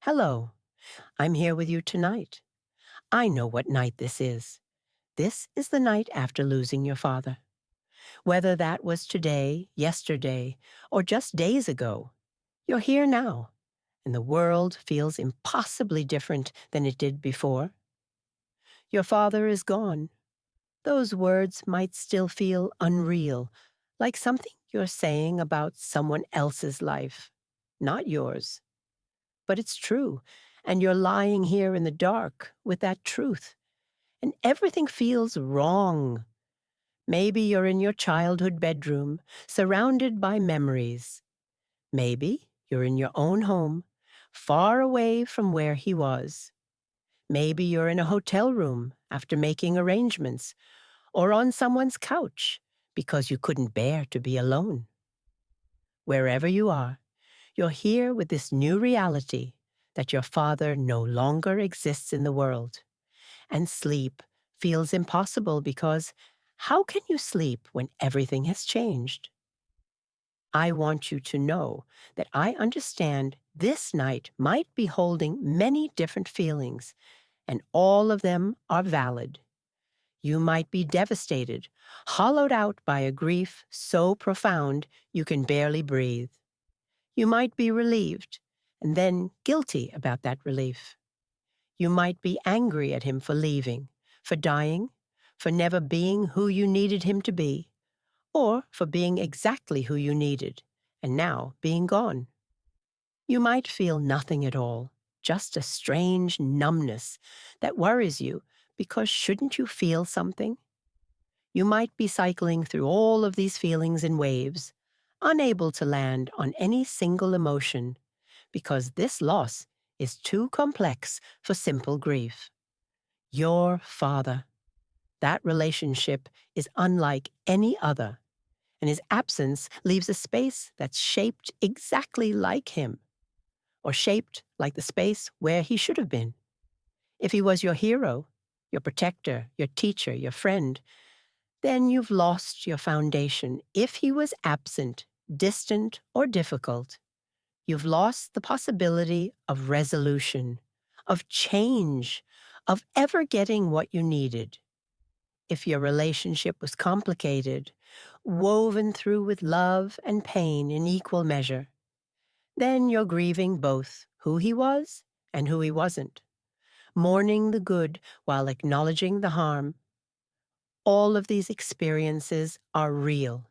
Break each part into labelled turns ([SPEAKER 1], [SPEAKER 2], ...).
[SPEAKER 1] Hello, I'm here with you tonight. I know what night this is. This is the night after losing your father. Whether that was today, yesterday, or just days ago, you're here now, and the world feels impossibly different than it did before. Your father is gone. Those words might still feel unreal, like something you're saying about someone else's life, not yours. But it's true, and you're lying here in the dark with that truth, and everything feels wrong. Maybe you're in your childhood bedroom, surrounded by memories. Maybe you're in your own home, far away from where he was. Maybe you're in a hotel room after making arrangements, or on someone's couch because you couldn't bear to be alone. Wherever you are, you're here with this new reality that your father no longer exists in the world. And sleep feels impossible because how can you sleep when everything has changed? I want you to know that I understand this night might be holding many different feelings, and all of them are valid. You might be devastated, hollowed out by a grief so profound you can barely breathe. You might be relieved, and then guilty about that relief. You might be angry at him for leaving, for dying, for never being who you needed him to be, or for being exactly who you needed, and now being gone. You might feel nothing at all, just a strange numbness that worries you because shouldn't you feel something? You might be cycling through all of these feelings in waves, unable to land on any single emotion, because this loss is too complex for simple grief. Your father. That relationship is unlike any other, and his absence leaves a space that's shaped exactly like him, or shaped like the space where he should have been. If he was your hero, your protector, your teacher, your friend, then you've lost your foundation. If he was absent, distant, or difficult, you've lost the possibility of resolution, of change, of ever getting what you needed. If your relationship was complicated, woven through with love and pain in equal measure, then you're grieving both who he was and who he wasn't, mourning the good while acknowledging the harm. All of these experiences are real,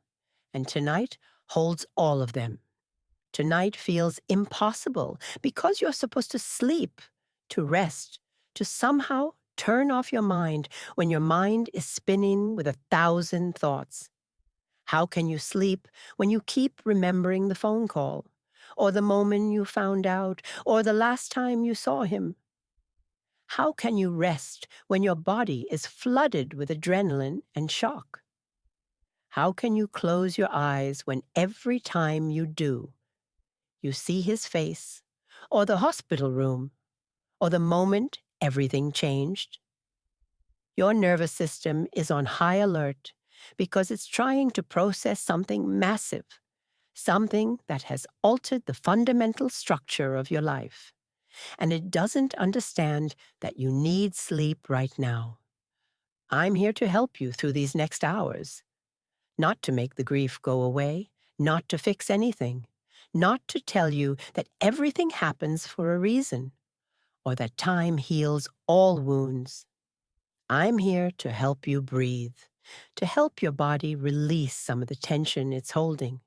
[SPEAKER 1] and tonight holds all of them. Tonight feels impossible because you're supposed to sleep, to rest, to somehow turn off your mind when your mind is spinning with 1,000 thoughts. How can you sleep when you keep remembering the phone call, or the moment you found out, or the last time you saw him? How can you rest when your body is flooded with adrenaline and shock? How can you close your eyes when every time you do, you see his face, or the hospital room, or the moment everything changed? Your nervous system is on high alert because it's trying to process something massive, something that has altered the fundamental structure of your life. And it doesn't understand that you need sleep right now. I'm here to help you through these next hours, not to make the grief go away, not to fix anything, not to tell you that everything happens for a reason, or that time heals all wounds. I'm here to help you breathe, to help your body release some of the tension it's holding,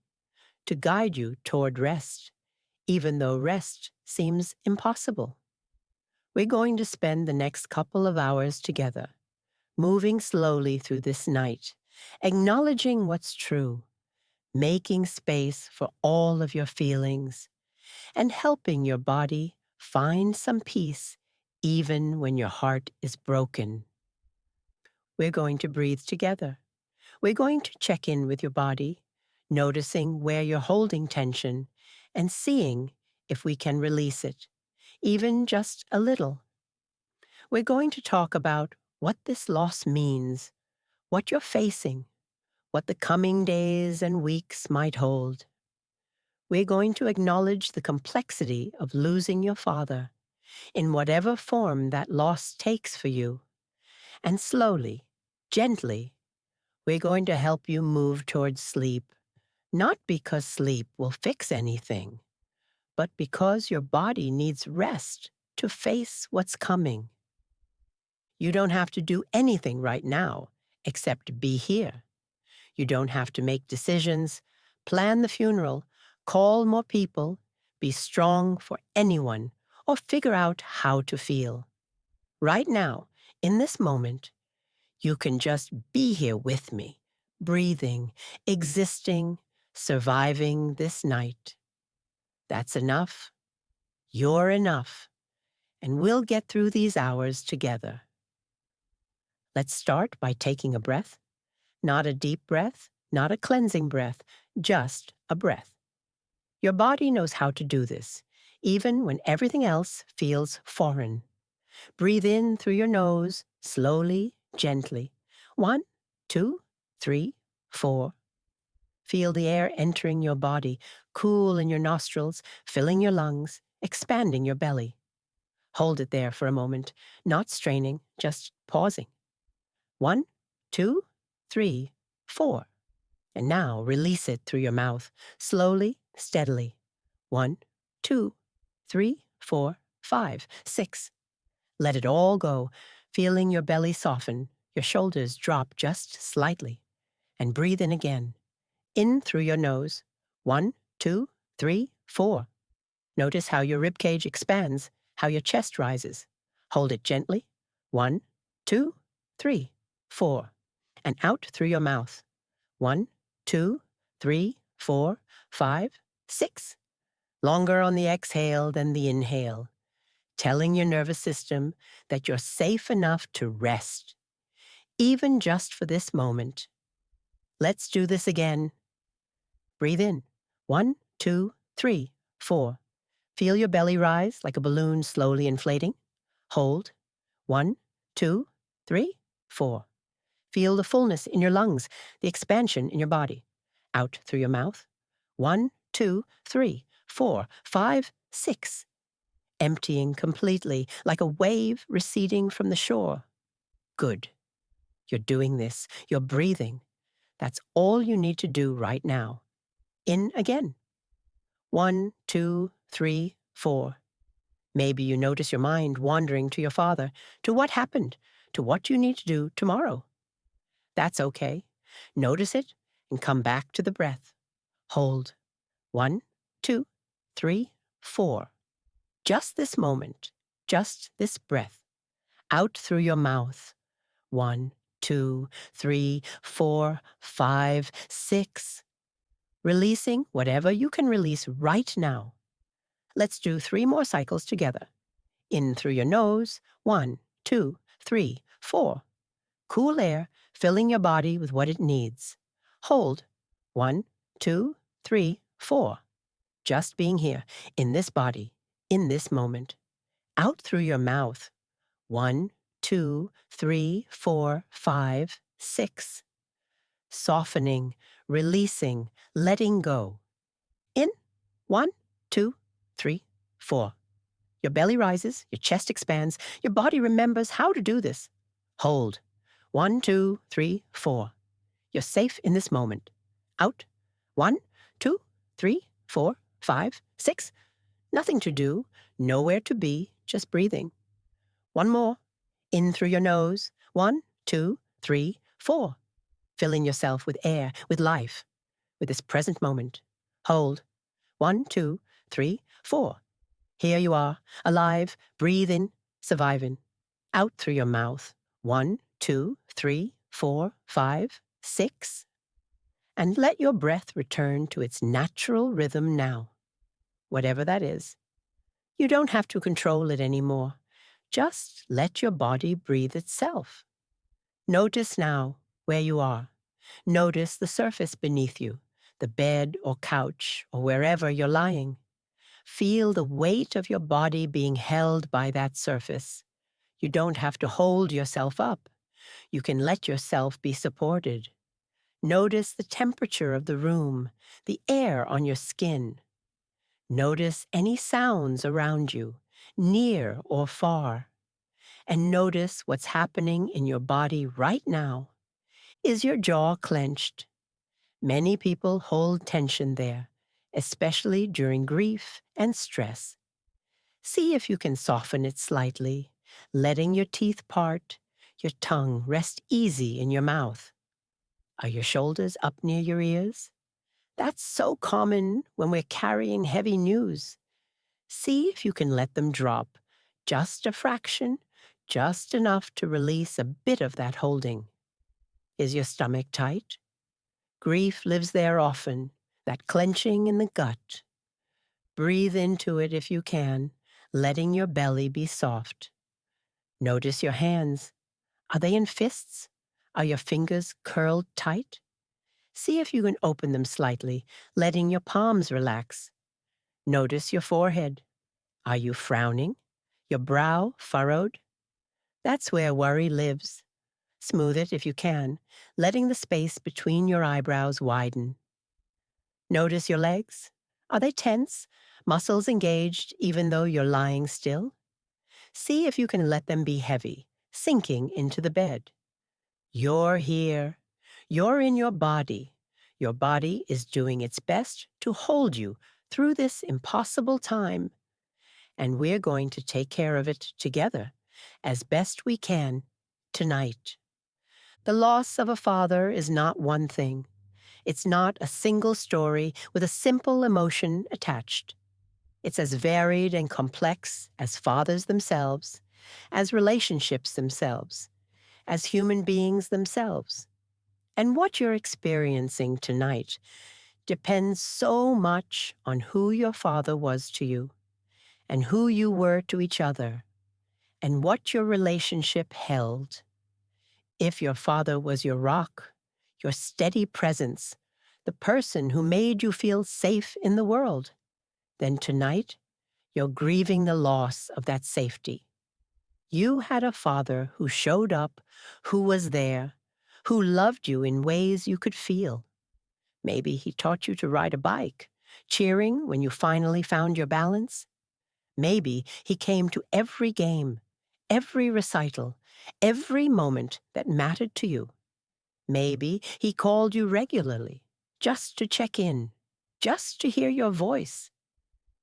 [SPEAKER 1] to guide you toward rest, even though rest seems impossible. We're going to spend the next couple of hours together, moving slowly through this night, acknowledging what's true, making space for all of your feelings, and helping your body find some peace even when your heart is broken. We're going to breathe together. We're going to check in with your body, noticing where you're holding tension and seeing if we can release it, even just a little. We're going to talk about what this loss means, what you're facing, what the coming days and weeks might hold. We're going to acknowledge the complexity of losing your father, in whatever form that loss takes for you. And slowly, gently, we're going to help you move towards sleep, not because sleep will fix anything, but because your body needs rest to face what's coming. You don't have to do anything right now except be here. You don't have to make decisions, plan the funeral, call more people, be strong for anyone, or figure out how to feel. Right now, in this moment, you can just be here with me, breathing, existing, surviving this night. That's enough. You're enough. And we'll get through these hours together. Let's start by taking a breath. Not a deep breath, not a cleansing breath, just a breath. Your body knows how to do this, even when everything else feels foreign. Breathe in through your nose, slowly, gently. 1, 2, 3, 4. Feel the air entering your body, cool in your nostrils, filling your lungs, expanding your belly. Hold it there for a moment, not straining, just pausing. 1, 2, 3, 4. And now release it through your mouth, slowly, steadily. 1, 2, 3, 4, 5, 6. Let it all go, feeling your belly soften, your shoulders drop just slightly. And breathe in again. In through your nose. 1, 2, 3, 4. Notice how your rib cage expands, how your chest rises. Hold it gently. 1, 2, 3, 4. And out through your mouth. 1, 2, 3, 4, 5, 6. Longer on the exhale than the inhale, telling your nervous system that you're safe enough to rest, even just for this moment. Let's do this again. Breathe in. 1, 2, 3, 4. Feel your belly rise like a balloon slowly inflating. Hold. 1, 2, 3, 4. Feel the fullness in your lungs, the expansion in your body. Out through your mouth. 1, 2, 3, 4, 5, 6. Emptying completely, like a wave receding from the shore. Good. You're doing this. You're breathing. That's all you need to do right now. In again. 1, 2, 3, 4. Maybe you notice your mind wandering to your father, to what happened, to what you need to do tomorrow. That's okay. Notice it and come back to the breath. Hold. 1, 2, 3, 4. Just this moment, just this breath. Out through your mouth. 1, 2, 3, 4, 5, 6. Releasing whatever you can release right now. Let's do 3 more cycles together. In through your nose. 1, 2, 3, 4. Cool air filling your body with what it needs. Hold. 1, 2, 3, 4. Just being here, in this body, in this moment. Out through your mouth. 1, 2, 3, 4, 5, 6. Softening, releasing, letting go. In. 1, 2, 3, 4. Your belly rises, your chest expands, your body remembers how to do this. Hold. 1, 2, 3, 4. You're safe in this moment. Out. 1, 2, 3, 4, 5, 6. Nothing to do, nowhere to be, just breathing. 1 more. In through your nose. 1, 2, 3, 4. Filling yourself with air, with life, with this present moment. Hold. 1, 2, 3, 4. Here you are, alive, breathing, surviving. Out through your mouth. 1, 2, 3, 4, 5, 6. And let your breath return to its natural rhythm now. Whatever that is. You don't have to control it anymore. Just let your body breathe itself. Notice now where you are. Notice the surface beneath you, the bed or couch or wherever you're lying. Feel the weight of your body being held by that surface. You don't have to hold yourself up. You can let yourself be supported. Notice the temperature of the room, the air on your skin. Notice any sounds around you, near or far, and notice what's happening in your body right now. Is your jaw clenched? Many people hold tension there, especially during grief and stress. See if you can soften it slightly, letting your teeth part, your tongue rest easy in your mouth. Are your shoulders up near your ears? That's so common when we're carrying heavy news. See if you can let them drop, just a fraction, just enough to release a bit of that holding. Is your stomach tight? Grief lives there often, that clenching in the gut. Breathe into it if you can, letting your belly be soft. Notice your hands. Are they in fists? Are your fingers curled tight? See if you can open them slightly, letting your palms relax. Notice your forehead. Are you frowning? Your brow furrowed? That's where worry lives. Smooth it if you can, letting the space between your eyebrows widen. Notice your legs. Are they tense? Muscles engaged even though you're lying still? See if you can let them be heavy, sinking into the bed. You're here. You're in your body. Your body is doing its best to hold you through this impossible time. And we're going to take care of it together, as best we can, tonight. The loss of a father is not one thing. It's not a single story with a simple emotion attached. It's as varied and complex as fathers themselves, as relationships themselves, as human beings themselves. And what you're experiencing tonight depends so much on who your father was to you, and who you were to each other, and what your relationship held. If your father was your rock, your steady presence, the person who made you feel safe in the world, then tonight you're grieving the loss of that safety. You had a father who showed up, who was there, who loved you in ways you could feel. Maybe he taught you to ride a bike, cheering when you finally found your balance. Maybe he came to every game, every recital, every moment that mattered to you. Maybe he called you regularly, just to check in, just to hear your voice.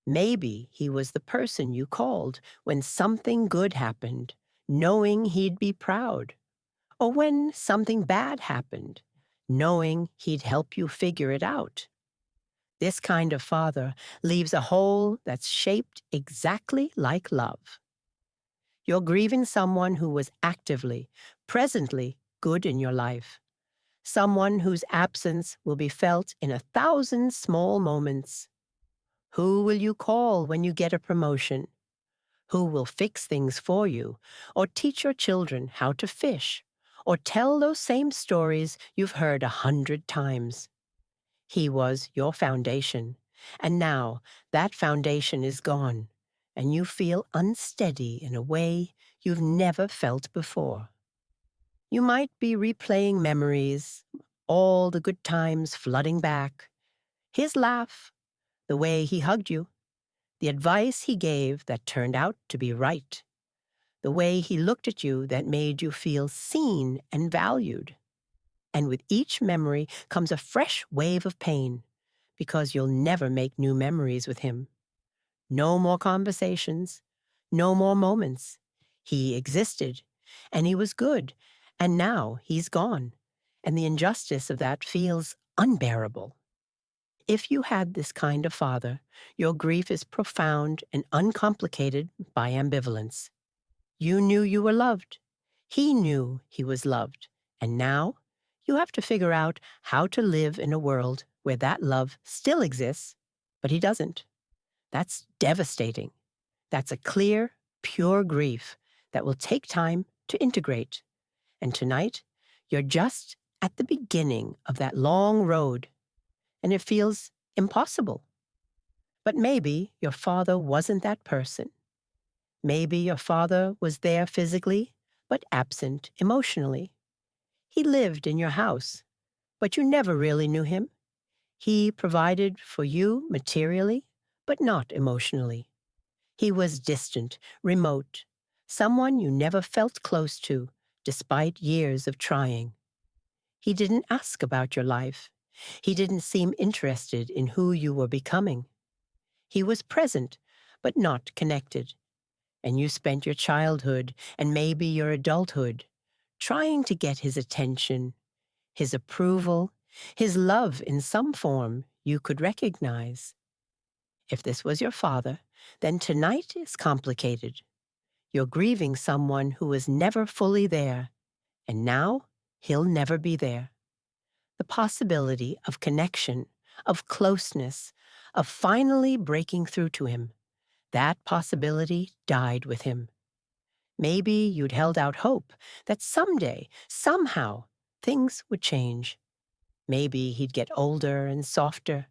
[SPEAKER 1] Maybe he was the person you called when something good happened, knowing he'd be proud. Or when something bad happened, knowing he'd help you figure it out. This kind of father leaves a hole that's shaped exactly like love. You're grieving someone who was actively, presently good in your life. Someone whose absence will be felt in 1,000 small moments. Who will you call when you get a promotion? Who will fix things for you, or teach your children how to fish, or tell those same stories you've heard 100 times? He was your foundation, and now that foundation is gone, and you feel unsteady in a way you've never felt before. You might be replaying memories, all the good times flooding back. His laugh, the way he hugged you, the advice he gave that turned out to be right, the way he looked at you that made you feel seen and valued. And with each memory comes a fresh wave of pain, because you'll never make new memories with him. No more conversations, no more moments. He existed, and he was good, and now he's gone, and the injustice of that feels unbearable. If you had this kind of father, your grief is profound and uncomplicated by ambivalence. You knew you were loved. He knew he was loved. And now you have to figure out how to live in a world where that love still exists, but he doesn't. That's devastating. That's a clear, pure grief that will take time to integrate. And tonight, you're just at the beginning of that long road, and it feels impossible. But maybe your father wasn't that person. Maybe your father was there physically, but absent emotionally. He lived in your house, but you never really knew him. He provided for you materially, but not emotionally. He was distant, remote, someone you never felt close to, despite years of trying. He didn't ask about your life. He didn't seem interested in who you were becoming. He was present, but not connected. And you spent your childhood and maybe your adulthood trying to get his attention, his approval, his love in some form you could recognize. If this was your father, then tonight is complicated. You're grieving someone who was never fully there, and now he'll never be there. The possibility of connection, of closeness, of finally breaking through to him, that possibility died with him. Maybe you'd held out hope that someday, somehow, things would change. Maybe he'd get older and softer.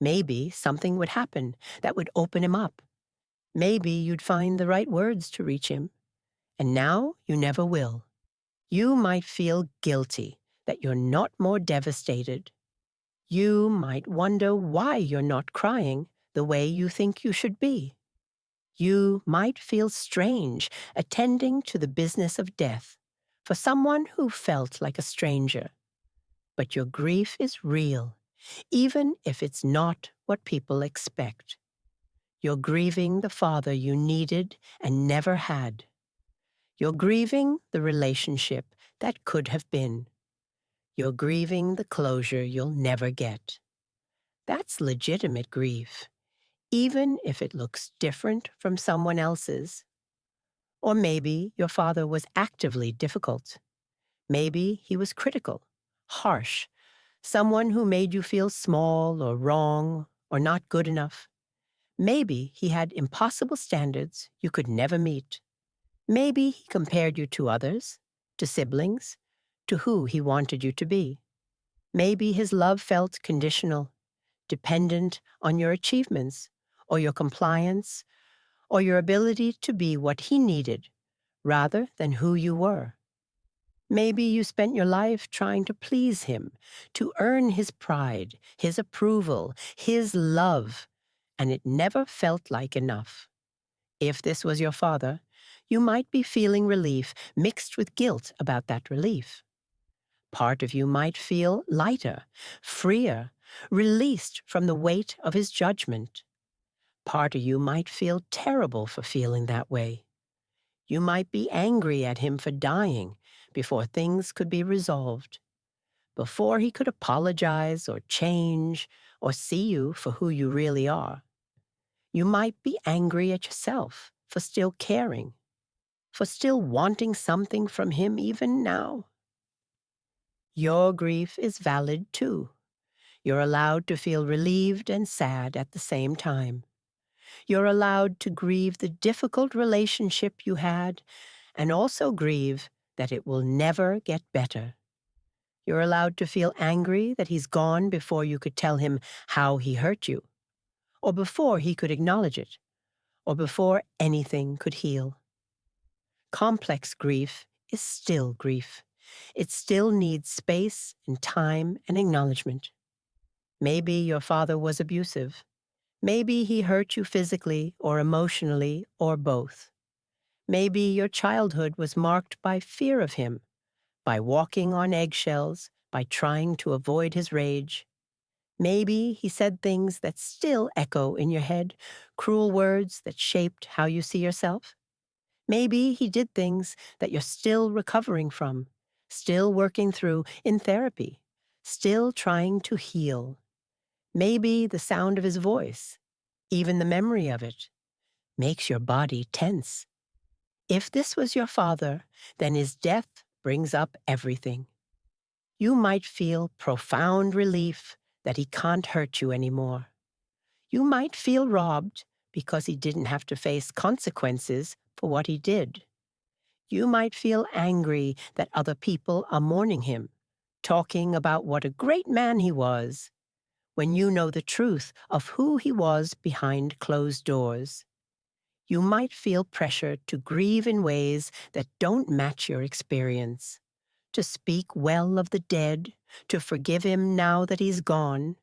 [SPEAKER 1] Maybe something would happen that would open him up. Maybe you'd find the right words to reach him. And now you never will. You might feel guilty that you're not more devastated. You might wonder why you're not crying the way you think you should be. You might feel strange attending to the business of death for someone who felt like a stranger. But your grief is real, even if it's not what people expect. You're grieving the father you needed and never had. You're grieving the relationship that could have been. You're grieving the closure you'll never get. That's legitimate grief, even if it looks different from someone else's. Or maybe your father was actively difficult. Maybe he was critical, harsh, someone who made you feel small or wrong or not good enough. Maybe he had impossible standards you could never meet. Maybe he compared you to others, to siblings, to who he wanted you to be. Maybe his love felt conditional, dependent on your achievements, or your compliance, or your ability to be what he needed, rather than who you were. Maybe you spent your life trying to please him, to earn his pride, his approval, his love, and it never felt like enough. If this was your father, you might be feeling relief mixed with guilt about that relief. Part of you might feel lighter, freer, released from the weight of his judgment. Part of you might feel terrible for feeling that way. You might be angry at him for dying before things could be resolved, before he could apologize or change or see you for who you really are. You might be angry at yourself for still caring, for still wanting something from him even now. Your grief is valid too. You're allowed to feel relieved and sad at the same time. You're allowed to grieve the difficult relationship you had and also grieve that it will never get better. You're allowed to feel angry that he's gone before you could tell him how he hurt you, or before he could acknowledge it, or before anything could heal. Complex grief is still grief. It still needs space and time and acknowledgement. Maybe your father was abusive. Maybe he hurt you physically or emotionally or both. Maybe your childhood was marked by fear of him, by walking on eggshells, by trying to avoid his rage. Maybe he said things that still echo in your head, cruel words that shaped how you see yourself. Maybe he did things that you're still recovering from, still working through in therapy, still trying to heal. Maybe the sound of his voice, even the memory of it, makes your body tense. If this was your father, then his death brings up everything. You might feel profound relief that he can't hurt you anymore. You might feel robbed because he didn't have to face consequences for what he did. You might feel angry that other people are mourning him, talking about what a great man he was, when you know the truth of who he was behind closed doors. You might feel pressure to grieve in ways that don't match your experience, to speak well of the dead, to forgive him now that he's gone.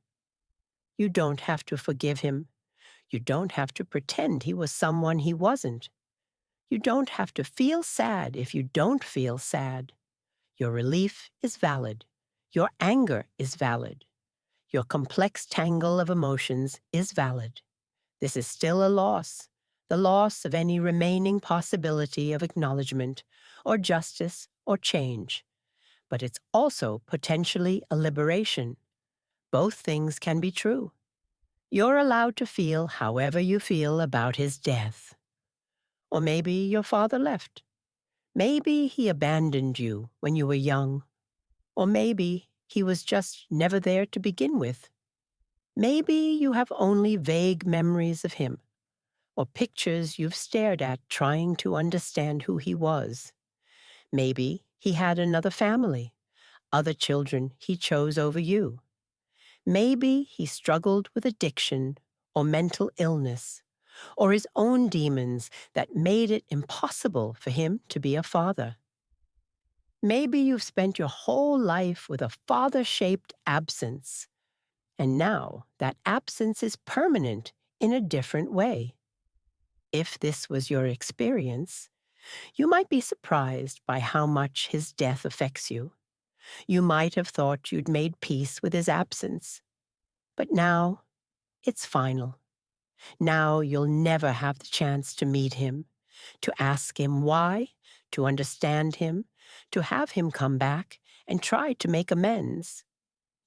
[SPEAKER 1] You don't have to forgive him. You don't have to pretend he was someone he wasn't. You don't have to feel sad if you don't feel sad. Your relief is valid. Your anger is valid. Your complex tangle of emotions is valid. This is still a loss, the loss of any remaining possibility of acknowledgement or justice or change. But it's also potentially a liberation. Both things can be true. You're allowed to feel however you feel about his death. Or maybe your father left. Maybe he abandoned you when you were young. Or maybe he was just never there to begin with. Maybe you have only vague memories of him, or pictures you've stared at trying to understand who he was. Maybe he had another family, other children he chose over you. Maybe he struggled with addiction or mental illness, or his own demons that made it impossible for him to be a father. Maybe you've spent your whole life with a father-shaped absence, and now that absence is permanent in a different way. If this was your experience, you might be surprised by how much his death affects you. You might have thought you'd made peace with his absence. But now, it's final. Now you'll never have the chance to meet him, to ask him why, to understand him, to have him come back and try to make amends.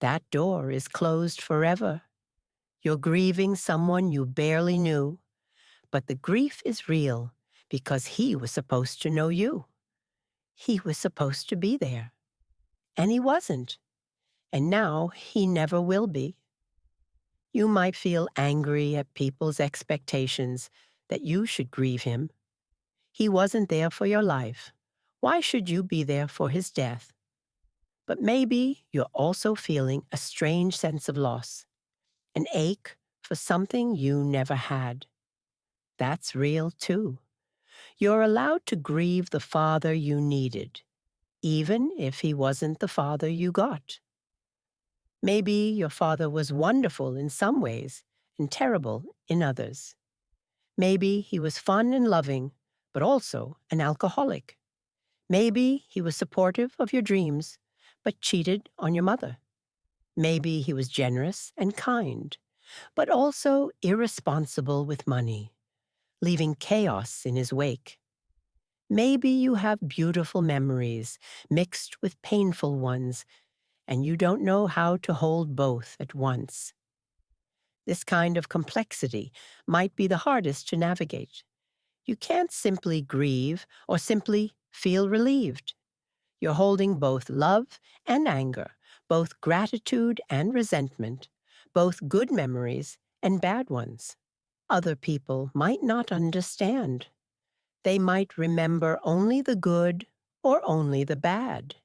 [SPEAKER 1] That door is closed forever. You're grieving someone you barely knew, but the grief is real because he was supposed to know you. He was supposed to be there. And he wasn't. And now he never will be. You might feel angry at people's expectations that you should grieve him. He wasn't there for your life. Why should you be there for his death? But maybe you're also feeling a strange sense of loss, an ache for something you never had. That's real too. You're allowed to grieve the father you needed, even if he wasn't the father you got. Maybe your father was wonderful in some ways and terrible in others. Maybe he was fun and loving, but also an alcoholic. Maybe he was supportive of your dreams, but cheated on your mother. Maybe he was generous and kind, but also irresponsible with money, leaving chaos in his wake. Maybe you have beautiful memories mixed with painful ones, and you don't know how to hold both at once. This kind of complexity might be the hardest to navigate. You can't simply grieve or simply feel relieved. You're holding both love and anger, both gratitude and resentment, both good memories and bad ones. Other people might not understand. They might remember only the good or only the bad.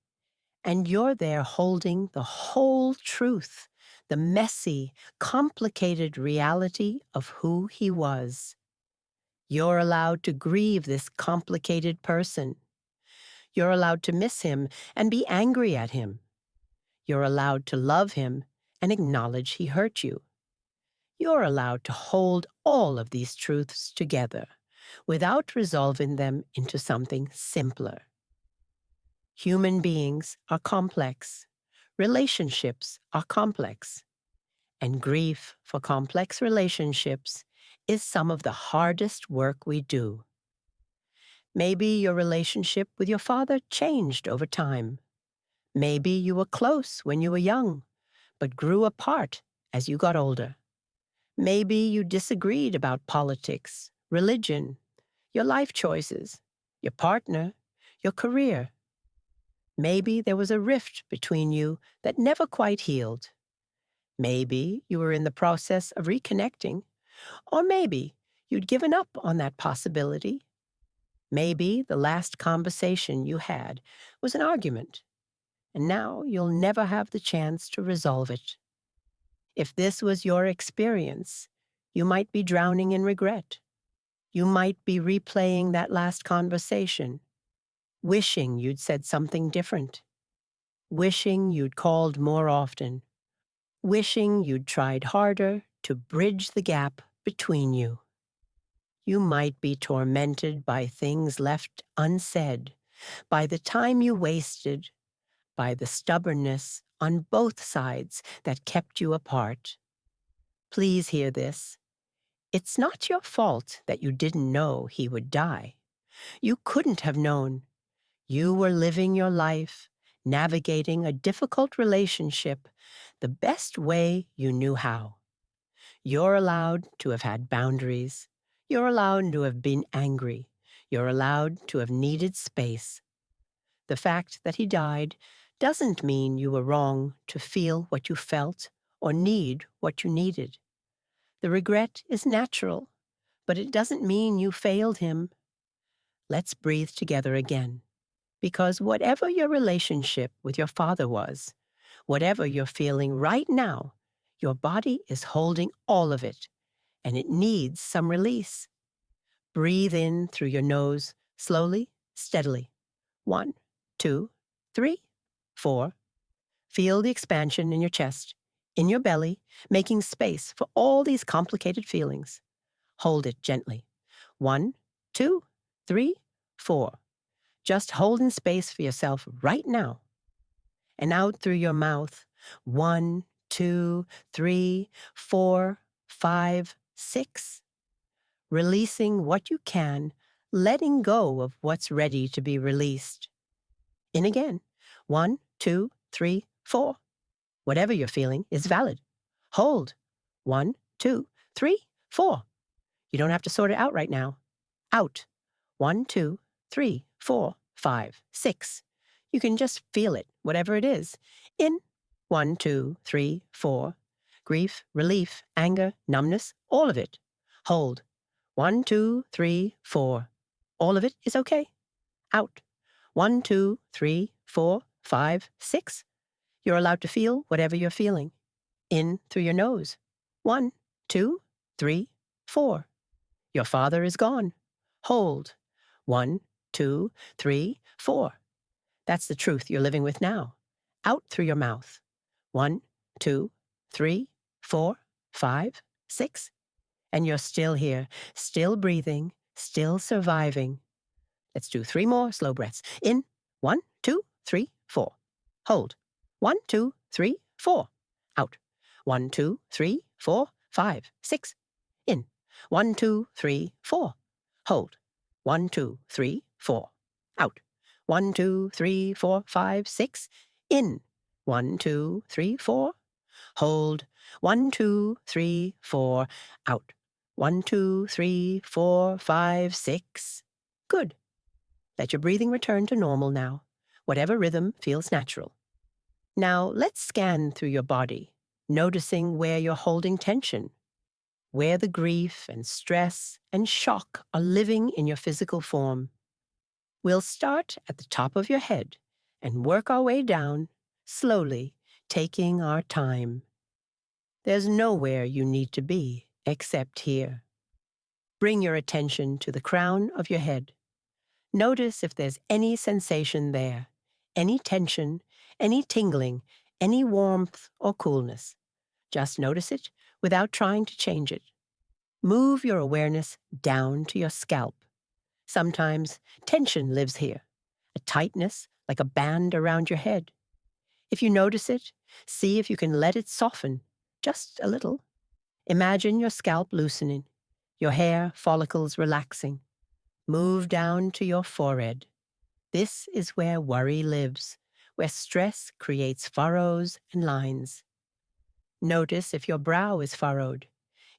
[SPEAKER 1] And you're there holding the whole truth, the messy, complicated reality of who he was. You're allowed to grieve this complicated person. You're allowed to miss him and be angry at him. You're allowed to love him and acknowledge he hurt you. You're allowed to hold all of these truths together without resolving them into something simpler. Human beings are complex. Relationships are complex. And grief for complex relationships is some of the hardest work we do. Maybe your relationship with your father changed over time. Maybe you were close when you were young, but grew apart as you got older. Maybe you disagreed about politics, religion, your life choices, your partner, your career. Maybe there was a rift between you that never quite healed. Maybe you were in the process of reconnecting, or maybe you'd given up on that possibility. Maybe the last conversation you had was an argument, and now you'll never have the chance to resolve it. If this was your experience, you might be drowning in regret. You might be replaying that last conversation, wishing you'd said something different, wishing you'd called more often, wishing you'd tried harder to bridge the gap between you. You might be tormented by things left unsaid, by the time you wasted, by the stubbornness on both sides that kept you apart. Please hear this. It's not your fault that you didn't know he would die. You couldn't have known. You were living your life, navigating a difficult relationship the best way you knew how. You're allowed to have had boundaries. You're allowed to have been angry. You're allowed to have needed space. The fact that he died doesn't mean you were wrong to feel what you felt or need what you needed. The regret is natural, but it doesn't mean you failed him. Let's breathe together again, because whatever your relationship with your father was, whatever you're feeling right now, your body is holding all of it, and it needs some release. Breathe in through your nose, slowly, steadily. 1, 2, 3, 4. Feel the expansion in your chest, in your belly, making space for all these complicated feelings. Hold it gently. 1, 2, 3, 4. Just hold in space for yourself right now. And out through your mouth. 1, 2, 3, 4, 5, 6. Releasing what you can, letting go of what's ready to be released. In again. 1, 2, 3, 4. Whatever you're feeling is valid. Hold. 1, 2, 3, 4. You don't have to sort it out right now. Out. 1, 2, 3, 4, 5, 6. You can just feel it, whatever it is. In. 1, 2, 3, 4. Grief, relief, anger, numbness, all of it. Hold. 1, 2, 3, 4. All of it is okay. Out. 1, 2, 3, 4, 5, 6. You're allowed to feel whatever you're feeling. In through your nose. 1, 2, 3, 4. Your father is gone. Hold. 1, 2, 3, 4. That's the truth you're living with now. Out through your mouth. 1, 2, 3, 4, 5, 6. And you're still here, still breathing, still surviving. Let's do 3 more slow breaths. In. 1, 2, 3, 4. Hold. 1, 2, 3, 4. Out. 1, 2, 3, 4, 5, 6. In. 1, 2, 3, 4. Hold. 1, 2, 3, 4. Out. 1, 2, 3, 4, 5, 6. In. 1, 2, 3, 4. Hold. 1, 2, 3, 4. Out. 1, 2, 3, 4, 5, 6. Good. Let your breathing return to normal now, whatever rhythm feels natural. Now let's scan through your body, noticing where you're holding tension, where the grief and stress and shock are living in your physical form. We'll start at the top of your head and work our way down, slowly, taking our time. There's nowhere you need to be except here. Bring your attention to the crown of your head. Notice if there's any sensation there, any tension, any tingling, any warmth or coolness. Just notice it without trying to change it. Move your awareness down to your scalp. Sometimes tension lives here, a tightness like a band around your head. If you notice it, see if you can let it soften, just a little. Imagine your scalp loosening, your hair follicles relaxing. Move down to your forehead. This is where worry lives, where stress creates furrows and lines. Notice if your brow is furrowed,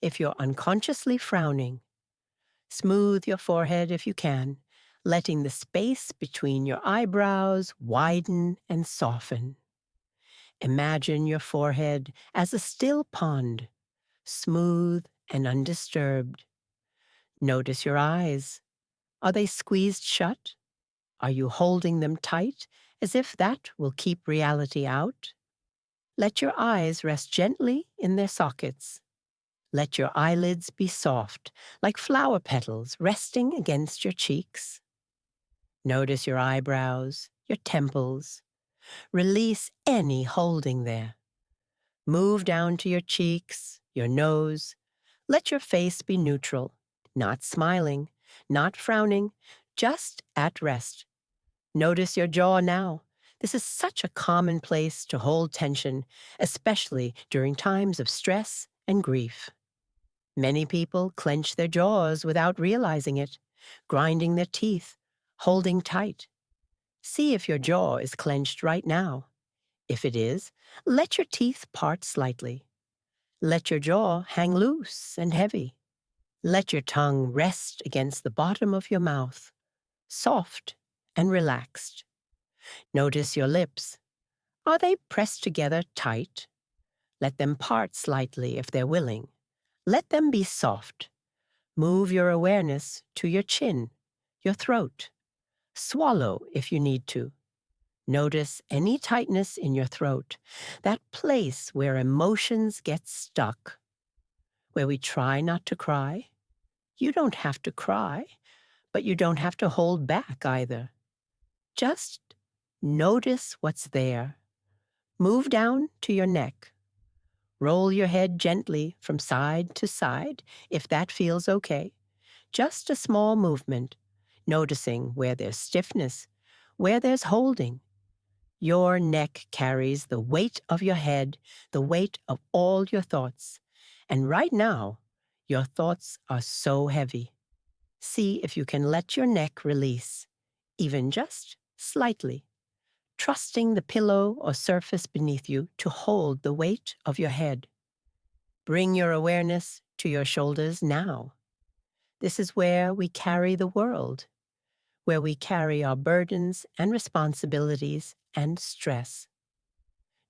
[SPEAKER 1] if you're unconsciously frowning. Smooth your forehead if you can, letting the space between your eyebrows widen and soften. Imagine your forehead as a still pond, smooth and undisturbed. Notice your eyes. Are they squeezed shut? Are you holding them tight, as if that will keep reality out? Let your eyes rest gently in their sockets. Let your eyelids be soft, like flower petals resting against your cheeks. Notice your eyebrows, your temples. Release any holding there. Move down to your cheeks, your nose. Let your face be neutral, not smiling, not frowning, just at rest. Notice your jaw now. This is such a common place to hold tension, especially during times of stress and grief. Many people clench their jaws without realizing it, grinding their teeth, holding tight. See if your jaw is clenched right now. If it is, let your teeth part slightly. Let your jaw hang loose and heavy. Let your tongue rest against the bottom of your mouth, soft and relaxed. Notice your lips. Are they pressed together tight? Let them part slightly if they're willing. Let them be soft. Move your awareness to your chin, your throat. Swallow if you need to. Notice any tightness in your throat, that place where emotions get stuck, where we try not to cry. You don't have to cry, but you don't have to hold back either. Just notice what's there. Move down to your neck. Roll your head gently from side to side if that feels okay. Just a small movement, noticing where there's stiffness, where there's holding. Your neck carries the weight of your head, the weight of all your thoughts. And right now, your thoughts are so heavy. See if you can let your neck release, even just slightly, trusting the pillow or surface beneath you to hold the weight of your head. Bring your awareness to your shoulders now. This is where we carry the world, where we carry our burdens and responsibilities and stress.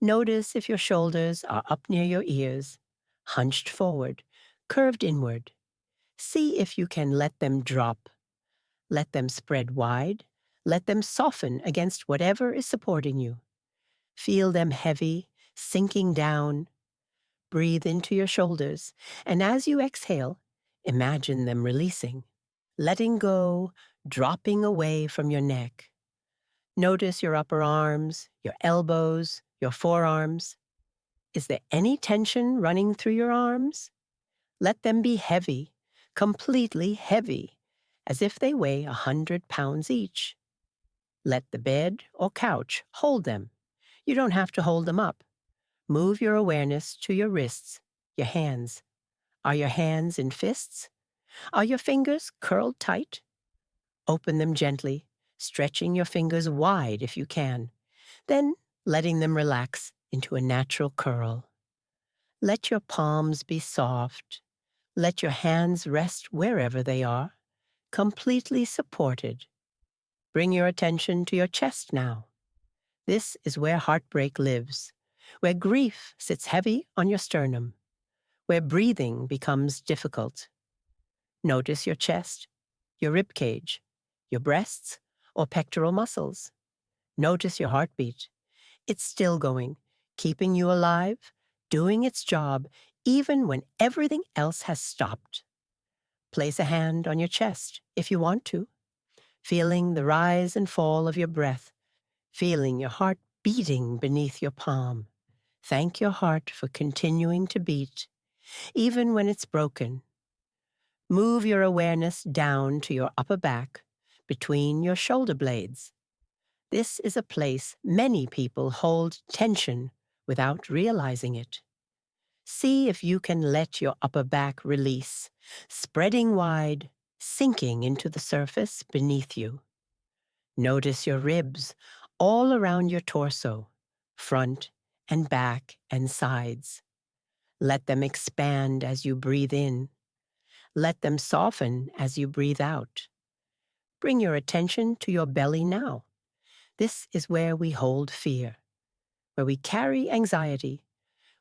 [SPEAKER 1] Notice if your shoulders are up near your ears, hunched forward, curved inward. See if you can let them drop. Let them spread wide. Let them soften against whatever is supporting you. Feel them heavy, sinking down. Breathe into your shoulders, and as you exhale, imagine them releasing, letting go, dropping away from your neck. Notice your upper arms, your elbows, your forearms. Is there any tension running through your arms? Let them be heavy, completely heavy, as if they weigh 100 pounds each. Let the bed or couch hold them. You don't have to hold them up. Move your awareness to your wrists, your hands. Are your hands in fists? Are your fingers curled tight? Open them gently, stretching your fingers wide if you can, then letting them relax into a natural curl. Let your palms be soft. Let your hands rest wherever they are, completely supported. Bring your attention to your chest now. This is where heartbreak lives, where grief sits heavy on your sternum, where breathing becomes difficult. Notice your chest, your rib cage, your breasts, or pectoral muscles. Notice your heartbeat. It's still going, keeping you alive, doing its job, even when everything else has stopped. Place a hand on your chest if you want to, feeling the rise and fall of your breath, feeling your heart beating beneath your palm. Thank your heart for continuing to beat, even when it's broken. Move your awareness down to your upper back, between your shoulder blades. This is a place many people hold tension without realizing it. See if you can let your upper back release, spreading wide, sinking into the surface beneath you. Notice your ribs all around your torso, front and back and sides. Let them expand as you breathe in. Let them soften as you breathe out. Bring your attention to your belly now. This is where we hold fear, where we carry anxiety,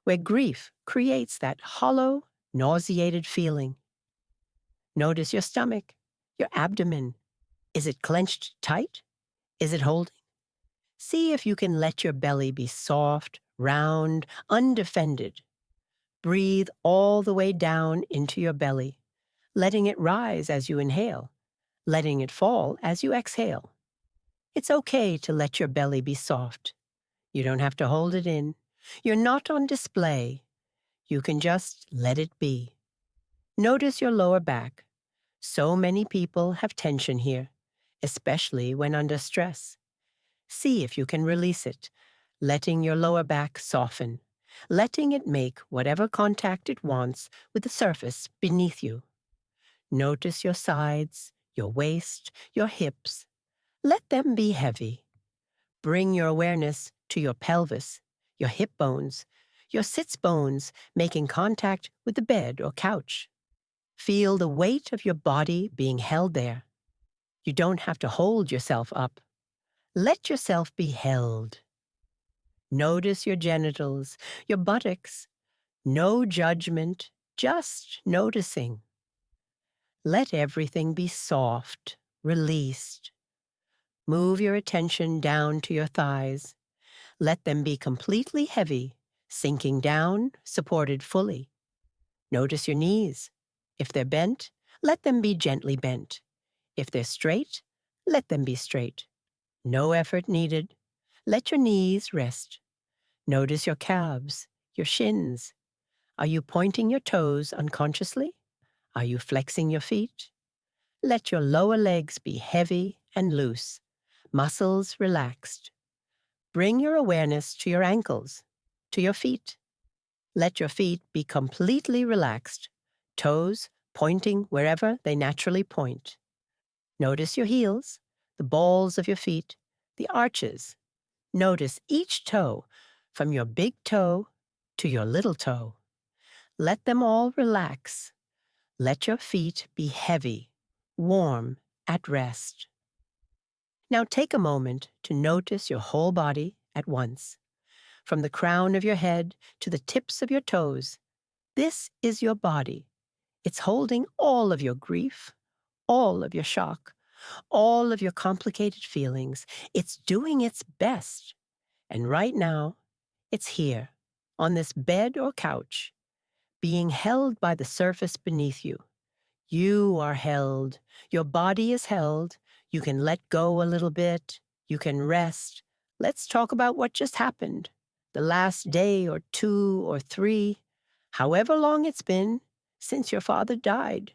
[SPEAKER 1] where grief creates that hollow, nauseated feeling. Notice your stomach, your abdomen. Is it clenched tight? Is it holding? See if you can let your belly be soft, round, undefended. Breathe all the way down into your belly, letting it rise as you inhale, letting it fall as you exhale. It's okay to let your belly be soft. You don't have to hold it in. You're not on display. You can just let it be. Notice your lower back. So many people have tension here, especially when under stress. See if you can release it, letting your lower back soften, letting it make whatever contact it wants with the surface beneath you. Notice your sides, your waist, your hips. Let them be heavy. Bring your awareness to your pelvis, your hip bones, your sits bones making contact with the bed or couch. Feel the weight of your body being held there. You don't have to hold yourself up. Let yourself be held. Notice your genitals, your buttocks. No judgment, just noticing. Let everything be soft, released. Move your attention down to your thighs. Let them be completely heavy, sinking down, supported fully. Notice your knees. If they're bent, let them be gently bent. If they're straight, let them be straight. No effort needed. Let your knees rest. Notice your calves, your shins. Are you pointing your toes unconsciously? Are you flexing your feet? Let your lower legs be heavy and loose, muscles relaxed. Bring your awareness to your ankles, to your feet. Let your feet be completely relaxed, toes pointing wherever they naturally point. Notice your heels, the balls of your feet, the arches. Notice each toe, from your big toe to your little toe. Let them all relax. Let your feet be heavy, warm, at rest. Now take a moment to notice your whole body at once, from the crown of your head to the tips of your toes. This is your body. It's holding all of your grief, all of your shock, all of your complicated feelings. It's doing its best. And right now, it's here, on this bed or couch, being held by the surface beneath you. You are held. Your body is held. You can let go a little bit. You can rest. Let's talk about what just happened. The last day or 2 or 3, however long it's been since your father died.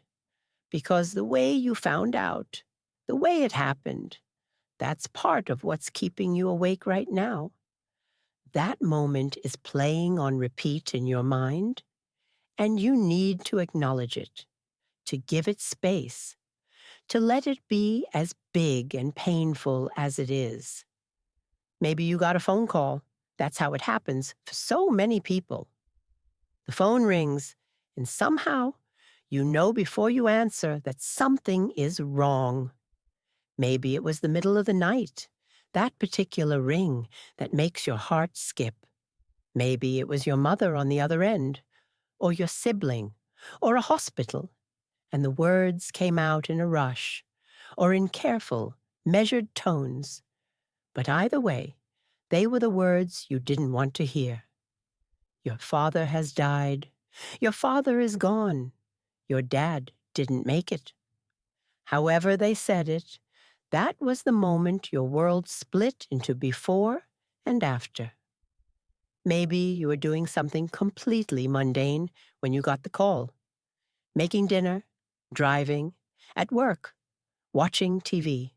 [SPEAKER 1] Because the way you found out, the way it happened, that's part of what's keeping you awake right now. That moment is playing on repeat in your mind, and you need to acknowledge it, to give it space, to let it be as big and painful as it is. Maybe you got a phone call. That's how it happens for so many people. The phone rings, and somehow you know before you answer that something is wrong. Maybe it was the middle of the night, that particular ring that makes your heart skip. Maybe it was your mother on the other end, or your sibling, or a hospital, and the words came out in a rush, or in careful, measured tones. But either way, they were the words you didn't want to hear. Your father has died. Your father is gone. Your dad didn't make it. However they said it, that was the moment your world split into before and after. Maybe you were doing something completely mundane when you got the call. Making dinner, driving, at work, watching TV.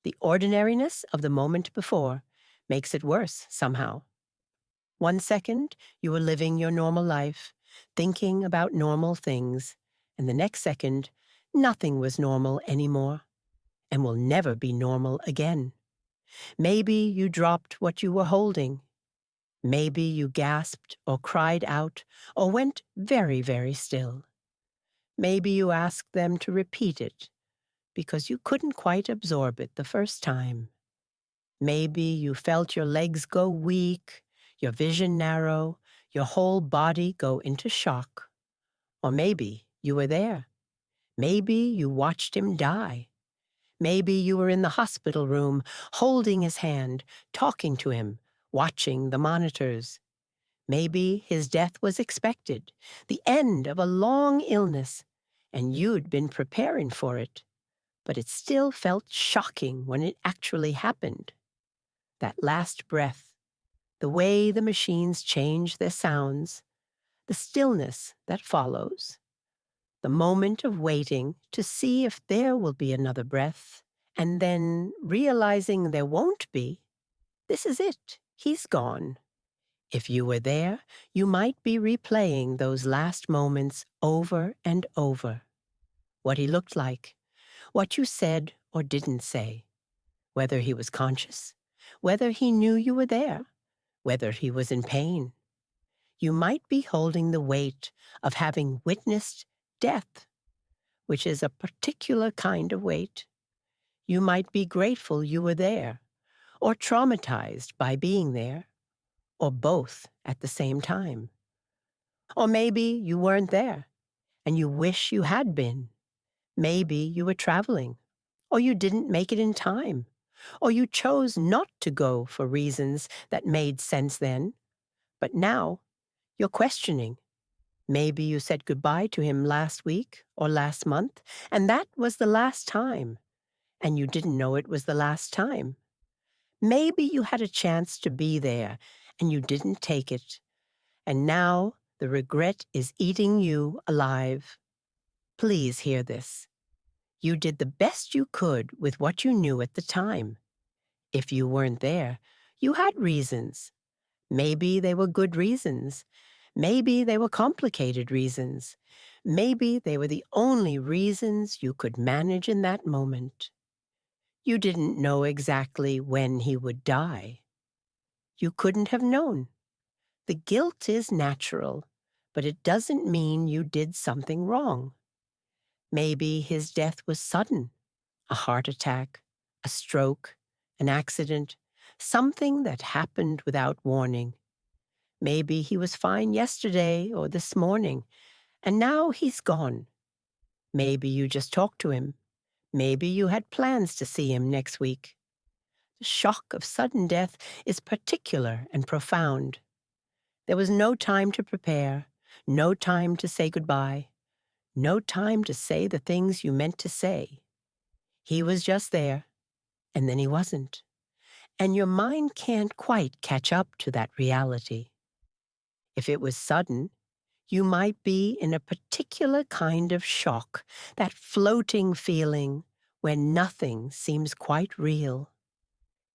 [SPEAKER 1] The ordinariness of the moment before makes it worse somehow. 1 second, you were living your normal life, thinking about normal things, and the next second, nothing was normal anymore, and will never be normal again. Maybe you dropped what you were holding. Maybe you gasped or cried out or went very, very still. Maybe you asked them to repeat it because you couldn't quite absorb it the first time. Maybe you felt your legs go weak, your vision narrow, your whole body go into shock. Or maybe you were there. Maybe you watched him die. Maybe you were in the hospital room, holding his hand, talking to him, watching the monitors. Maybe his death was expected, the end of a long illness, and you'd been preparing for it. But it still felt shocking when it actually happened. That last breath, the way the machines change their sounds, the stillness that follows. The moment of waiting to see if there will be another breath, and then realizing there won't be. This is it. He's gone. If you were there, you might be replaying those last moments over and over. What he looked like, what you said or didn't say, whether he was conscious, whether he knew you were there, whether he was in pain. You might be holding the weight of having witnessed death, which is a particular kind of weight. You might be grateful you were there, or traumatized by being there, or both at the same time. Or maybe you weren't there, and you wish you had been. Maybe you were traveling, or you didn't make it in time, or you chose not to go for reasons that made sense then, but now you're questioning. Maybe you said goodbye to him last week or last month, and that was the last time, and you didn't know it was the last time. Maybe you had a chance to be there, and you didn't take it, and now the regret is eating you alive. Please hear this. You did the best you could with what you knew at the time. If you weren't there, you had reasons. Maybe they were good reasons. Maybe they were complicated reasons. Maybe they were the only reasons you could manage in that moment. You didn't know exactly when he would die. You couldn't have known. The guilt is natural, but it doesn't mean you did something wrong. Maybe his death was sudden, a heart attack, a stroke, an accident, something that happened without warning. Maybe he was fine yesterday or this morning, and now he's gone. Maybe you just talked to him. Maybe you had plans to see him next week. The shock of sudden death is particular and profound. There was no time to prepare, no time to say goodbye, no time to say the things you meant to say. He was just there, and then he wasn't. And your mind can't quite catch up to that reality. If it was sudden, you might be in a particular kind of shock, that floating feeling when nothing seems quite real.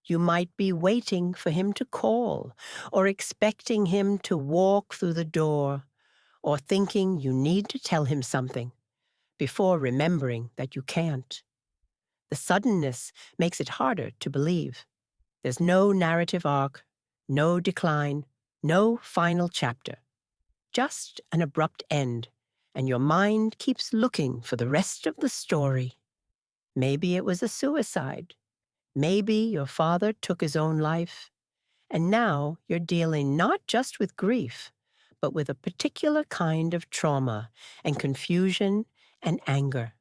[SPEAKER 1] You might be waiting for him to call, or expecting him to walk through the door, or thinking you need to tell him something, before remembering that you can't. The suddenness makes it harder to believe. There's no narrative arc, no decline, no final chapter. Just an abrupt end, and your mind keeps looking for the rest of the story. Maybe it was a suicide. Maybe your father took his own life. And now you're dealing not just with grief, but with a particular kind of trauma and confusion and anger.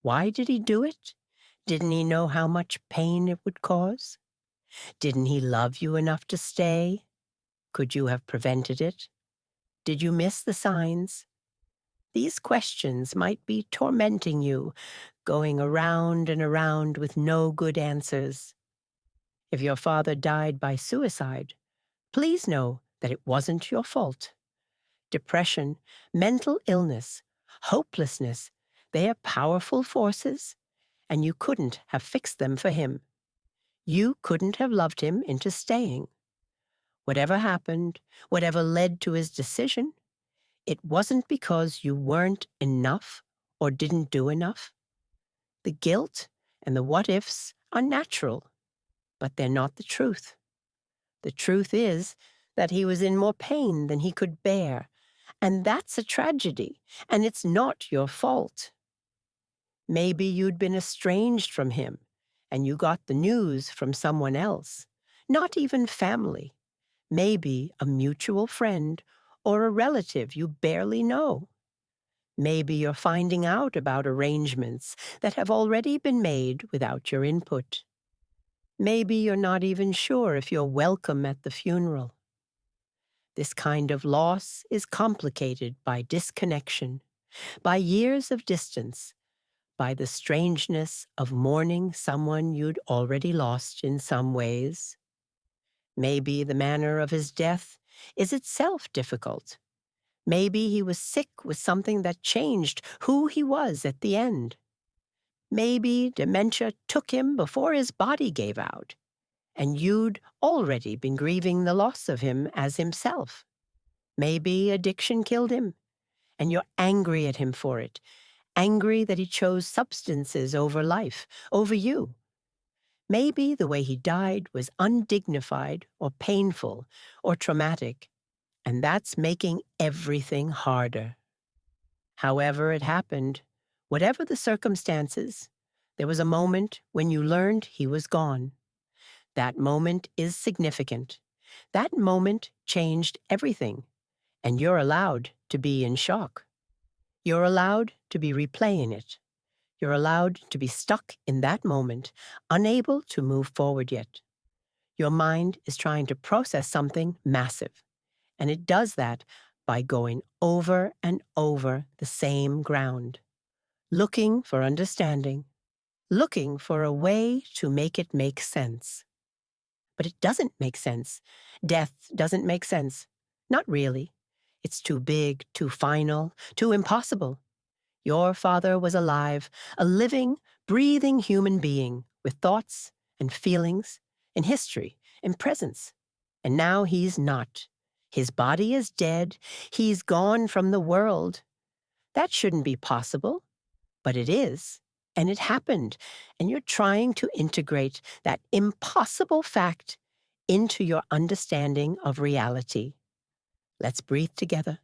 [SPEAKER 1] Why did he do it? Didn't he know how much pain it would cause? Didn't he love you enough to stay? Could you have prevented it? Did you miss the signs? These questions might be tormenting you, going around and around with no good answers. If your father died by suicide, please know that it wasn't your fault. Depression, mental illness, hopelessness, they are powerful forces, and you couldn't have fixed them for him. You couldn't have loved him into staying. Whatever happened, whatever led to his decision, it wasn't because you weren't enough or didn't do enough. The guilt and the what-ifs are natural, but they're not the truth. The truth is that he was in more pain than he could bear, and that's a tragedy, and it's not your fault. Maybe you'd been estranged from him, and you got the news from someone else, not even family. Maybe a mutual friend or a relative you barely know. Maybe you're finding out about arrangements that have already been made without your input. Maybe you're not even sure if you're welcome at the funeral. This kind of loss is complicated by disconnection, by years of distance, by the strangeness of mourning someone you'd already lost in some ways. Maybe the manner of his death is itself difficult. Maybe he was sick with something that changed who he was at the end. Maybe dementia took him before his body gave out, and you'd already been grieving the loss of him as himself. Maybe addiction killed him, and you're angry at him for it, angry that he chose substances over life, over you. Maybe the way he died was undignified or painful or traumatic, and that's making everything harder. However it happened, whatever the circumstances, there was a moment when you learned he was gone. That moment is significant. That moment changed everything, and you're allowed to be in shock. You're allowed to be replaying it. You're allowed to be stuck in that moment, unable to move forward yet. Your mind is trying to process something massive, and it does that by going over and over the same ground, looking for understanding, looking for a way to make it make sense. But it doesn't make sense. Death doesn't make sense. Not really. It's too big, too final, too impossible. Your father was alive, a living, breathing human being with thoughts and feelings and history and presence. And now he's not. His body is dead. He's gone from the world. That shouldn't be possible, but it is. And it happened. And you're trying to integrate that impossible fact into your understanding of reality. Let's breathe together,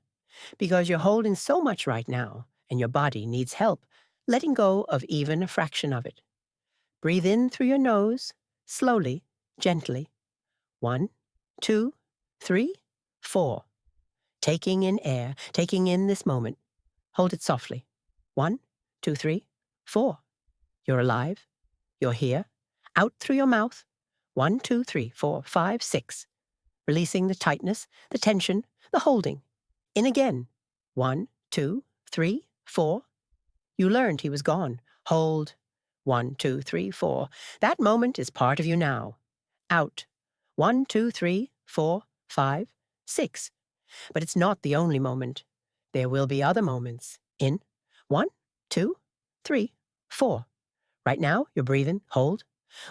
[SPEAKER 1] because you're holding so much right now, and your body needs help letting go of even a fraction of it. Breathe in through your nose, slowly, gently. 1, 2, 3, 4. Taking in air, taking in this moment. Hold it softly. 1, 2, 3, 4. You're alive. You're here. Out through your mouth. 1, 2, 3, 4, 5, 6. Releasing the tightness, the tension, the holding. In again. 1, 2, 3, 4. You learned he was gone. Hold. 1, 2, 3, 4. That moment is part of you now. Out. 1, 2, 3, 4, 5, 6. But it's not the only moment. There will be other moments. In. 1, 2, 3, 4. Right now, you're breathing. Hold.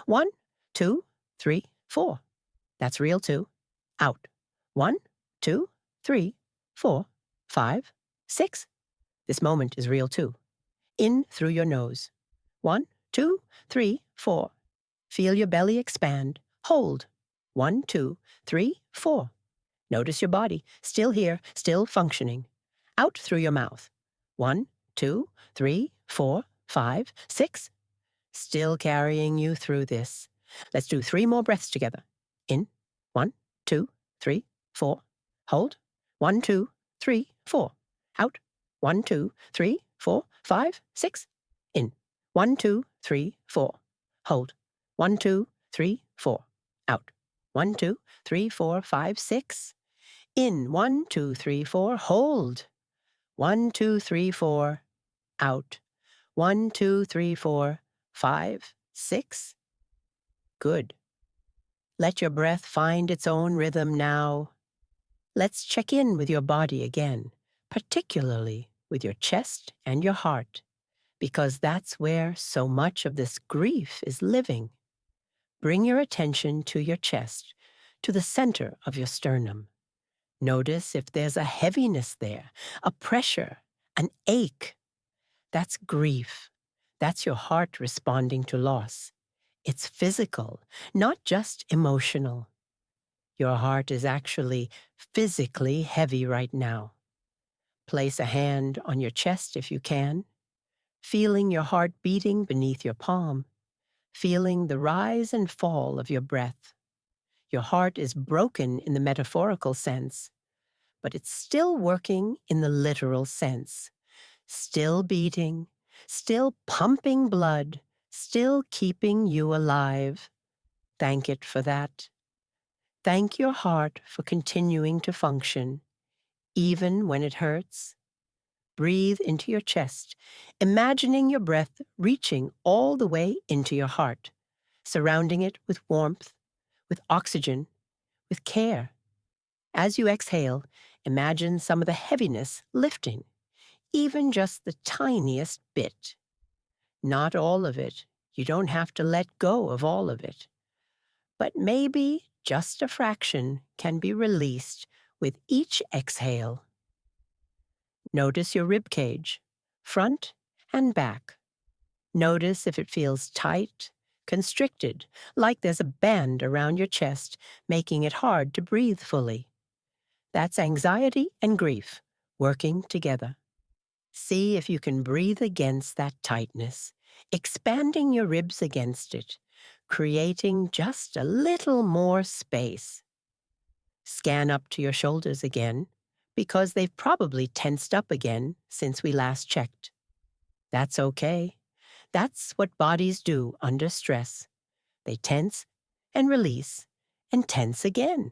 [SPEAKER 1] 1, 2, 3, 4. That's real too. Out. 1, 2, 3, 4, 5, 6. This moment is real too. In through your nose. 1, 2, 3, 4. Feel your belly expand. Hold. 1, 2, 3, 4. Notice your body, still here, still functioning. Out through your mouth. 1, 2, 3, 4, 5, 6. Still carrying you through this. Let's do 3 more breaths together. In. 1, 2, 3, 4. Hold. 1, 2, 3, 4. Out. 1, 2, 3, 4, 5, 6. In. 1, 2, 3, 4. Hold. 1, 2, 3, 4. Out. 1, 2, 3, 4, 5, 6. In. 1, 2, 3, 4. Hold. 1, 2, 3, 4. Out. 1, 2, 3, 4, 5, 6. Good. Let your breath find its own rhythm now. Let's check in with your body again, particularly with your chest and your heart, because that's where so much of this grief is living. Bring your attention to your chest, to the center of your sternum. Notice if there's a heaviness there, a pressure, an ache. That's grief. That's your heart responding to loss. It's physical, not just emotional. Your heart is actually physically heavy right now. Place a hand on your chest if you can, feeling your heart beating beneath your palm, feeling the rise and fall of your breath. Your heart is broken in the metaphorical sense, but it's still working in the literal sense. Still beating, still pumping blood, still keeping you alive. Thank it for that. Thank your heart for continuing to function, even when it hurts. Breathe into your chest, imagining your breath reaching all the way into your heart, surrounding it with warmth, with oxygen, with care. As you exhale, Imagine some of the heaviness lifting, even just the tiniest bit. Not all of it. You don't have to let go of all of it. But maybe just a fraction can be released with each exhale. Notice your rib cage, front and back. Notice if it feels tight, constricted, like there's a band around your chest, making it hard to breathe fully. That's anxiety and grief working together. See if you can breathe against that tightness, expanding your ribs against it, creating just a little more space. Scan up to your shoulders again, because they've probably tensed up again since we last checked. That's okay. That's what bodies do under stress. They tense and release and tense again.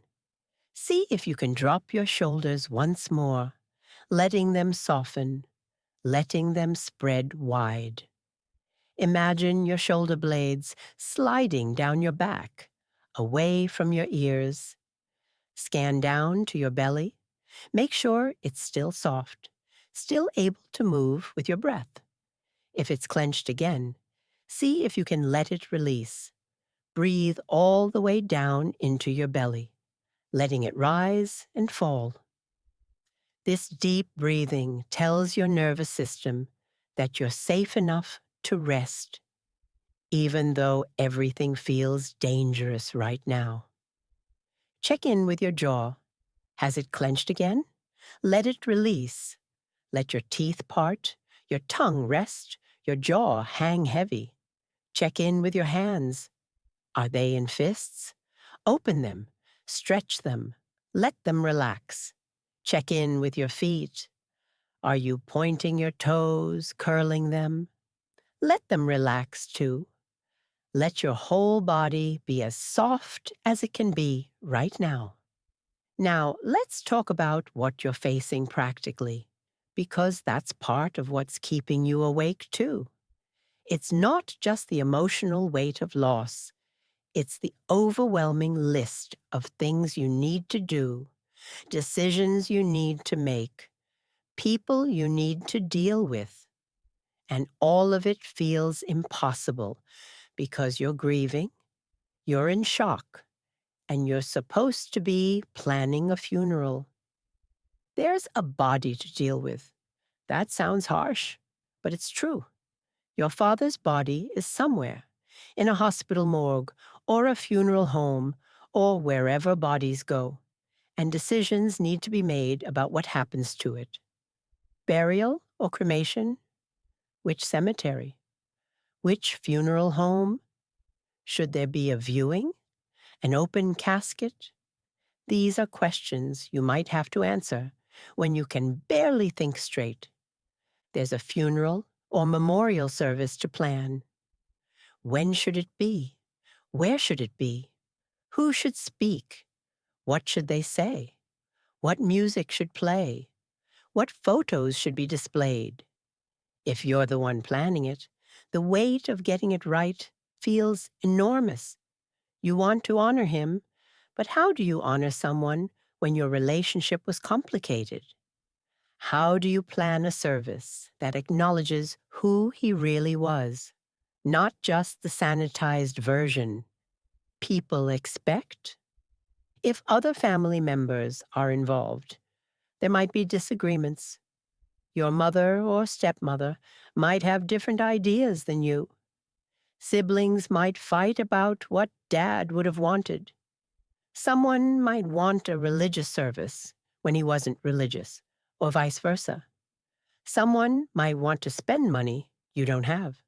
[SPEAKER 1] See if you can drop your shoulders once more, letting them soften, letting them spread wide. Imagine your shoulder blades sliding down your back, away from your ears. Scan down to your belly. Make sure it's still soft, still able to move with your breath. If it's clenched again, see if you can let it release. Breathe all the way down into your belly, letting it rise and fall. This deep breathing tells your nervous system that you're safe enough to rest, even though everything feels dangerous right now. Check in with your jaw. Has it clenched again? Let it release. Let your teeth part, your tongue rest, your jaw hang heavy. Check in with your hands. Are they in fists? Open them, stretch them, let them relax. Check in with your feet. Are you pointing your toes, curling them? Let them relax too. Let your whole body be as soft as it can be right now. Now, let's talk about what you're facing practically, because that's part of what's keeping you awake too. It's not just the emotional weight of loss. It's the overwhelming list of things you need to do, decisions you need to make, people you need to deal with. And all of it feels impossible because you're grieving, you're in shock, and you're supposed to be planning a funeral. There's a body to deal with. That sounds harsh, but it's true. Your father's body is somewhere, in a hospital morgue, or a funeral home, or wherever bodies go, and decisions need to be made about what happens to it. Burial or cremation? Which cemetery? Which funeral home? Should there be a viewing? An open casket? These are questions you might have to answer when you can barely think straight. There's a funeral or memorial service to plan. When should it be? Where should it be? Who should speak? What should they say? What music should play? What photos should be displayed? If you're the one planning it, the weight of getting it right feels enormous. You want to honor him, but how do you honor someone when your relationship was complicated? How do you plan a service that acknowledges who he really was, not just the sanitized version people expect? If other family members are involved, there might be disagreements. Your mother or stepmother might have different ideas than you. Siblings might fight about what dad would have wanted. Someone might want a religious service when he wasn't religious, or vice versa. Someone might want to spend money you don't have.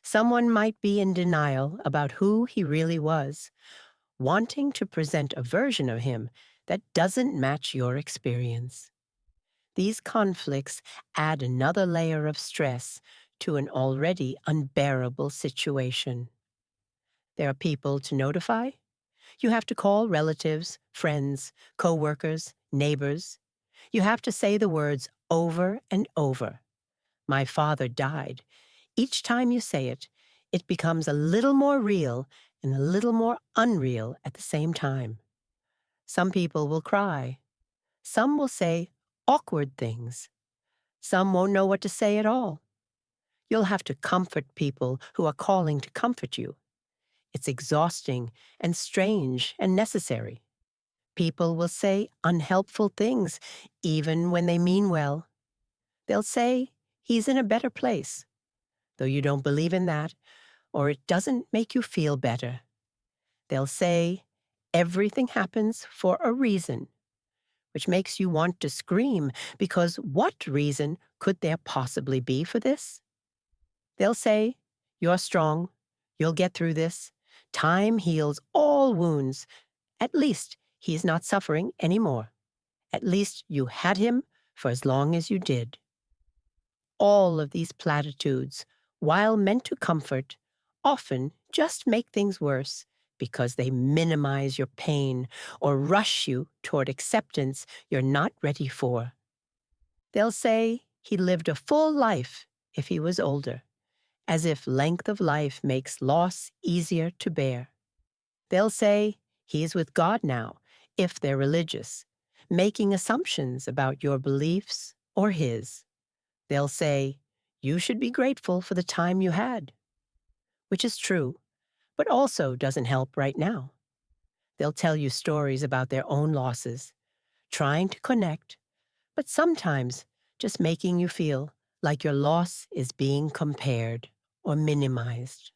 [SPEAKER 1] Someone might be in denial about who he really was, wanting to present a version of him that doesn't match your experience. These conflicts add another layer of stress to an already unbearable situation. There are people to notify. You have to call relatives, friends, co-workers, neighbors. You have to say the words over and over. My father died. Each time you say it, it becomes a little more real and a little more unreal at the same time. Some people will cry. Some will say awkward things. Some won't know what to say at all. You'll have to comfort people who are calling to comfort you. It's exhausting and strange and necessary. People will say unhelpful things, even when they mean well. They'll say he's in a better place, though you don't believe in that, or it doesn't make you feel better. They'll say everything happens for a reason, which makes you want to scream, because what reason could there possibly be for this? They'll say, you're strong, you'll get through this, time heals all wounds, at least he's not suffering anymore. At least you had him for as long as you did. All of these platitudes, while meant to comfort, often just make things worse because they minimize your pain or rush you toward acceptance you're not ready for. They'll say he lived a full life if he was older, as if length of life makes loss easier to bear. They'll say he's with God now, if they're religious, making assumptions about your beliefs or his. They'll say, you should be grateful for the time you had, which is true, but also doesn't help right now. They'll tell you stories about their own losses, trying to connect, but sometimes just making you feel like your loss is being compared or minimized.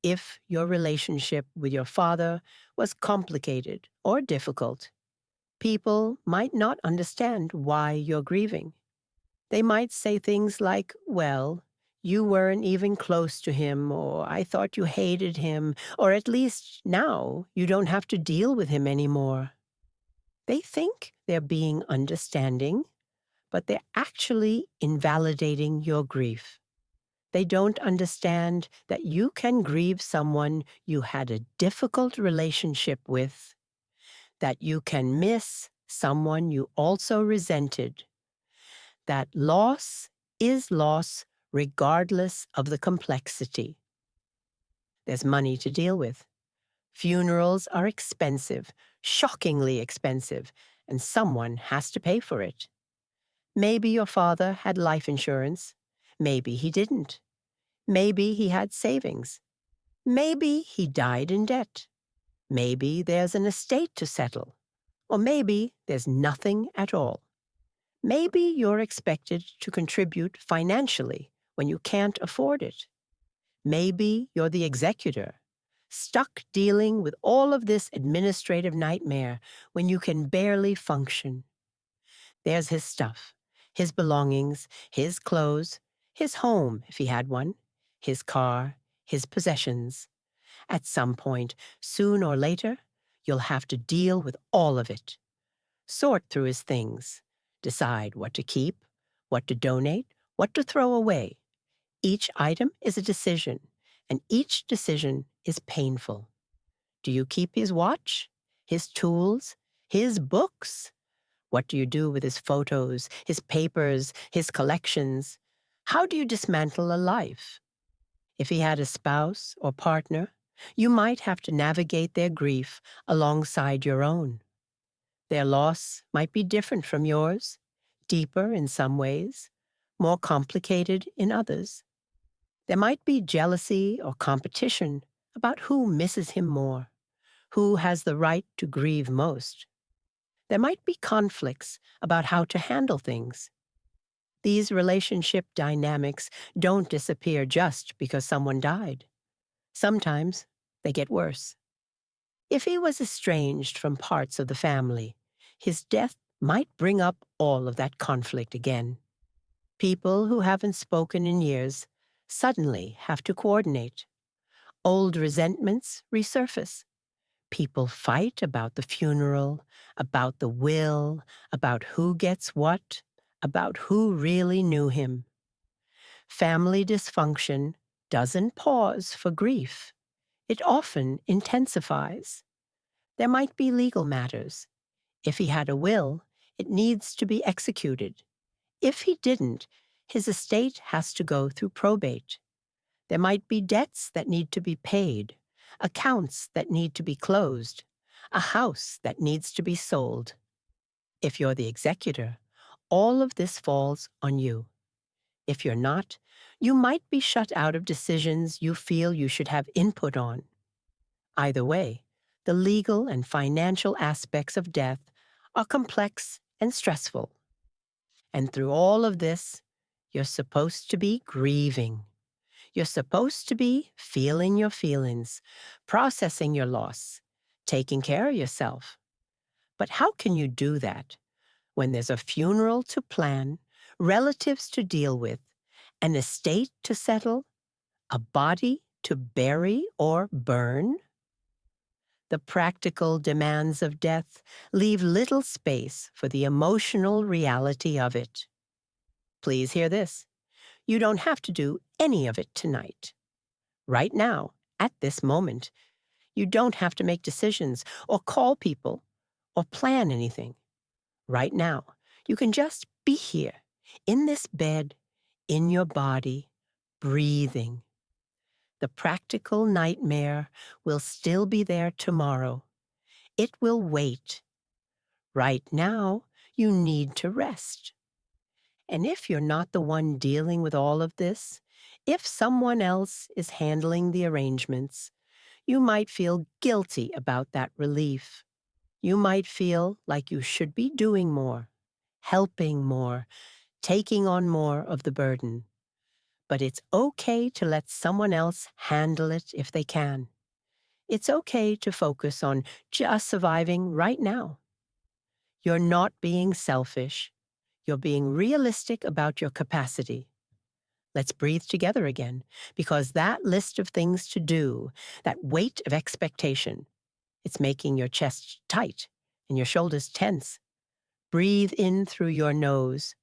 [SPEAKER 1] If your relationship with your father was complicated or difficult, people might not understand why you're grieving. They might say things like, well, you weren't even close to him, or I thought you hated him, or at least now you don't have to deal with him anymore. They think they're being understanding, but they're actually invalidating your grief. They don't understand that you can grieve someone you had a difficult relationship with, that you can miss someone you also resented, that loss is loss regardless of the complexity. There's money to deal with. Funerals are expensive, shockingly expensive, and someone has to pay for it. Maybe your father had life insurance. Maybe he didn't. Maybe he had savings. Maybe he died in debt. Maybe there's an estate to settle. Or maybe there's nothing at all. Maybe you're expected to contribute financially when you can't afford it. Maybe you're the executor, stuck dealing with all of this administrative nightmare when you can barely function. There's his stuff, his belongings, his clothes, his home if he had one, his car, his possessions. At some point, soon or later, you'll have to deal with all of it. Sort through his things. Decide what to keep, what to donate, what to throw away. Each item is a decision, and each decision is painful. Do you keep his watch, his tools, his books? What do you do with his photos, his papers, his collections? How do you dismantle a life? If he had a spouse or partner, you might have to navigate their grief alongside your own. Their loss might be different from yours, deeper in some ways, more complicated in others. There might be jealousy or competition about who misses him more, who has the right to grieve most. There might be conflicts about how to handle things. These relationship dynamics don't disappear just because someone died. Sometimes they get worse. If he was estranged from parts of the family, his death might bring up all of that conflict again. People who haven't spoken in years suddenly have to coordinate. Old resentments resurface. People fight about the funeral, about the will, about who gets what, about who really knew him. Family dysfunction doesn't pause for grief. It often intensifies. There might be legal matters. If he had a will, it needs to be executed. If he didn't, his estate has to go through probate. There might be debts that need to be paid, accounts that need to be closed, a house that needs to be sold. If you're the executor, all of this falls on you. If you're not, you might be shut out of decisions you feel you should have input on. Either way, the legal and financial aspects of death are complex and stressful. And through all of this, you're supposed to be grieving. You're supposed to be feeling your feelings, processing your loss, taking care of yourself. But how can you do that when there's a funeral to plan, relatives to deal with, an estate to settle, a body to bury or burn? The practical demands of death leave little space for the emotional reality of it. Please hear this. You don't have to do any of it tonight. Right now, at this moment, you don't have to make decisions or call people or plan anything. Right now, you can just be here, in this bed, in your body, breathing. The practical nightmare will still be there tomorrow. It will wait. Right now, you need to rest. And if you're not the one dealing with all of this, if someone else is handling the arrangements, you might feel guilty about that relief. You might feel like you should be doing more, helping more, taking on more of the burden. But it's okay to let someone else handle it if they can. It's okay to focus on just surviving right now. You're not being selfish. You're being realistic about your capacity. Let's breathe together again, because that list of things to do, that weight of expectation, it's making your chest tight and your shoulders tense. Breathe in through your nose.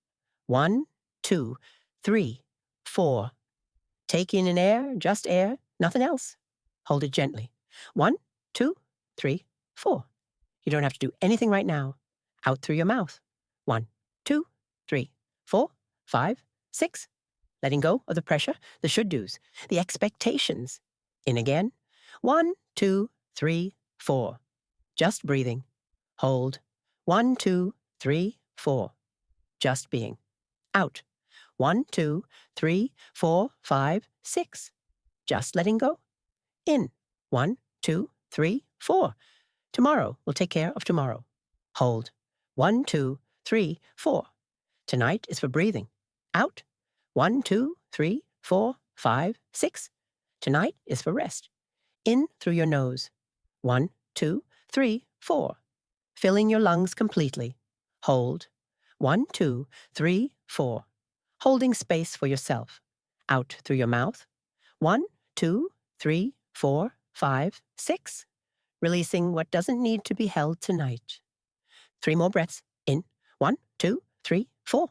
[SPEAKER 1] 1, 2, 3, 4. Take in an air, just air, nothing else. Hold it gently. 1, 2, 3, 4. You don't have to do anything right now. Out through your mouth. 1, 2, 3, 4, 5, 6. Letting go of the pressure, the should-dos, the expectations. In again. 1, 2, 3, 4. Just breathing. Hold. 1, 2, 3, 4. Just being. Out. 1, 2, 3, 4, 5, 6. Just letting go. In. 1, 2, 3, 4. Tomorrow will take care of tomorrow. Hold. 1, 2, 3, 4. Tonight is for breathing. Out. 1, 2, 3, 4, 5, 6. Tonight is for rest. In through your nose. 1, 2, 3, 4. Filling your lungs completely. Hold. 1, 2, 3, 4. Holding space for yourself. Out through your mouth. 1, 2, 3, 4, 5, 6. Releasing what doesn't need to be held tonight. 3 more breaths. In. 1, 2, 3, 4.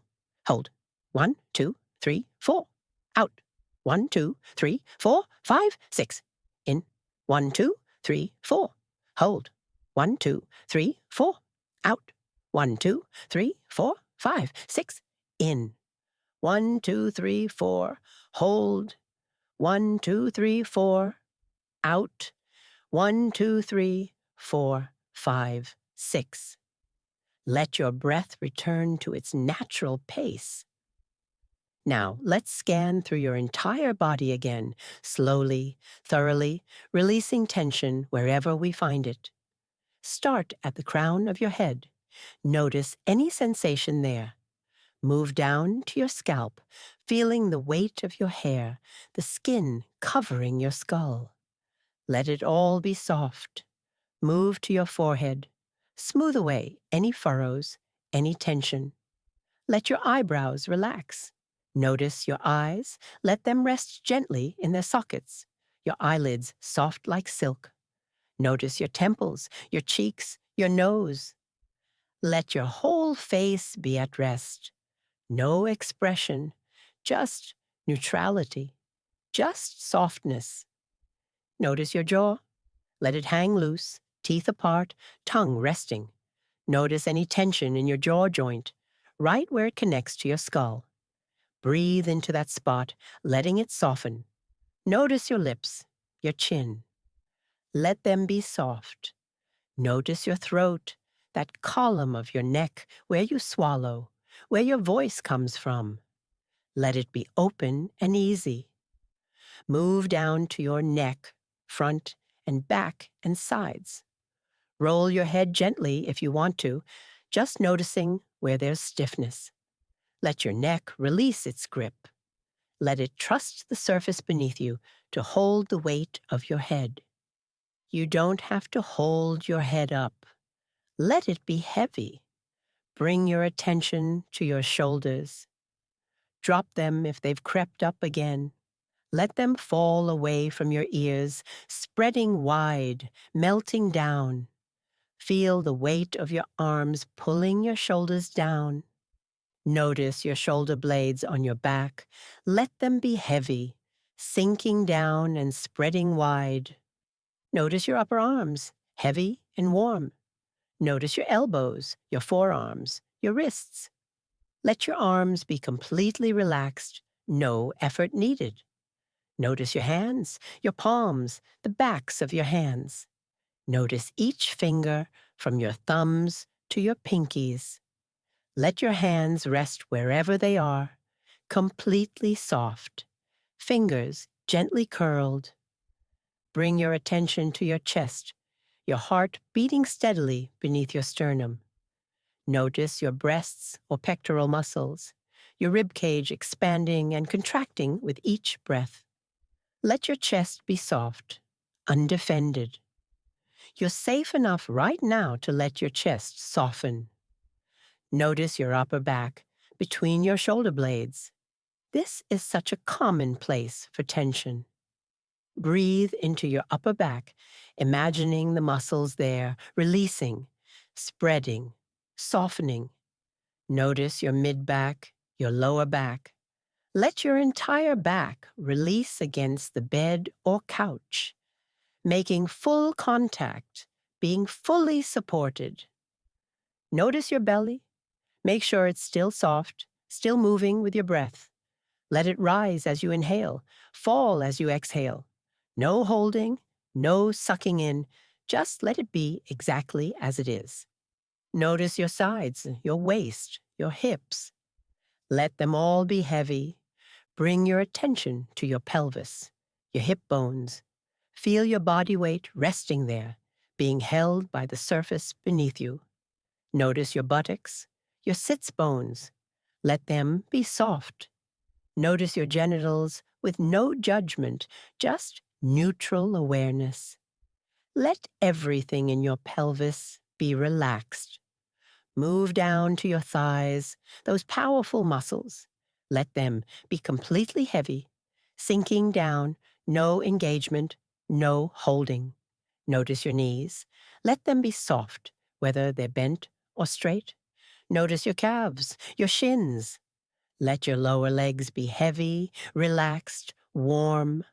[SPEAKER 1] Hold. 1, 2, 3, 4. Out. 1, 2, 3, 4, 5, 6. In. 1, 2, 3, 4. Hold. 1, 2, 3, 4. Out. 1, 2, 3, 4, 5, 6. In. 1, 2, 3, 4. Hold. 1, 2, 3, 4. Out. 1, 2, 3, 4, 5, 6. Let your breath return to its natural pace. Now, let's scan through your entire body again, slowly, thoroughly, releasing tension wherever we find it. Start at the crown of your head. Notice any sensation there. Move down to your scalp, feeling the weight of your hair, the skin covering your skull. Let it all be soft. Move to your forehead. Smooth away any furrows, any tension. Let your eyebrows relax. Notice your eyes. Let them rest gently in their sockets. Your eyelids soft like silk. Notice your temples, your cheeks, your nose. Let your whole face be at rest. No expression, just neutrality, just softness. Notice your jaw. Let it hang loose, teeth apart, tongue resting. Notice any tension in your jaw joint, right where it connects to your skull. Breathe into that spot, letting it soften. Notice your lips, your chin. Let them be soft. Notice your throat, that column of your neck where you swallow, where your voice comes from. Let it be open and easy. Move down to your neck, front and back and sides. Roll your head gently if you want to, just noticing where there's stiffness. Let your neck release its grip. Let it trust the surface beneath you to hold the weight of your head. You don't have to hold your head up. Let it be heavy. Bring your attention to your shoulders. Drop them if they've crept up again. Let them fall away from your ears, spreading wide, melting down. Feel the weight of your arms pulling your shoulders down. Notice your shoulder blades on your back. Let them be heavy, sinking down and spreading wide. Notice your upper arms, heavy and warm. Notice your elbows, your forearms, your wrists. Let your arms be completely relaxed, no effort needed. Notice your hands, your palms, the backs of your hands. Notice each finger from your thumbs to your pinkies. Let your hands rest wherever they are, completely soft, fingers gently curled. Bring your attention to your chest, your heart beating steadily beneath your sternum. Notice your breasts or pectoral muscles, your rib cage expanding and contracting with each breath. Let your chest be soft, undefended. You're safe enough right now to let your chest soften. Notice your upper back, between your shoulder blades. This is such a common place for tension. Breathe into your upper back, imagining the muscles there, releasing, spreading, softening. Notice your mid-back, your lower back. Let your entire back release against the bed or couch, making full contact, being fully supported. Notice your belly. Make sure it's still soft, still moving with your breath. Let it rise as you inhale, fall as you exhale. No holding, no sucking in, just let it be exactly as it is. Notice your sides, your waist, your hips. Let them all be heavy. Bring your attention to your pelvis, your hip bones. Feel your body weight resting there, being held by the surface beneath you. Notice your buttocks, your sits bones. Let them be soft. Notice your genitals with no judgment, just neutral awareness. Let everything in your pelvis be relaxed. Move down to your thighs, those powerful muscles. Let them be completely heavy, sinking down, no engagement, no holding. Notice your knees. Let them be soft, whether they're bent or straight. Notice your calves, your shins. Let your lower legs be heavy, relaxed, warm.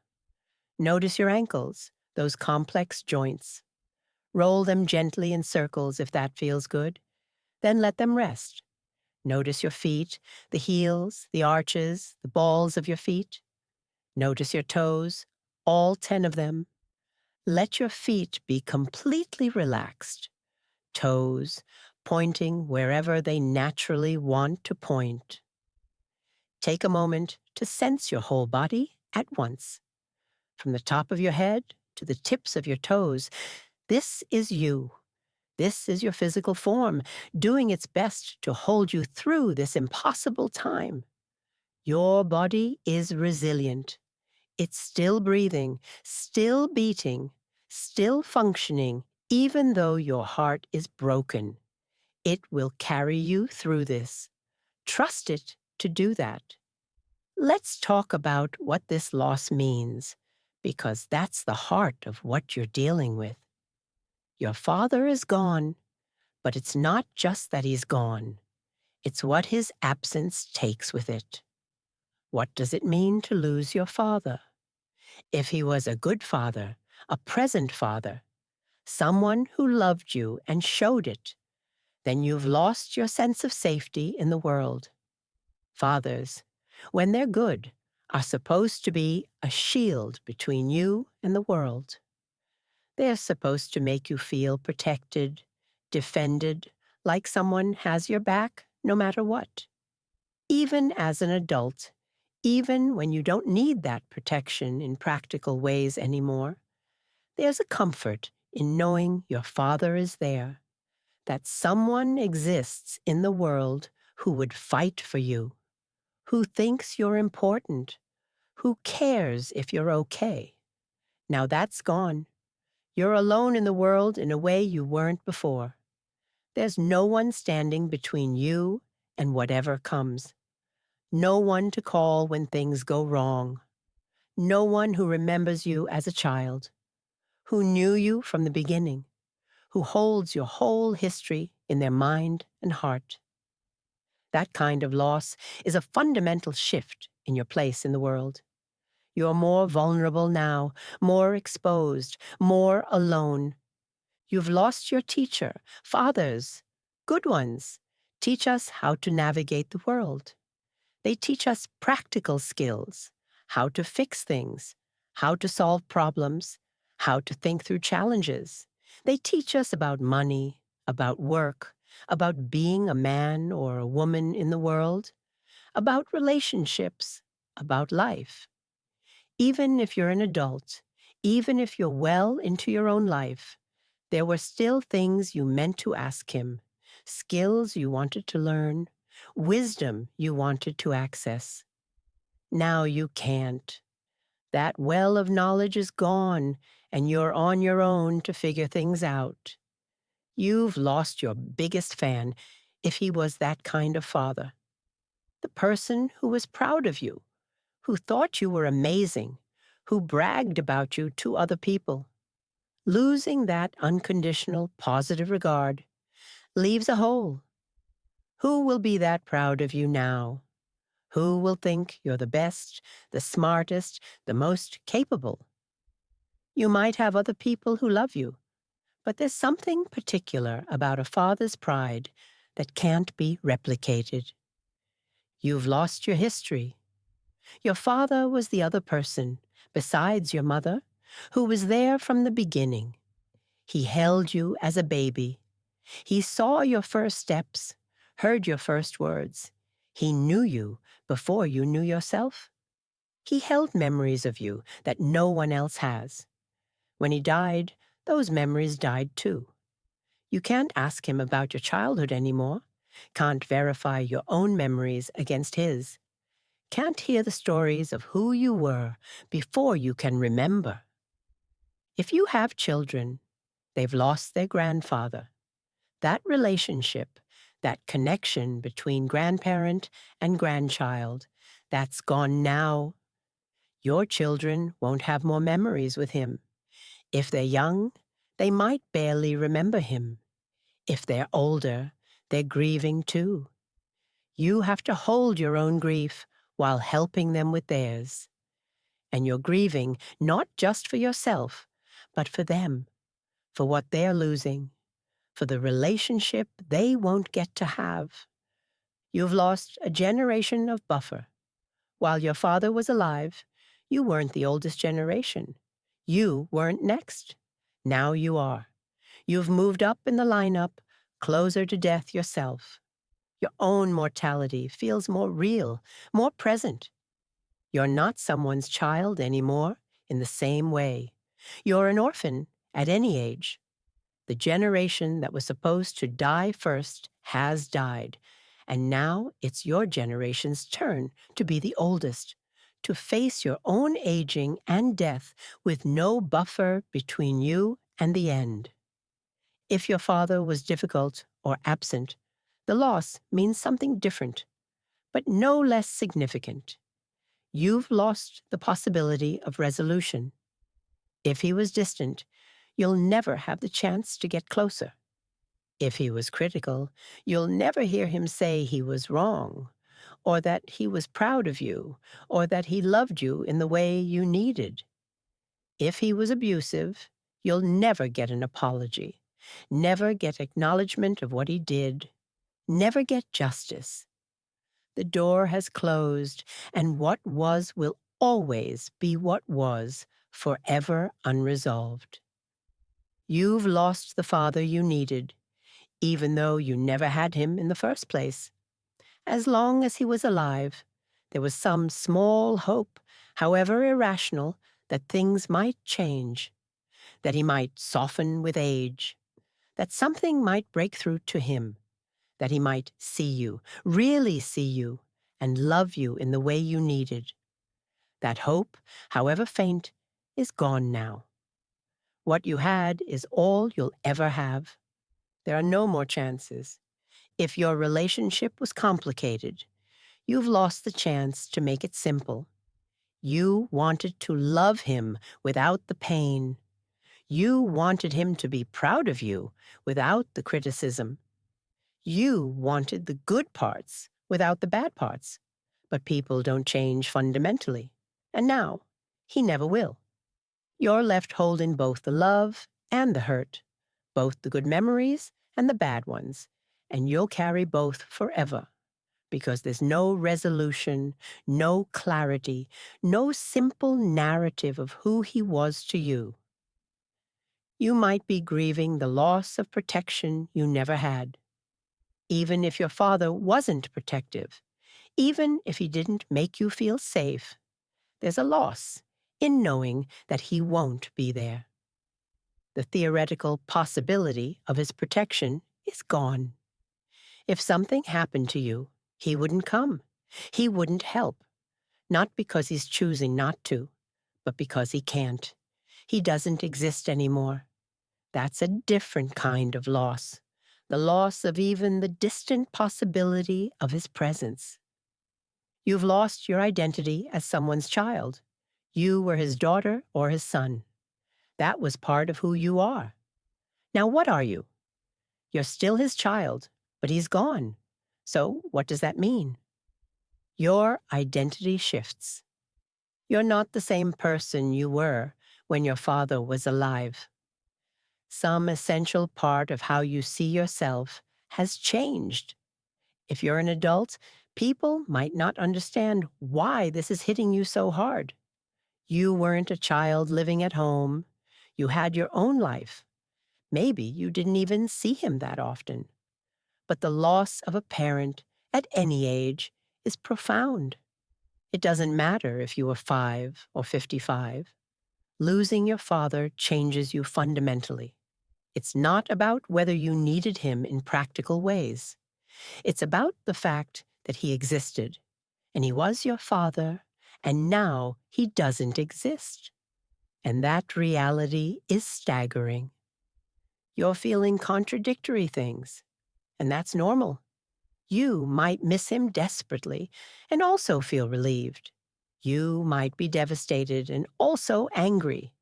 [SPEAKER 1] Notice your ankles, those complex joints. Roll them gently in circles if that feels good. Then let them rest. Notice your feet, the heels, the arches, the balls of your feet. Notice your toes, all 10 of them. Let your feet be completely relaxed. Toes pointing wherever they naturally want to point. Take a moment to sense your whole body at once. From the top of your head to the tips of your toes, this is you. This is your physical form, doing its best to hold you through this impossible time. Your body is resilient. It's still breathing, still beating, still functioning, even though your heart is broken. It will carry you through this. Trust it to do that. Let's talk about what this loss means, because that's the heart of what you're dealing with. Your father is gone, but it's not just that he's gone. It's what his absence takes with it. What does it mean to lose your father? If he was a good father, a present father, someone who loved you and showed it, then you've lost your sense of safety in the world. Fathers, when they're good, are supposed to be a shield between you and the world. They're supposed to make you feel protected, defended, like someone has your back no matter what. Even as an adult, even when you don't need that protection in practical ways anymore, there's a comfort in knowing your father is there, that someone exists in the world who would fight for you, who thinks you're important, who cares if you're okay. Now that's gone. You're alone in the world in a way you weren't before. There's no one standing between you and whatever comes. No one to call when things go wrong. No one who remembers you as a child, who knew you from the beginning, who holds your whole history in their mind and heart. That kind of loss is a fundamental shift in your place in the world. You're more vulnerable now, more exposed, more alone. You've lost your teacher, fathers, good ones. Teach us how to navigate the world. They teach us practical skills, how to fix things, how to solve problems, how to think through challenges. They teach us about money, about work, about being a man or a woman in the world, about relationships, about life. Even if you're an adult, even if you're well into your own life, there were still things you meant to ask him, skills you wanted to learn, wisdom you wanted to access. Now you can't. That well of knowledge is gone, and you're on your own to figure things out. You've lost your biggest fan, if he was that kind of father. The person who was proud of you, who thought you were amazing, who bragged about you to other people. Losing that unconditional, positive regard leaves a hole. Who will be that proud of you now? Who will think you're the best, the smartest, the most capable? You might have other people who love you, but there's something particular about a father's pride that can't be replicated. You've lost your history. Your father was the other person, besides your mother, who was there from the beginning. He held you as a baby. He saw your first steps, heard your first words. He knew you before you knew yourself. He held memories of you that no one else has. When he died, those memories died too. You can't ask him about your childhood anymore, can't verify your own memories against his, can't hear the stories of who you were before you can remember. If you have children, they've lost their grandfather. That relationship, that connection between grandparent and grandchild, that's gone now. Your children won't have more memories with him. If they're young, they might barely remember him. If they're older, they're grieving too. You have to hold your own grief while helping them with theirs. And you're grieving not just for yourself, but for them, for what they're losing, for the relationship they won't get to have. You've lost a generation of buffer. While your father was alive, you weren't the oldest generation. You weren't next. Now you are. You've moved up in the lineup, closer to death yourself. Your own mortality feels more real, more present. You're not someone's child anymore in the same way. You're an orphan at any age. The generation that was supposed to die first has died, and now it's your generation's turn to be the oldest, to face your own aging and death with no buffer between you and the end. If your father was difficult or absent, the loss means something different, but no less significant. You've lost the possibility of resolution. If he was distant, you'll never have the chance to get closer. If he was critical, you'll never hear him say he was wrong, or that he was proud of you, or that he loved you in the way you needed. If he was abusive, you'll never get an apology, never get acknowledgement of what he did, never get justice. The door has closed, and what was will always be what was, forever unresolved. You've lost the father you needed. even though you never had him in the first place. As long as he was alive, there was some small hope, however irrational, that things might change, that he might soften with age, that something might break through to him, that he might see you, really see you, and love you in the way you needed. That hope, however faint, is gone now. What you had is all you'll ever have. There are no more chances. If your relationship was complicated, you've lost the chance to make it simple. You wanted to love him without the pain. You wanted him to be proud of you without the criticism. You wanted the good parts without the bad parts. But people don't change fundamentally. And now, he never will. You're left holding both the love and the hurt, both the good memories and the bad ones, and you'll carry both forever. Because there's no resolution, no clarity, no simple narrative of who he was to you. You might be grieving the loss of protection you never had. Even if your father wasn't protective, even if he didn't make you feel safe, there's a loss in knowing that he won't be there. The theoretical possibility of his protection is gone. If something happened to you, he wouldn't come. He wouldn't help. Not because he's choosing not to, but because he can't. He doesn't exist anymore. That's a different kind of loss. The loss of even the distant possibility of his presence. You've lost your identity as someone's child. You were his daughter or his son. That was part of who you are. Now what are you? You're still his child, but he's gone. So what does that mean? Your identity shifts. You're not the same person you were when your father was alive. Some essential part of how you see yourself has changed. If you're an adult, people might not understand why this is hitting you so hard. You weren't a child living at home. You had your own life. Maybe you didn't even see him that often. But the loss of a parent at any age is profound. It doesn't matter if you were 5 or 55. Losing your father changes you fundamentally. It's not about whether you needed him in practical ways. It's about the fact that he existed, and he was your father, and now he doesn't exist. And that reality is staggering. You're feeling contradictory things, and that's normal. You might miss him desperately and also feel relieved. You might be devastated and also angry.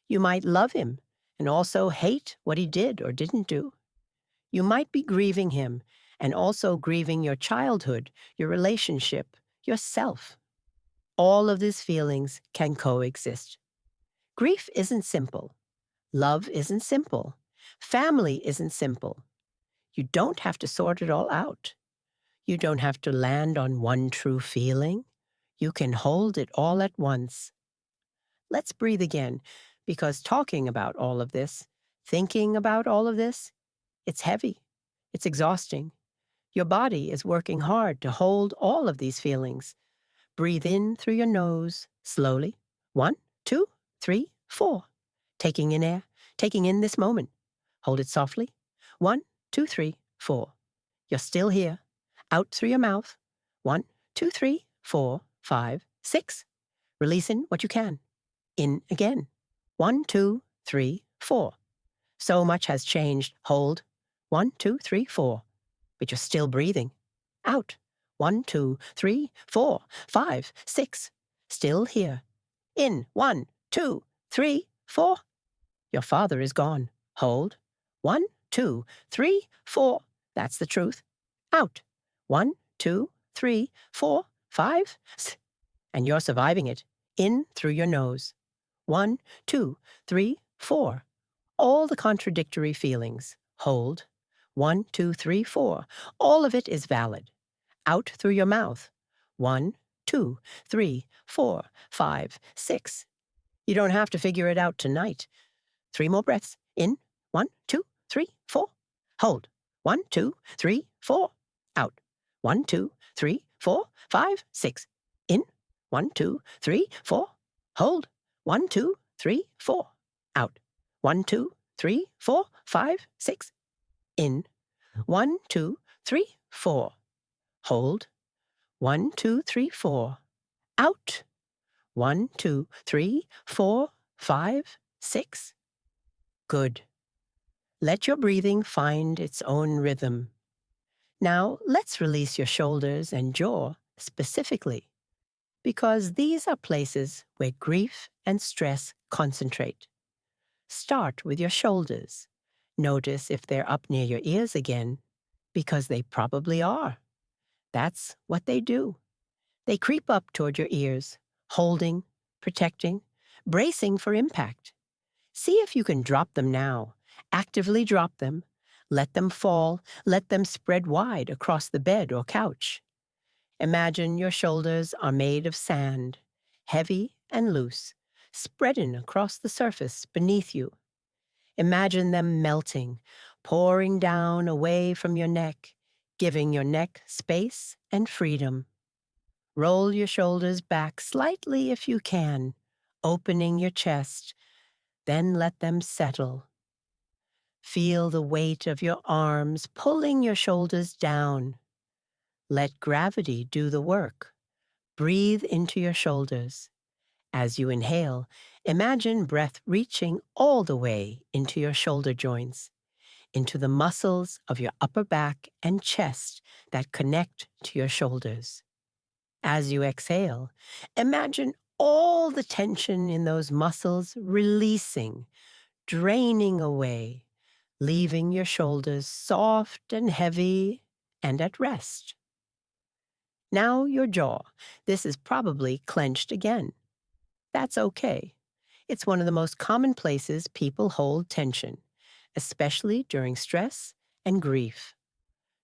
[SPEAKER 1] You might love him and also hate what he did or didn't do. You might be grieving him and also grieving your childhood, your relationship, yourself. All of these feelings can coexist. Grief isn't simple. Love isn't simple. Family isn't simple. You don't have to sort it all out. You don't have to land on one true feeling. You can hold it all at once. Let's breathe again, because talking about all of this, thinking about all of this, it's heavy. It's exhausting. Your body is working hard to hold all of these feelings. Breathe in through your nose, slowly. 1, 2, 3, 4. Taking in air, taking in this moment. Hold it softly. 1, 2, 3, 4. You're still here. Out through your mouth. 1, 2, 3, 4, 5, 6. Releasing what you can. In again. 1, 2, 3, 4. So much has changed. Hold. 1, 2, 3, 4. But you're still breathing. Out. 1, 2, 3, 4, 5, 6. Still here. In. 1, 2, 3, 4. Your father is gone. Hold. 1, 2, 3, 4. That's the truth. Out. 1, 2, 3, 4, 5. And you're surviving it. In through your nose. 1, 2, 3, 4. All the contradictory feelings. Hold. 1, 2, 3, 4. All of it is valid. Out through your mouth. 1, 2, 3, 4, 5, 6. You don't have to figure it out tonight. 3 more breaths. In. 1, 2, 3, 4. Hold. 1, 2, 3, 4. Out. 1, 2, 3, 4, 5, 6. In. 1, 2, 3, 4. Hold. 1, 2, 3, 4. Out. 1, 2, 3, 4, 5, 6. In. 1, 2, 3, 4. Hold. 1, 2, 3, 4. Out. 1, 2, 3, 4, 5, 6. Good. Let your breathing find its own rhythm. Now, let's release your shoulders and jaw specifically, because these are places where grief and stress concentrate. Start with your shoulders. Notice if they're up near your ears again, because they probably are. That's what they do. They creep up toward your ears, holding, protecting, bracing for impact. See if you can drop them now. Actively drop them. Let them fall. Let them spread wide across the bed or couch. Imagine your shoulders are made of sand, heavy and loose, spreading across the surface beneath you. Imagine them melting, pouring down away from your neck, giving your neck space and freedom. Roll your shoulders back slightly if you can, opening your chest, then let them settle. Feel the weight of your arms pulling your shoulders down. Let gravity do the work. Breathe into your shoulders. As you inhale, imagine breath reaching all the way into your shoulder joints, into the muscles of your upper back and chest that connect to your shoulders. As you exhale, imagine all the tension in those muscles releasing, draining away, leaving your shoulders soft and heavy and at rest. Now your jaw. This is probably clenched again. That's okay. It's one of the most common places people hold tension, especially during stress and grief.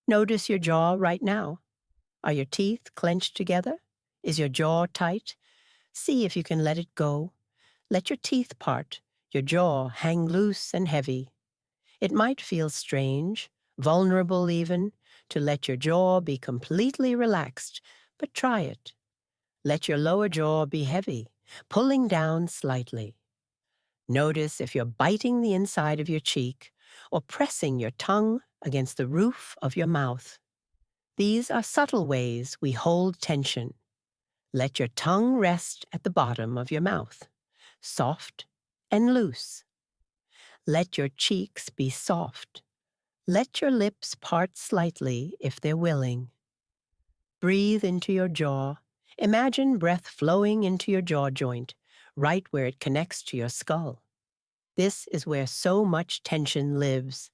[SPEAKER 1] Notice your jaw right now. Are your teeth clenched together? Is your jaw tight? See if you can let it go. Let your teeth part, your jaw hang loose and heavy. It might feel strange, vulnerable even, to let your jaw be completely relaxed, but try it. Let your lower jaw be heavy, pulling down slightly. Notice if you're biting the inside of your cheek or pressing your tongue against the roof of your mouth. These are subtle ways we hold tension. Let your tongue rest at the bottom of your mouth, soft and loose. Let your cheeks be soft. Let your lips part slightly if they're willing. Breathe into your jaw. Imagine breath flowing into your jaw joint, right where it connects to your skull. This is where so much tension lives.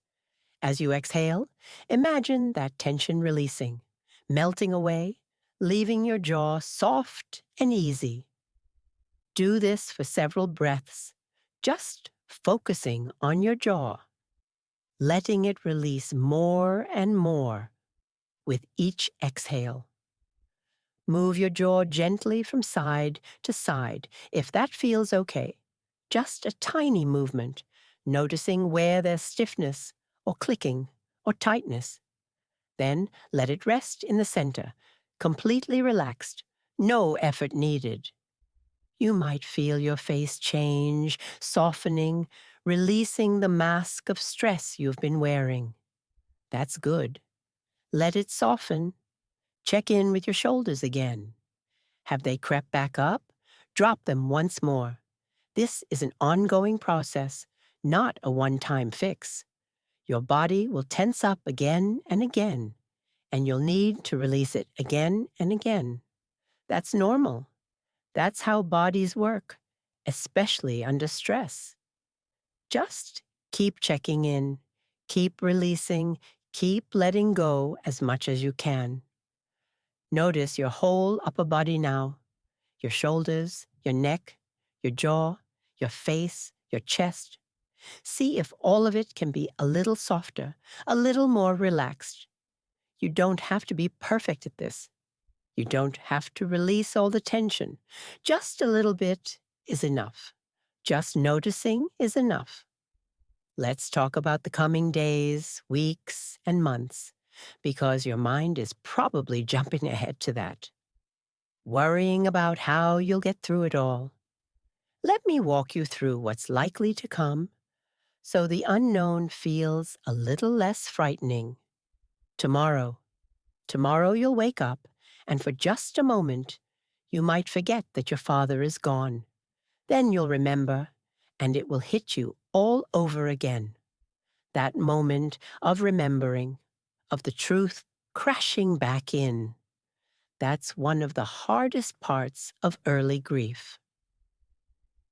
[SPEAKER 1] As you exhale, imagine that tension releasing, melting away, leaving your jaw soft and easy. Do this for several breaths, just focusing on your jaw, letting it release more and more with each exhale. Move your jaw gently from side to side if that feels okay. Just a tiny movement, noticing where there's stiffness or clicking or tightness. Then let it rest in the center, completely relaxed, no effort needed. You might feel your face change, softening, releasing the mask of stress you've been wearing. That's good. Let it soften. Check in with your shoulders again. Have they crept back up? Drop them once more. This is an ongoing process, not a one-time fix. Your body will tense up again and again, and you'll need to release it again and again. That's normal. That's how bodies work, especially under stress. Just keep checking in, keep releasing, keep letting go as much as you can. Notice your whole upper body now, your shoulders, your neck, your jaw, your face, your chest. See if all of it can be a little softer, a little more relaxed. You don't have to be perfect at this. You don't have to release all the tension. Just a little bit is enough. Just noticing is enough. Let's talk about the coming days, weeks, and months, because your mind is probably jumping ahead to that, worrying about how you'll get through it all. Let me walk you through what's likely to come so the unknown feels a little less frightening. Tomorrow, tomorrow you'll wake up, and for just a moment, you might forget that your father is gone. Then you'll remember, and it will hit you all over again. That moment of remembering, of the truth crashing back in. That's one of the hardest parts of early grief.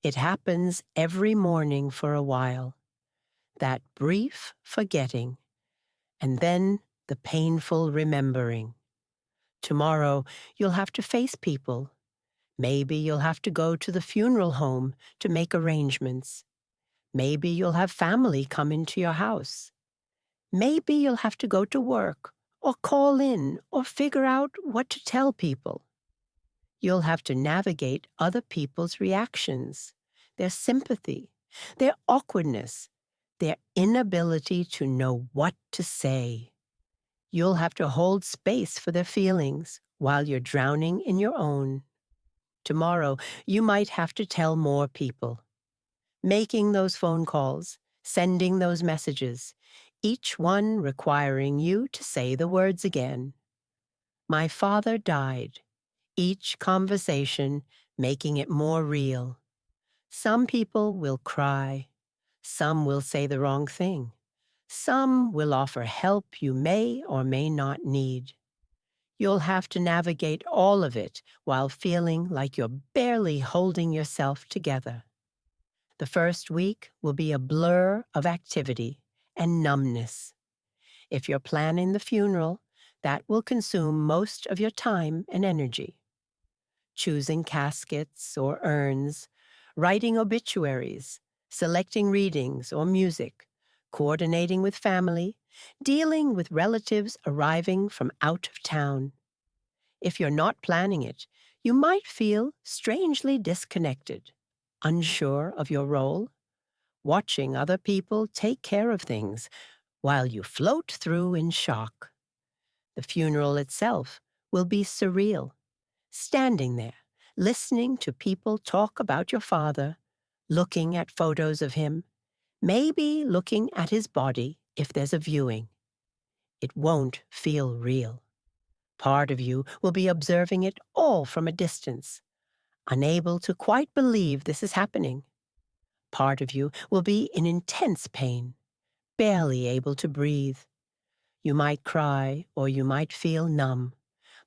[SPEAKER 1] It happens every morning for a while, that brief forgetting, and then the painful remembering. Tomorrow, you'll have to face people. Maybe you'll have to go to the funeral home to make arrangements. Maybe you'll have family come into your house. Maybe you'll have to go to work, or call in, or figure out what to tell people. You'll have to navigate other people's reactions, their sympathy, their awkwardness, their inability to know what to say. You'll have to hold space for their feelings while you're drowning in your own. Tomorrow, you might have to tell more people. Making those phone calls, sending those messages, each one requiring you to say the words again. My father died. Each conversation making it more real. Some people will cry. Some will say the wrong thing. Some will offer help you may or may not need. You'll have to navigate all of it while feeling like you're barely holding yourself together. The first week will be a blur of activity and numbness. If you're planning the funeral, that will consume most of your time and energy. Choosing caskets or urns, writing obituaries, selecting readings or music, coordinating with family, dealing with relatives arriving from out of town. If you're not planning it, you might feel strangely disconnected, unsure of your role, watching other people take care of things while you float through in shock. The funeral itself will be surreal. Standing there, listening to people talk about your father, looking at photos of him, maybe looking at his body if there's a viewing. It won't feel real. Part of you will be observing it all from a distance, unable to quite believe this is happening. Part of you will be in intense pain, barely able to breathe. You might cry or you might feel numb.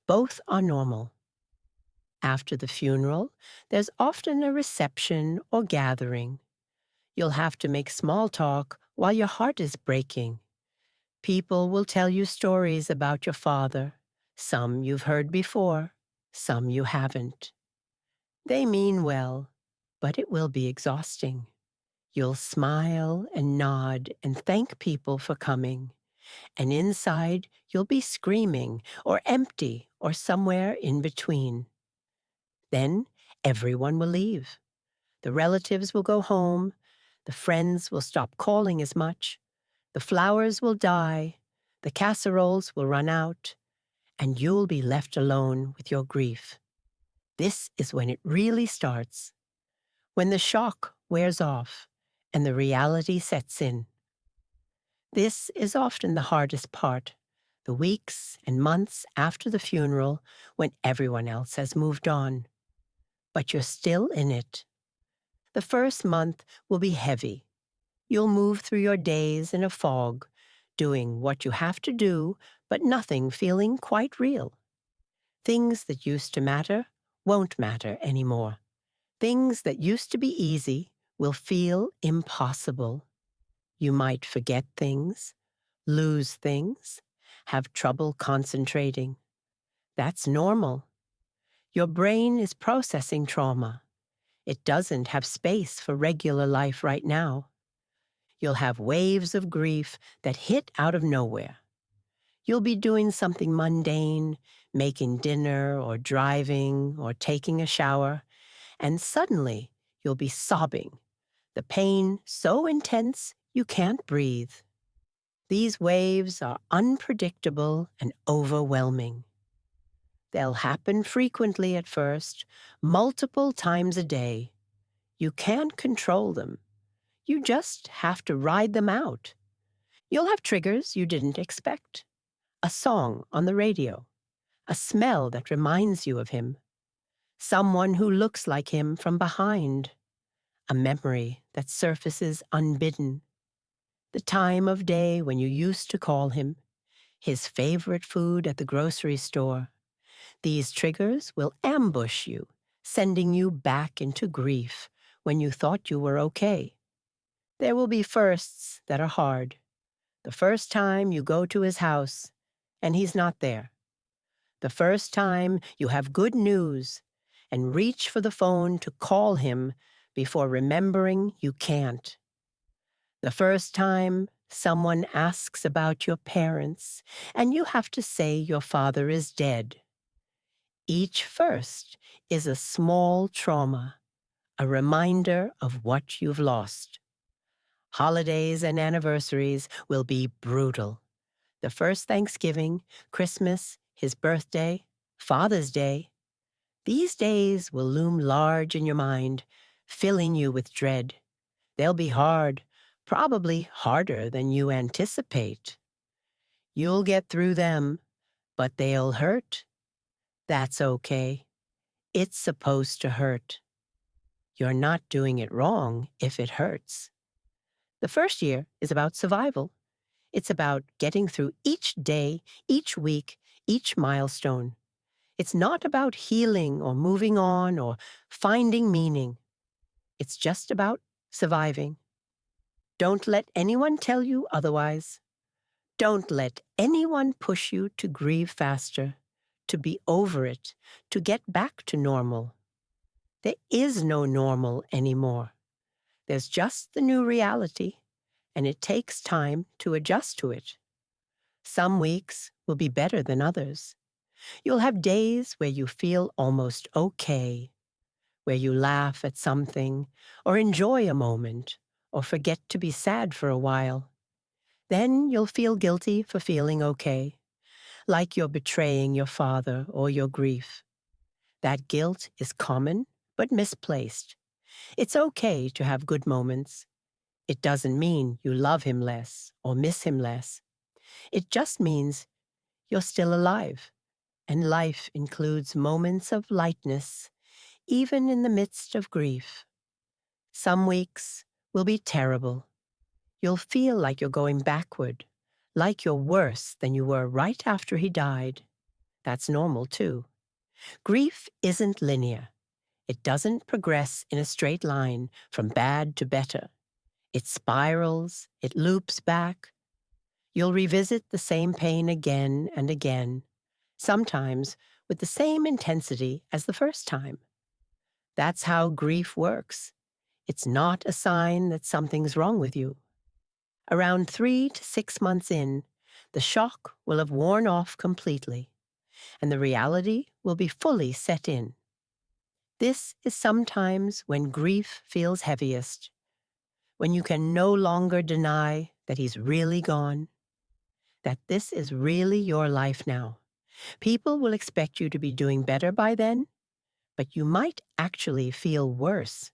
[SPEAKER 1] Both are normal. After the funeral, there's often a reception or gathering. You'll have to make small talk while your heart is breaking. People will tell you stories about your father. Some you've heard before, some you haven't. They mean well, but it will be exhausting. You'll smile and nod and thank people for coming. And inside, you'll be screaming or empty or somewhere in between. Then everyone will leave. The relatives will go home. The friends will stop calling as much. The flowers will die. The casseroles will run out. And you'll be left alone with your grief. This is when it really starts. When the shock wears off and the reality sets in. This is often the hardest part, the weeks and months after the funeral when everyone else has moved on. But you're still in it. The first month will be heavy. You'll move through your days in a fog, doing what you have to do, but nothing feeling quite real. Things that used to matter won't matter anymore. Things that used to be easy will feel impossible. You might forget things, lose things, have trouble concentrating. That's normal. Your brain is processing trauma. It doesn't have space for regular life right now. You'll have waves of grief that hit out of nowhere. You'll be doing something mundane, making dinner or driving or taking a shower, and suddenly you'll be sobbing, the pain so intense You can't breathe. These waves are unpredictable and overwhelming. They'll happen frequently at first, multiple times a day. You can't control them. You just have to ride them out. You'll have triggers you didn't expect. A song on the radio, a smell that reminds you of him, someone who looks like him from behind, a memory that surfaces unbidden, the time of day when you used to call him, his favorite food at the grocery store. These triggers will ambush you, sending you back into grief when you thought you were okay. There will be firsts that are hard. The first time you go to his house and he's not there. The first time you have good news and reach for the phone to call him before remembering you can't. The first time someone asks about your parents and you have to say your father is dead. Each first is a small trauma, a reminder of what you've lost. Holidays and anniversaries will be brutal. The first Thanksgiving, Christmas, his birthday, Father's Day. These days will loom large in your mind, filling you with dread. They'll be hard, probably harder than you anticipate. You'll get through them, but they'll hurt. That's okay. It's supposed to hurt. You're not doing it wrong if it hurts. The first year is about survival. It's about getting through each day, each week, each milestone. It's not about healing or moving on or finding meaning. It's just about surviving. Don't let anyone tell you otherwise. Don't let anyone push you to grieve faster, to be over it, to get back to normal. There is no normal anymore. There's just the new reality, and it takes time to adjust to it. Some weeks will be better than others. You'll have days where you feel almost okay, where you laugh at something, or enjoy a moment, or forget to be sad for a while. Then you'll feel guilty for feeling okay, like you're betraying your father or your grief. That guilt is common, but misplaced. It's okay to have good moments. It doesn't mean you love him less or miss him less. It just means you're still alive, and life includes moments of lightness, even in the midst of grief. Some weeks will be terrible. You'll feel like you're going backward, like you're worse than you were right after he died. That's normal, too. Grief isn't linear. It doesn't progress in a straight line from bad to better. It spirals, it loops back. You'll revisit the same pain again and again, sometimes with the same intensity as the first time. That's how grief works. It's not a sign that something's wrong with you. Around 3 to 6 months in, the shock will have worn off completely, and the reality will be fully set in. This is sometimes when grief feels heaviest, when you can no longer deny that he's really gone, that this is really your life now. People will expect you to be doing better by then, but you might actually feel worse.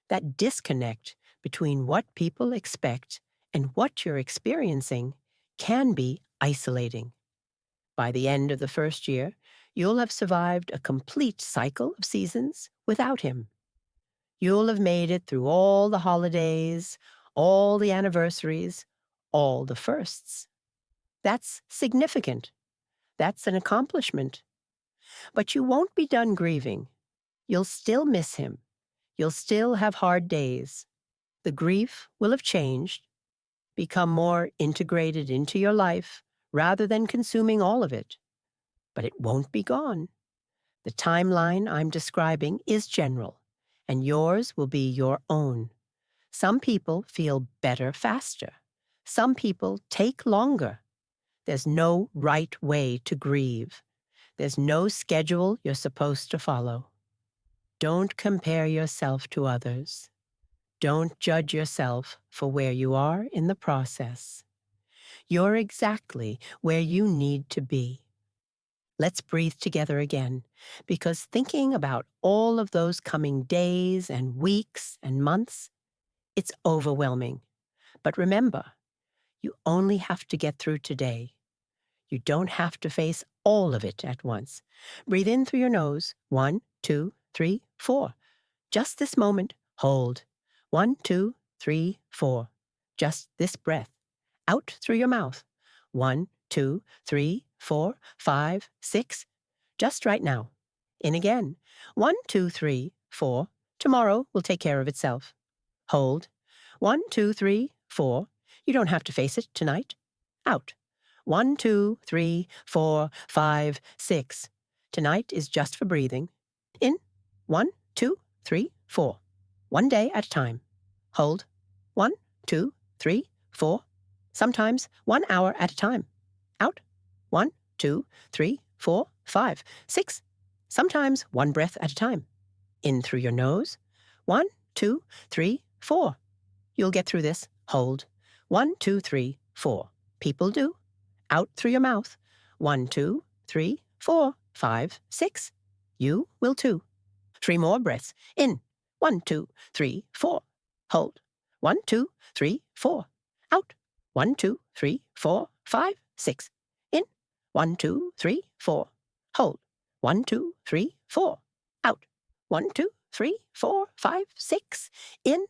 [SPEAKER 1] That disconnect between what people expect and what you're experiencing can be isolating. By the end of the first year, you'll have survived a complete cycle of seasons without him. You'll have made it through all the holidays, all the anniversaries, all the firsts. That's significant. That's an accomplishment. But you won't be done grieving. You'll still miss him. You'll still have hard days. The grief will have changed, become more integrated into your life rather than consuming all of it. But it won't be gone. The timeline I'm describing is general, and yours will be your own. Some people feel better faster. Some people take longer. There's no right way to grieve. There's no schedule you're supposed to follow. Don't compare yourself to others. Don't judge yourself for where you are in the process. You're exactly where you need to be. Let's breathe together again, because thinking about all of those coming days and weeks and months, it's overwhelming. But remember, you only have to get through today. You don't have to face all of it at once. Breathe in through your nose. 1, 2, 3, 4. Just this moment, hold. 1, 2, 3, 4. Just this breath. Out through your mouth. 1, 2, 3, 4, 5, 6. Just right now. In again. 1, 2, 3, 4. Tomorrow will take care of itself. Hold. 1, 2, 3, 4. You don't have to face it tonight. Out. 1, 2, 3, 4, 5, 6. Tonight is just for breathing. In. 1, 2, 3, 4. One day at a time. Hold. 1, 2, 3, 4. Sometimes 1 hour at a time. Out. 1, 2, 3, 4, 5, 6. Sometimes 1 breath at a time. In through your nose. 1, 2, 3, 4. You'll get through this. Hold. 1, 2, 3, 4. People do. Out through your mouth. 1, 2, 3, 4, 5, 6. You will too. 3 more breaths. In. 1, 2, 3, 4. Hold. 1, 2, 3, 4. Out. 1, 2, 3, 4, 5, 6. In. 1, 2, 3, 4. Hold. 1, 2, 3, 4. Out. 1, 2, 3, 4, 5, 6. In.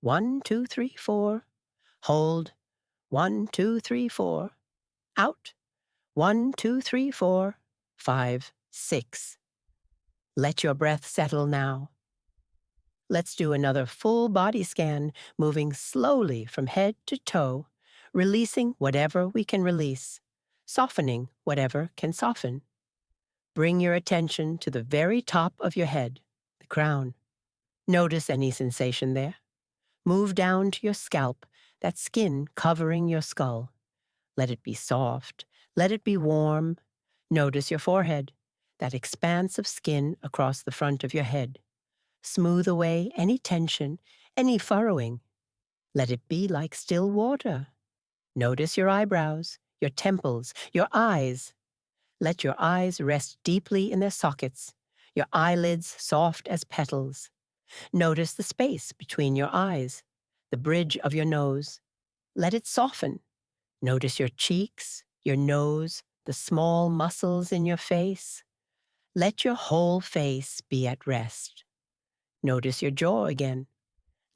[SPEAKER 1] 1, 2, 3, 4. Hold. 1, 2, 3, 4. Out. 1, 2, 3, 4, 5, 6. Let your breath settle now. Let's do another full body scan, moving slowly from head to toe, releasing whatever we can release, softening whatever can soften. Bring your attention to the very top of your head, the crown. Notice any sensation there. Move down to your scalp, that skin covering your skull. Let it be soft. Let it be warm. Notice your forehead, that expanse of skin across the front of your head. Smooth away any tension, any furrowing. Let it be like still water. Notice your eyebrows, your temples, your eyes. Let your eyes rest deeply in their sockets, your eyelids soft as petals. Notice the space between your eyes, the bridge of your nose. Let it soften. Notice your cheeks, your nose, the small muscles in your face. Let your whole face be at rest. Notice your jaw again.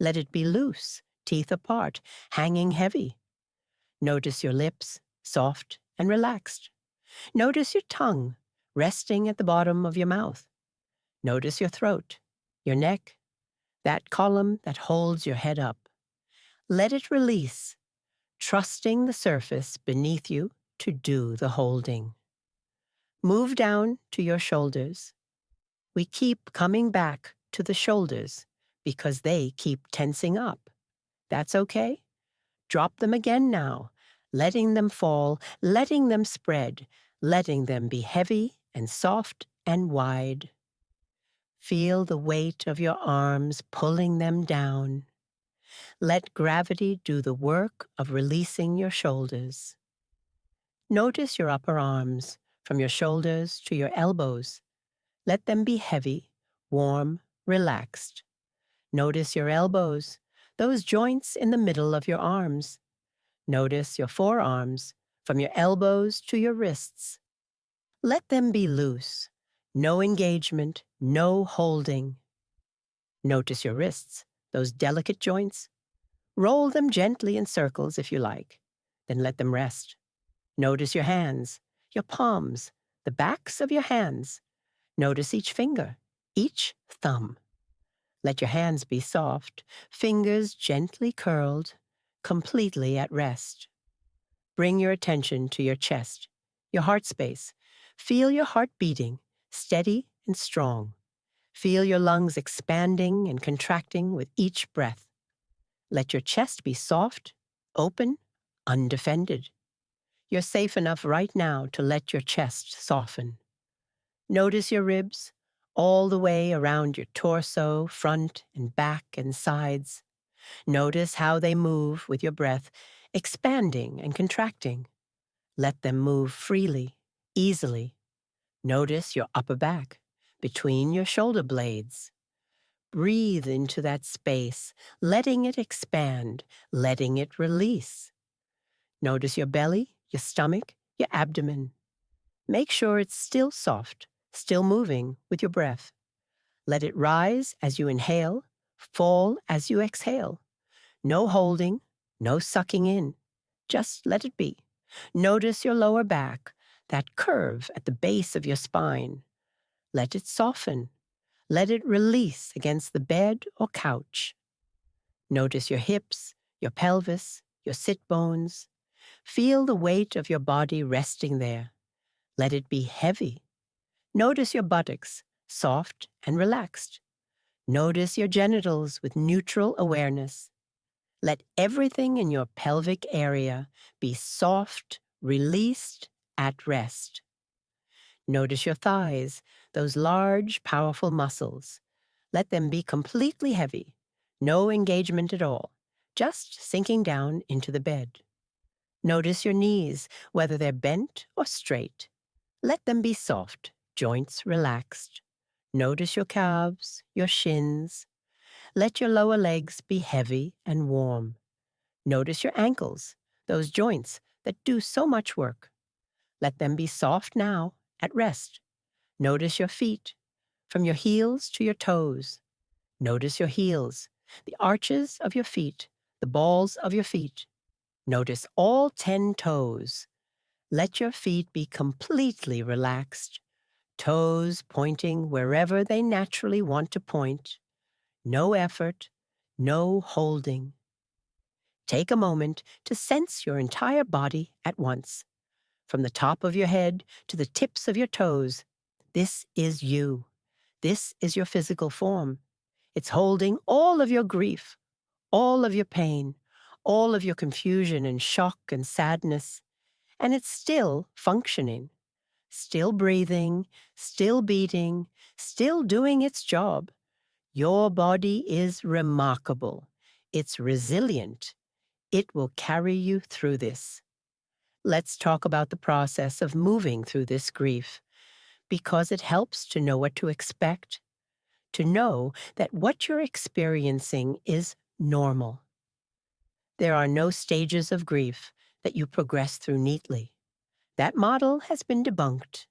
[SPEAKER 1] Let it be loose, teeth apart, hanging heavy. Notice your lips, soft and relaxed. Notice your tongue, resting at the bottom of your mouth. Notice your throat, your neck, that column that holds your head up. Let it release, trusting the surface beneath you to do the holding. Move down to your shoulders. We keep coming back to the shoulders because they keep tensing up. That's okay. Drop them again now, letting them fall, letting them spread, letting them be heavy and soft and wide. Feel the weight of your arms pulling them down. Let gravity do the work of releasing your shoulders. Notice your upper arms, from your shoulders to your elbows. Let them be heavy, warm, relaxed. Notice your elbows, those joints in the middle of your arms. Notice your forearms, from your elbows to your wrists. Let them be loose. No engagement, no holding. Notice your wrists, those delicate joints. Roll them gently in circles if you like. Then let them rest. Notice your hands, your palms, the backs of your hands. Notice each finger, each thumb. Let your hands be soft, fingers gently curled, completely at rest. Bring your attention to your chest, your heart space. Feel your heart beating, steady and strong. Feel your lungs expanding and contracting with each breath. Let your chest be soft, open, undefended. You're safe enough right now to let your chest soften. Notice your ribs, all the way around your torso, front and back and sides. Notice how they move with your breath, expanding and contracting. Let them move freely, easily. Notice your upper back, between your shoulder blades. Breathe into that space, letting it expand, letting it release. Notice your belly, your stomach, your abdomen. Make sure it's still soft, still moving with your breath. Let it rise as you inhale, fall as you exhale. No holding, no sucking in. Just let it be. Notice your lower back, that curve at the base of your spine. Let it soften. Let it release against the bed or couch. Notice your hips, your pelvis, your sit bones. Feel the weight of your body resting there. Let it be heavy. Notice your buttocks, soft and relaxed. Notice your genitals with neutral awareness. Let everything in your pelvic area be soft, released, at rest. Notice your thighs, those large, powerful muscles. Let them be completely heavy, no engagement at all, just sinking down into the bed. Notice your knees, whether they're bent or straight. Let them be soft, joints relaxed. Notice your calves, your shins. Let your lower legs be heavy and warm. Notice your ankles, those joints that do so much work. Let them be soft now, at rest. Notice your feet, from your heels to your toes. Notice your heels, the arches of your feet, the balls of your feet. Notice all 10 toes. Let your feet be completely relaxed, toes pointing wherever they naturally want to point. No effort, no holding. Take a moment to sense your entire body at once, from the top of your head to the tips of your toes. This is you. This is your physical form. It's holding all of your grief, all of your pain, all of your confusion and shock and sadness, and it's still functioning, still breathing, still beating, still doing its job. Your body is remarkable. It's resilient. It will carry you through this. Let's talk about the process of moving through this grief, because it helps to know what to expect, to know that what you're experiencing is normal. There are no stages of grief that you progress through neatly. That model has been debunked,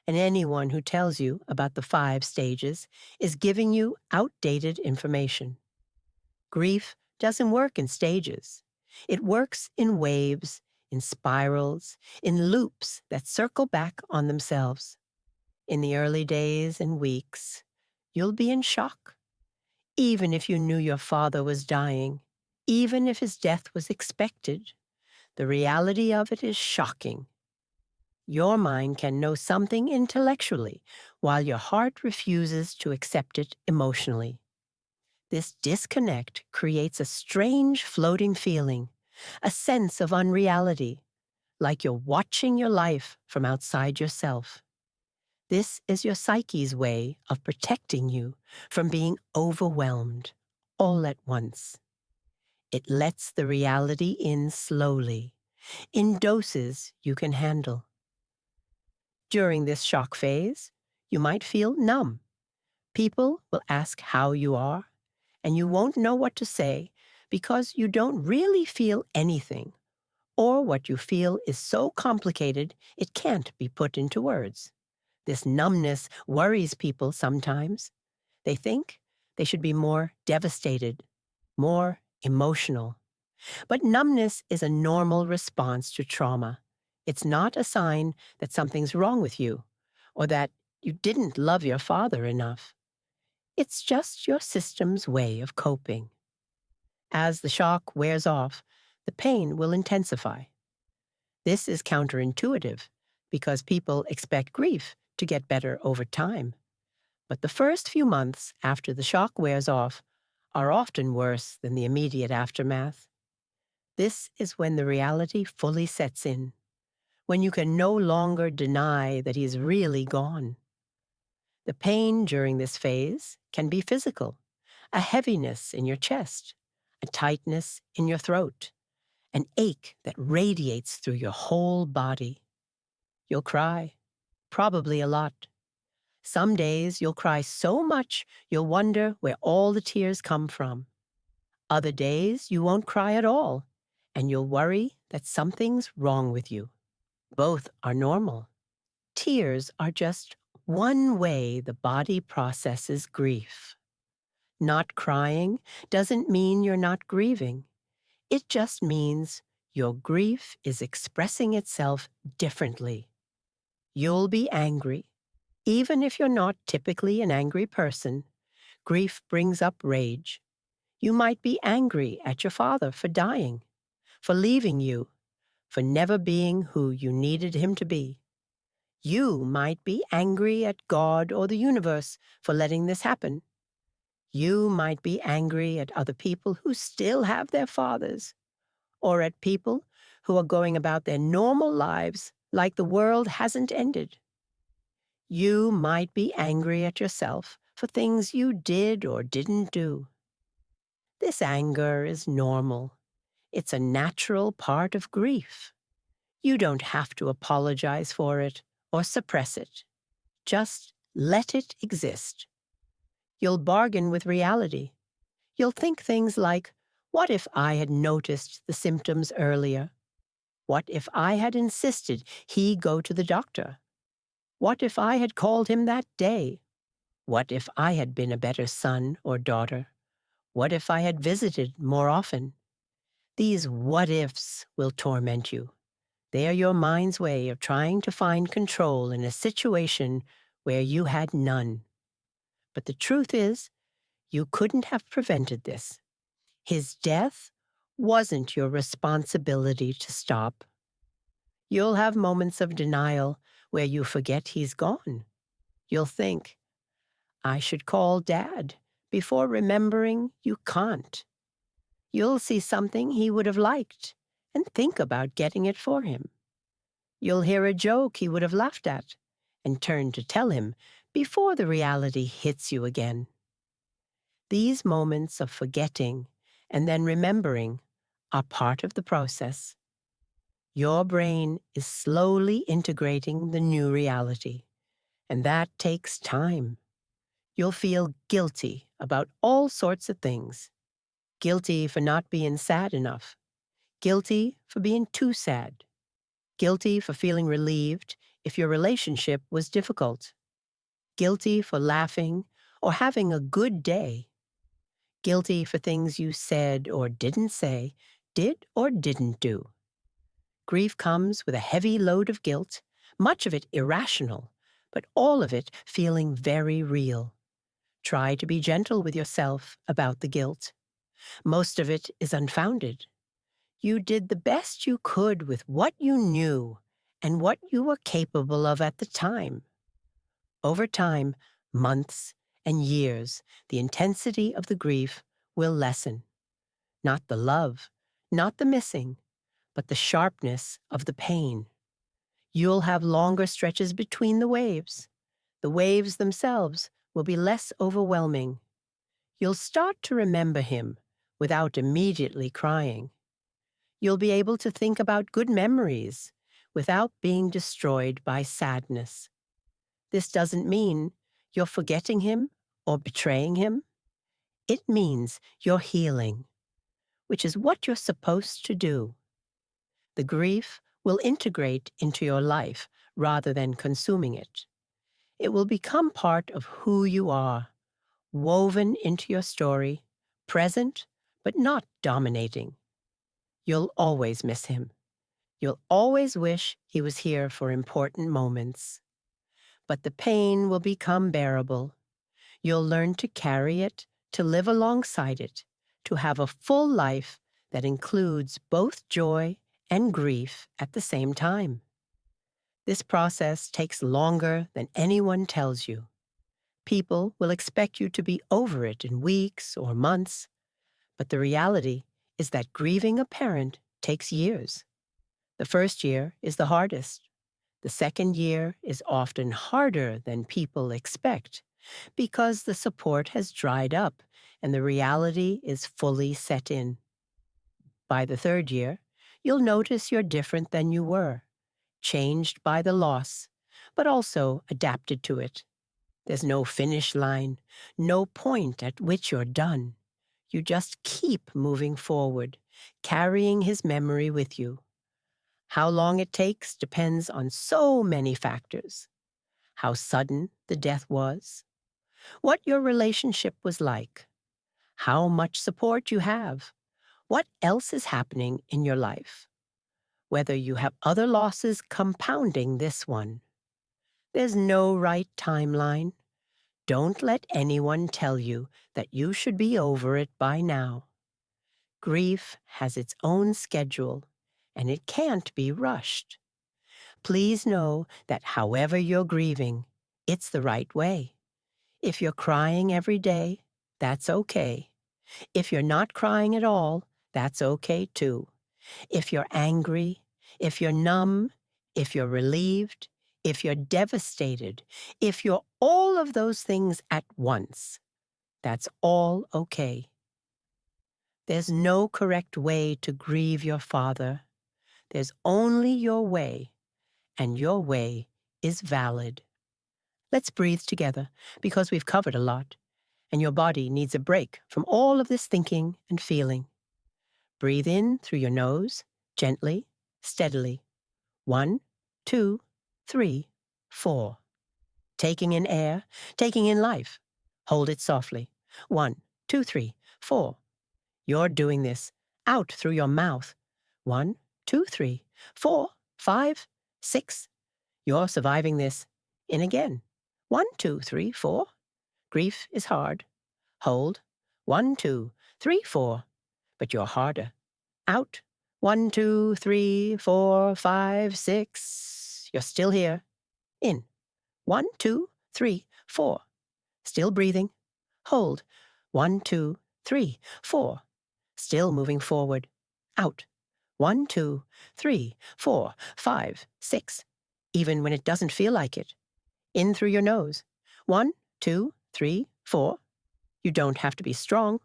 [SPEAKER 1] and anyone who tells you about the 5 stages is giving you outdated information. Grief doesn't work in stages. It works in waves, in spirals, in loops that circle back on themselves. In the early days and weeks, you'll be in shock. Even if you knew your father was dying, even if his death was expected, the reality of it is shocking. Your mind can know something intellectually, while your heart refuses to accept it emotionally. This disconnect creates a strange floating feeling, a sense of unreality, like you're watching your life from outside yourself. This is your psyche's way of protecting you from being overwhelmed all at once. It lets the reality in slowly, in doses you can handle. During this shock phase, you might feel numb. People will ask how you are, and you won't know what to say because you don't really feel anything, or what you feel is so complicated it can't be put into words. This numbness worries people sometimes. They think they should be more devastated, more emotional. But numbness is a normal response to trauma. It's not a sign that something's wrong with you, or that you didn't love your father enough. It's just your system's way of coping. As the shock wears off, the pain will intensify. This is counterintuitive because people expect grief to get better over time. But the first few months after the shock wears off are often worse than the immediate aftermath. This is when the reality fully sets in, when you can no longer deny that he's really gone. The pain during this phase can be physical, a heaviness in your chest, a tightness in your throat, an ache that radiates through your whole body. You'll cry, probably a lot. Some days you'll cry so much you'll wonder where all the tears come from. Other days you won't cry at all, and you'll worry that something's wrong with you. Both are normal. Tears are just one way the body processes grief. Not crying doesn't mean you're not grieving. It just means your grief is expressing itself differently. You'll be angry. Even if you're not typically an angry person, grief brings up rage. You might be angry at your father for dying, for leaving you, for never being who you needed him to be. You might be angry at God or the universe for letting this happen. You might be angry at other people who still have their fathers, or at people who are going about their normal lives like the world hasn't ended. You might be angry at yourself for things you did or didn't do. This anger is normal. It's a natural part of grief. You don't have to apologize for it or suppress it. Just let it exist. You'll bargain with reality. You'll think things like, what if I had noticed the symptoms earlier? What if I had insisted he go to the doctor? What if I had called him that day? What if I had been a better son or daughter? What if I had visited more often? These what-ifs will torment you. They are your mind's way of trying to find control in a situation where you had none. But the truth is, you couldn't have prevented this. His death wasn't your responsibility to stop. You'll have moments of denial where you forget he's gone. You'll think, I should call Dad, before remembering you can't. You'll see something he would have liked and think about getting it for him. You'll hear a joke he would have laughed at and turn to tell him before the reality hits you again. These moments of forgetting and then remembering are part of the process. Your brain is slowly integrating the new reality, and that takes time. You'll feel guilty about all sorts of things. Guilty for not being sad enough. Guilty for being too sad. Guilty for feeling relieved if your relationship was difficult. Guilty for laughing or having a good day. Guilty for things you said or didn't say, did or didn't do. Grief comes with a heavy load of guilt, much of it irrational, but all of it feeling very real. Try to be gentle with yourself about the guilt. Most of it is unfounded. You did the best you could with what you knew and what you were capable of at the time. Over time, months and years, the intensity of the grief will lessen. Not the love, not the missing, but the sharpness of the pain. You'll have longer stretches between the waves. The waves themselves will be less overwhelming. You'll start to remember him without immediately crying. You'll be able to think about good memories without being destroyed by sadness. This doesn't mean you're forgetting him or betraying him. It means you're healing, which is what you're supposed to do. The grief will integrate into your life rather than consuming it. It will become part of who you are, woven into your story, present but not dominating. You'll always miss him. You'll always wish he was here for important moments. But the pain will become bearable. You'll learn to carry it, to live alongside it, to have a full life that includes both joy and grief at the same time. This process takes longer than anyone tells you. People will expect you to be over it in weeks or months, but the reality is that grieving a parent takes years. The first year is the hardest. The second year is often harder than people expect because the support has dried up and the reality is fully set in. By the third year, you'll notice you're different than you were, changed by the loss, but also adapted to it. There's no finish line, no point at which you're done. You just keep moving forward, carrying his memory with you. How long it takes depends on so many factors. How sudden the death was, what your relationship was like, how much support you have, what else is happening in your life, whether you have other losses compounding this one. There's no right timeline. Don't let anyone tell you that you should be over it by now. Grief has its own schedule, and it can't be rushed. Please know that however you're grieving, it's the right way. If you're crying every day, that's okay. If you're not crying at all, that's okay too. If you're angry, if you're numb, if you're relieved, if you're devastated, if you're all of those things at once, that's all okay. There's no correct way to grieve your father. There's only your way, and your way is valid. Let's breathe together, because we've covered a lot, and your body needs a break from all of this thinking and feeling. Breathe in through your nose, gently, steadily. 1, 2, 3, 4. Taking in air, taking in life. Hold it softly. 1, 2, 3, 4. You're doing this. Out through your mouth. 1, 2, 3, 4, 5, 6. You're surviving this. In again. 1, 2, 3, 4. Grief is hard. Hold. 1, 2, 3, 4. But you're harder. Out. 1, 2, 3, 4, 5, 6. You're still here. In. 1, 2, 3, 4. Still breathing. Hold. 1, 2, 3, 4. Still moving forward. Out. 1, 2, 3, 4, 5, 6. Even when it doesn't feel like it. In through your nose. 1, 2, 3, 4. You don't have to be strong.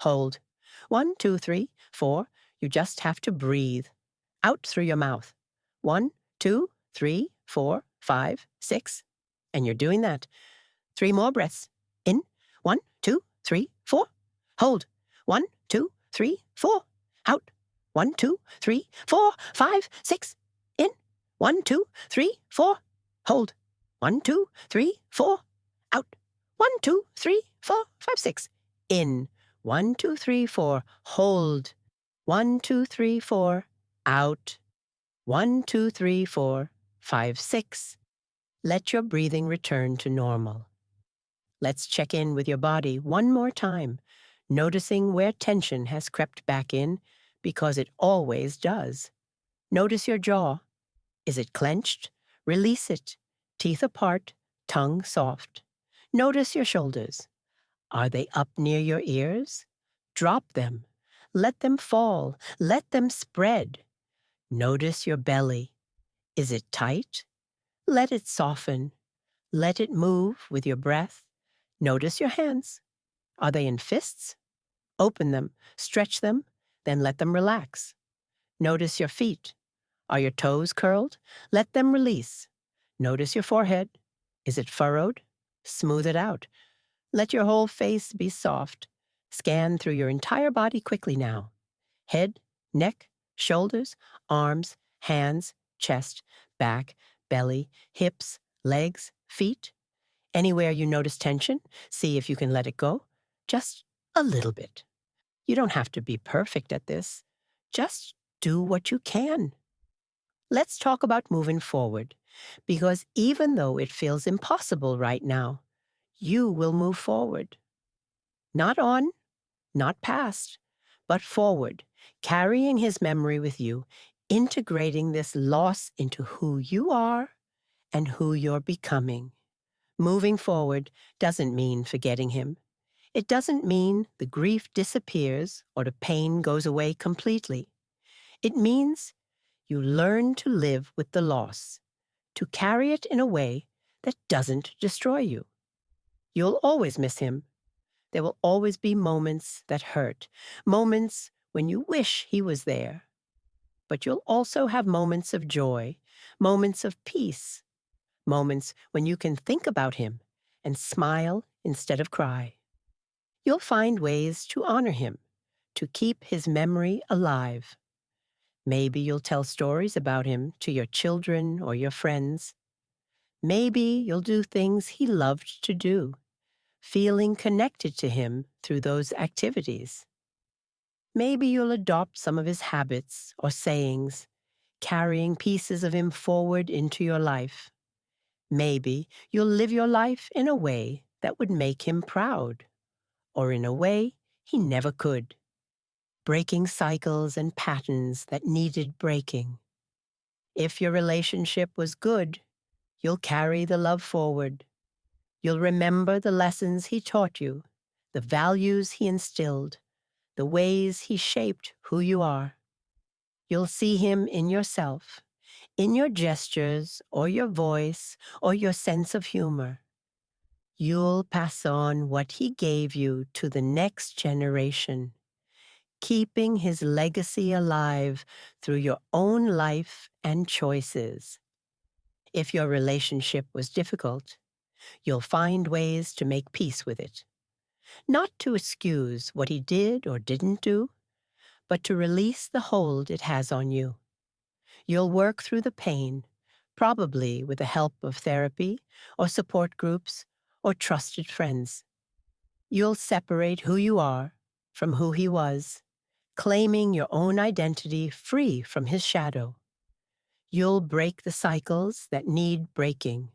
[SPEAKER 1] Hold. 1, 2, 3, 4. You just have to breathe. Out through your mouth. 1, 2, 3, 4, 5, 6. And you're doing that. 3 more breaths. In. 1, 2, 3, 4. Hold. 1, 2, 3, 4. Out. 1, 2, 3, 4, 5, 6. In. 1, 2, 3, 4. Hold. 1, 2, 3, 4. Out. 1, 2, 3, 4, 5, 6. In. 1, 2, 3, 4. Hold. 1, 2, 3, 4. Out. 1, 2, 3, 4, 5, 6. Let your breathing return to normal. Let's check in with your body one more time, noticing where tension has crept back in, because it always does. Notice your jaw. Is it clenched? Release it. Teeth apart, tongue soft. Notice your shoulders. Are they up near your ears? Drop them. Let them fall. Let them spread. Notice your belly. Is it tight? Let it soften. Let it move with your breath. Notice your hands. Are they in fists? Open them, stretch them, then let them relax. Notice your feet. Are your toes curled? Let them release. Notice your forehead. Is it furrowed? Smooth it out. Let your whole face be soft. Scan through your entire body quickly now. Head, neck, shoulders, arms, hands, chest, back, belly, hips, legs, feet. Anywhere you notice tension, see if you can let it go. Just a little bit. You don't have to be perfect at this. Just do what you can. Let's talk about moving forward, because even though it feels impossible right now, you will move forward. Not on, not past, but forward, carrying his memory with you, integrating this loss into who you are and who you're becoming. Moving forward doesn't mean forgetting him. It doesn't mean the grief disappears or the pain goes away completely. It means you learn to live with the loss, to carry it in a way that doesn't destroy you. You'll always miss him. There will always be moments that hurt, moments when you wish he was there. But you'll also have moments of joy, moments of peace, moments when you can think about him and smile instead of cry. You'll find ways to honor him, to keep his memory alive. Maybe you'll tell stories about him to your children or your friends. Maybe you'll do things he loved to do, feeling connected to him through those activities. Maybe you'll adopt some of his habits or sayings, carrying pieces of him forward into your life. Maybe you'll live your life in a way that would make him proud, or in a way he never could, breaking cycles and patterns that needed breaking. If your relationship was good, you'll carry the love forward. You'll remember the lessons he taught you, the values he instilled, the ways he shaped who you are. You'll see him in yourself, in your gestures or your voice or your sense of humor. You'll pass on what he gave you to the next generation, keeping his legacy alive through your own life and choices. If your relationship was difficult, you'll find ways to make peace with it. Not to excuse what he did or didn't do, but to release the hold it has on you. You'll work through the pain, probably with the help of therapy or support groups or trusted friends. You'll separate who you are from who he was, claiming your own identity free from his shadow. You'll break the cycles that need breaking,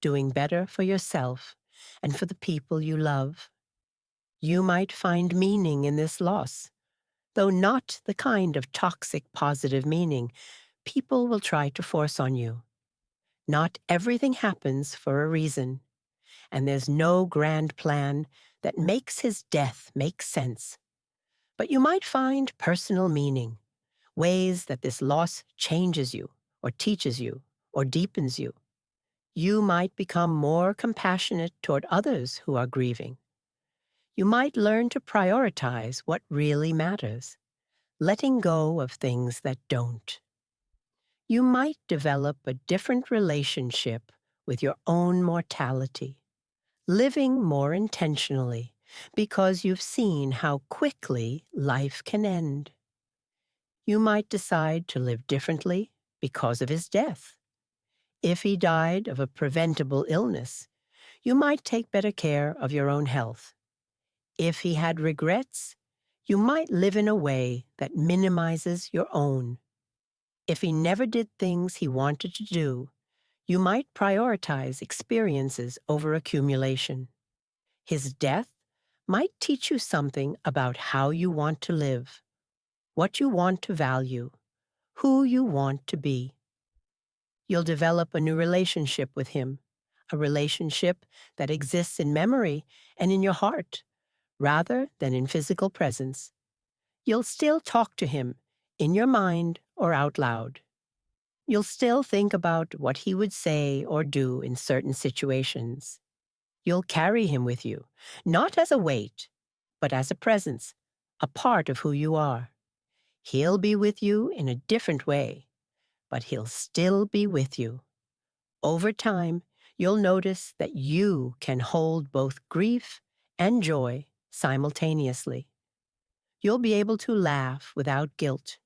[SPEAKER 1] doing better for yourself and for the people you love. You might find meaning in this loss, though not the kind of toxic positive meaning people will try to force on you. Not everything happens for a reason, and there's no grand plan that makes his death make sense. But you might find personal meaning, ways that this loss changes you, or teaches you, or deepens you. You might become more compassionate toward others who are grieving. You might learn to prioritize what really matters, letting go of things that don't. You might develop a different relationship with your own mortality, living more intentionally because you've seen how quickly life can end. You might decide to live differently because of his death. If he died of a preventable illness, you might take better care of your own health. If he had regrets, you might live in a way that minimizes your own. If he never did things he wanted to do, you might prioritize experiences over accumulation. His death might teach you something about how you want to live, what you want to value, who you want to be. You'll develop a new relationship with him, a relationship that exists in memory and in your heart, rather than in physical presence. You'll still talk to him, in your mind or out loud. You'll still think about what he would say or do in certain situations. You'll carry him with you, not as a weight, but as a presence, a part of who you are. He'll be with you in a different way, but he'll still be with you. Over time, you'll notice that you can hold both grief and joy simultaneously. You'll be able to laugh without guilt.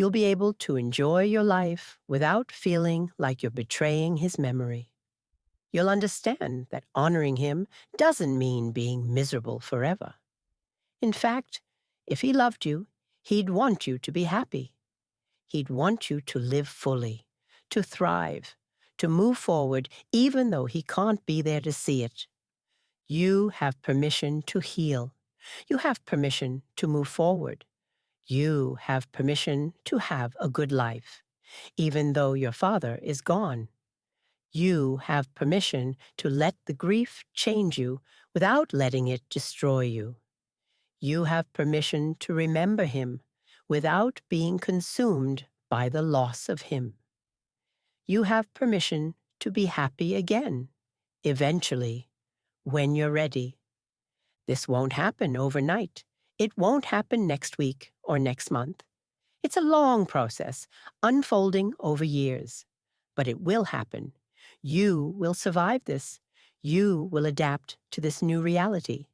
[SPEAKER 1] You'll be able to enjoy your life without feeling like you're betraying his memory. You'll understand that honoring him doesn't mean being miserable forever. In fact, if he loved you, he'd want you to be happy. He'd want you to live fully, to thrive, to move forward even though he can't be there to see it. You have permission to heal. You have permission to move forward. You have permission to have a good life, even though your father is gone. You have permission to let the grief change you without letting it destroy you. You have permission to remember him without being consumed by the loss of him. You have permission to be happy again, eventually, when you're ready. This won't happen overnight. It won't happen next week or next month. It's a long process, unfolding over years. But it will happen. You will survive this. You will adapt to this new reality.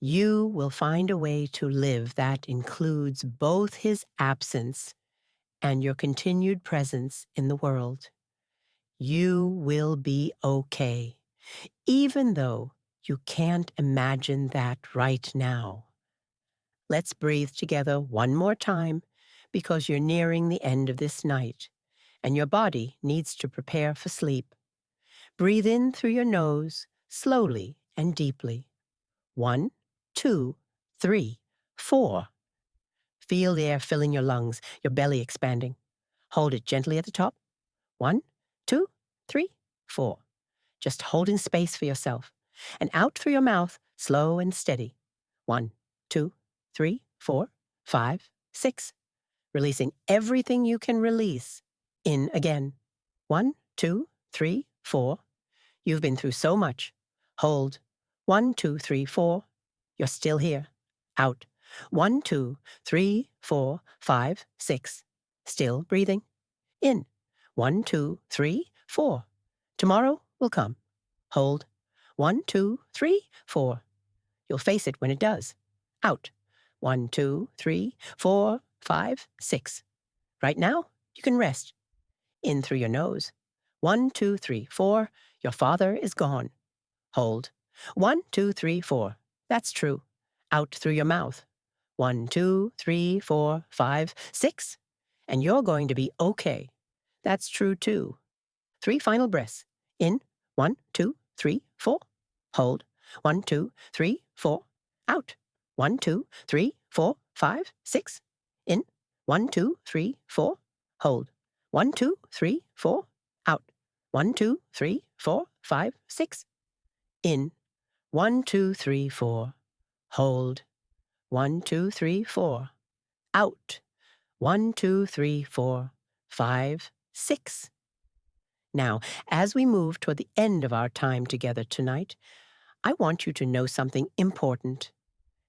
[SPEAKER 1] You will find a way to live that includes both his absence and your continued presence in the world. You will be okay, even though you can't imagine that right now. Let's breathe together one more time because you're nearing the end of this night and your body needs to prepare for sleep. Breathe in through your nose, slowly and deeply. 1, 2, 3, 4. Feel the air filling your lungs, your belly expanding. Hold it gently at the top. 1, 2, 3, 4. Just holding space for yourself. And out through your mouth, slow and steady. 1, 2, 3, 4, 5, 6. Releasing everything you can release. In again. 1, 2, 3, 4. You've been through so much. Hold. 1, 2, 3, 4. You're still here. Out. 1, 2, 3, 4, 5, 6. Still breathing. In. 1, 2, 3, 4. Tomorrow will come. Hold. 1, 2, 3, 4. You'll face it when it does. Out. 1, 2, 3, 4, 5, 6. Right now, you can rest. In through your nose. 1, 2, 3, 4. Your father is gone. Hold. 1, 2, 3, 4. That's true. Out through your mouth. 1, 2, 3, 4, 5, 6. And you're going to be okay. That's true too. 3 final breaths. In. 1, 2, 3, 4. Hold. 1, 2, 3, 4. Out. 1, 2, 3, 4, 5, 6. In. 1, 2, 3, 4. Hold. 1, 2, 3, 4. Out. 1, 2, 3, 4, 5, 6. In. 1, 2, 3, 4. Hold. 1, 2, 3, 4. Out. 1, 2, 3, 4, 5, 6. Now, as we move toward the end of our time together tonight, I want you to know something important.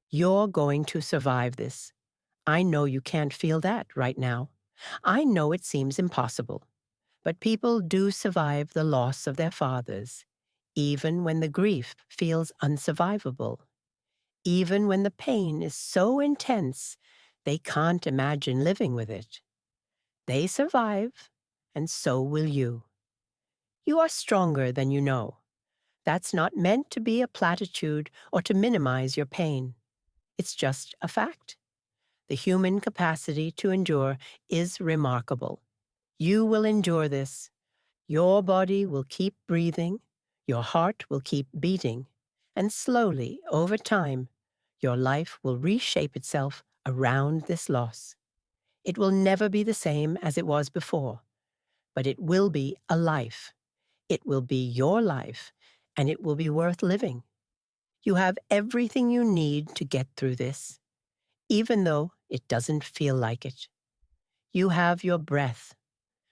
[SPEAKER 1] You're going to survive this. I know you can't feel that right now. I know it seems impossible. But people do survive the loss of their fathers, even when the grief feels unsurvivable, even when the pain is so intense they can't imagine living with it. They survive, and so will you. You are stronger than you know. That's not meant to be a platitude or to minimize your pain. It's just a fact. The human capacity to endure is remarkable. You will endure this. Your body will keep breathing, your heart will keep beating, and slowly, over time, your life will reshape itself around this loss. It will never be the same as it was before, but it will be a life. It will be your life, and it will be worth living. You have everything you need to get through this, even though it doesn't feel like it. You have your breath,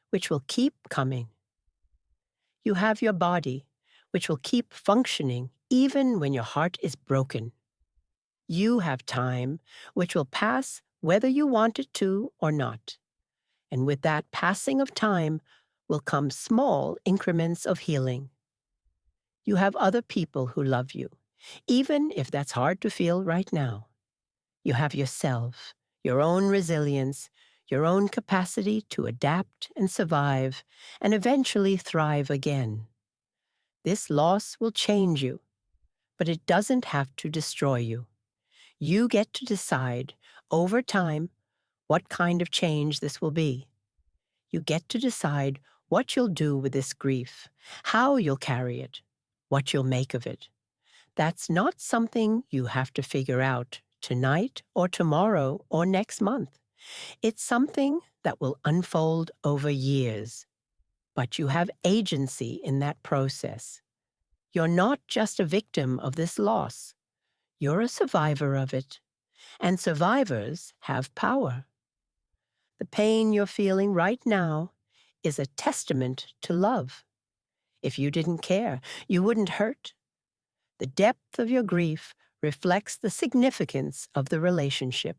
[SPEAKER 1] which will keep coming. You have your body, which will keep functioning even when your heart is broken. You have time, which will pass whether you want it to or not. And with that passing of time will come small increments of healing. You have other people who love you, even if that's hard to feel right now. You have yourself, your own resilience, your own capacity to adapt and survive, and eventually thrive again. This loss will change you, but it doesn't have to destroy you. You get to decide, over time, what kind of change this will be. You get to decide what you'll do with this grief, how you'll carry it, what you'll make of it. That's not something you have to figure out tonight or tomorrow or next month. It's something that will unfold over years. But you have agency in that process. You're not just a victim of this loss. You're a survivor of it. And survivors have power. The pain you're feeling right now is a testament to love. If you didn't care, you wouldn't hurt. The depth of your grief reflects the significance of the relationship,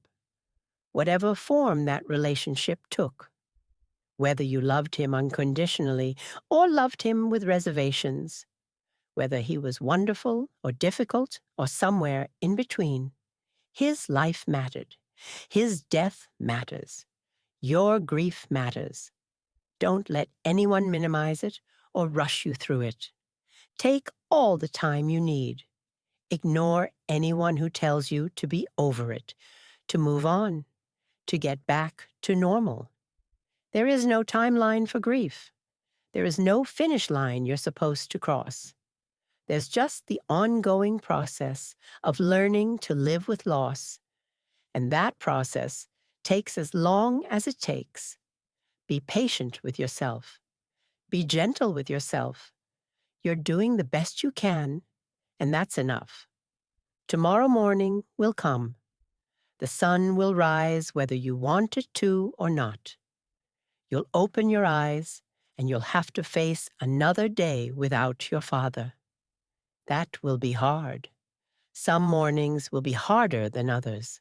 [SPEAKER 1] whatever form that relationship took. Whether you loved him unconditionally or loved him with reservations, whether he was wonderful or difficult or somewhere in between, his life mattered. His death matters. Your grief matters. Don't let anyone minimize it or rush you through it. Take all the time you need. Ignore anyone who tells you to be over it, to move on, to get back to normal. There is no timeline for grief. There is no finish line you're supposed to cross. There's just the ongoing process of learning to live with loss, and that process takes as long as it takes. Be patient with yourself. Be gentle with yourself. You're doing the best you can, and that's enough. Tomorrow morning will come. The sun will rise whether you want it to or not. You'll open your eyes, and you'll have to face another day without your father. That will be hard. Some mornings will be harder than others.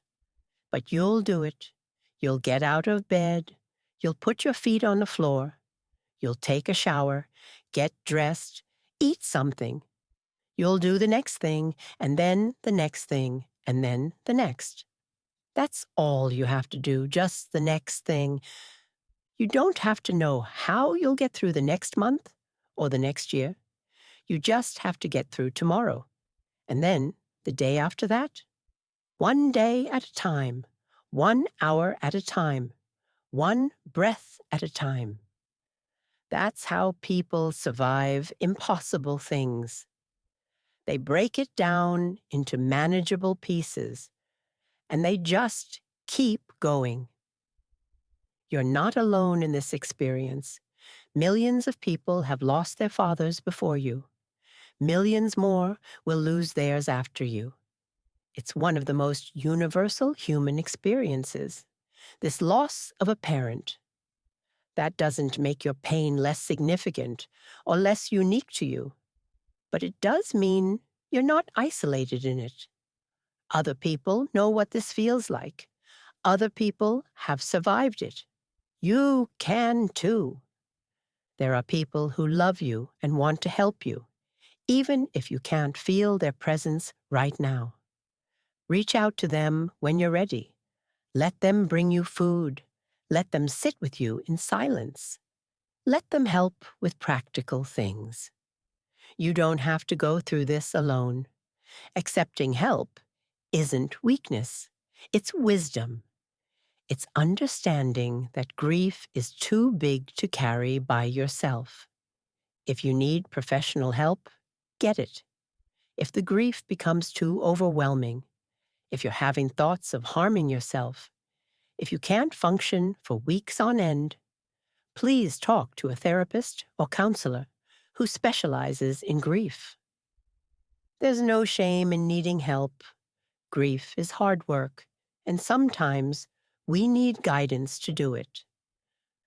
[SPEAKER 1] But you'll do it. You'll get out of bed. You'll put your feet on the floor. You'll take a shower, get dressed, eat something. You'll do the next thing, and then the next thing, and then the next. That's all you have to do, just the next thing. You don't have to know how you'll get through the next month or the next year. You just have to get through tomorrow. And then the day after that. One day at a time, 1 hour at a time, one breath at a time. That's how people survive impossible things. They break it down into manageable pieces, and they just keep going. You're not alone in this experience. Millions of people have lost their fathers before you. Millions more will lose theirs after you. It's one of the most universal human experiences, this loss of a parent. That doesn't make your pain less significant or less unique to you, but it does mean you're not isolated in it. Other people know what this feels like. Other people have survived it. You can too. There are people who love you and want to help you, even if you can't feel their presence right now. Reach out to them when you're ready. Let them bring you food. Let them sit with you in silence. Let them help with practical things. You don't have to go through this alone. Accepting help isn't weakness. It's wisdom. It's understanding that grief is too big to carry by yourself. If you need professional help, get it. If the grief becomes too overwhelming, if you're having thoughts of harming yourself, if you can't function for weeks on end, please talk to a therapist or counselor who specializes in grief. There's no shame in needing help. Grief is hard work, and sometimes we need guidance to do it.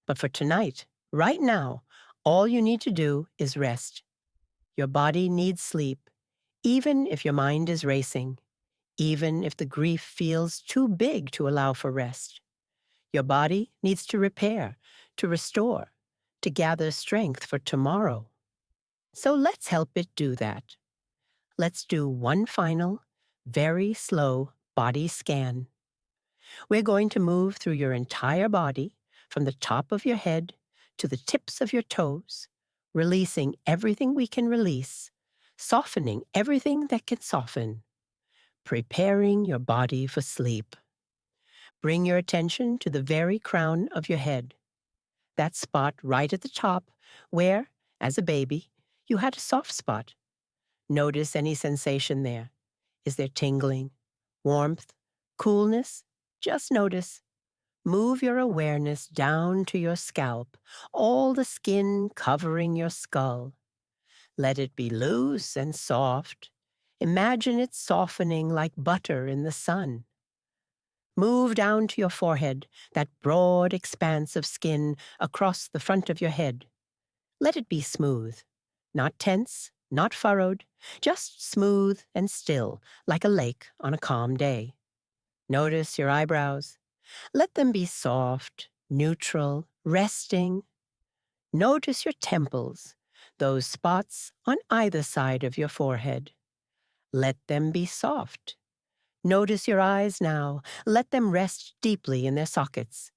[SPEAKER 1] But for tonight, right now, all you need to do is rest. Your body needs sleep, even if your mind is racing, even if the grief feels too big to allow for rest. Your body needs to repair, to restore, to gather strength for tomorrow. So let's help it do that. Let's do one final, very slow body scan. We're going to move through your entire body, from the top of your head to the tips of your toes, releasing everything we can release, softening everything that can soften, preparing your body for sleep. Bring your attention to the very crown of your head, that spot right at the top where, as a baby, you had a soft spot. Notice any sensation there. Is there tingling, warmth, coolness? Just notice. Move your awareness down to your scalp, all the skin covering your skull. Let it be loose and soft. Imagine it softening like butter in the sun. Move down to your forehead, that broad expanse of skin across the front of your head. Let it be smooth, not tense, not furrowed, just smooth and still, like a lake on a calm day. Notice your eyebrows. Let them be soft, neutral, resting. Notice your temples, those spots on either side of your forehead. Let them be soft. Notice your eyes now. Let them rest deeply in their sockets.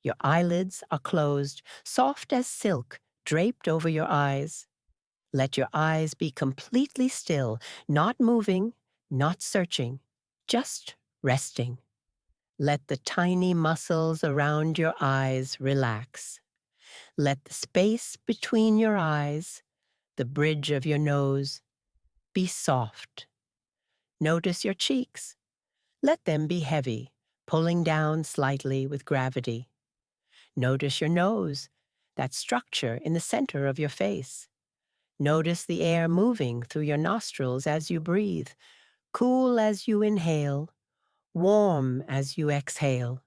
[SPEAKER 1] Your eyelids are closed, soft as silk, draped over your eyes. Let your eyes be completely still, not moving, not searching, just resting. Let the tiny muscles around your eyes relax. Let the space between your eyes, the bridge of your nose, be soft. Notice your cheeks. Let them be heavy, pulling down slightly with gravity. Notice your nose, that structure in the center of your face. Notice the air moving through your nostrils as you breathe, cool as you inhale, warm as you exhale.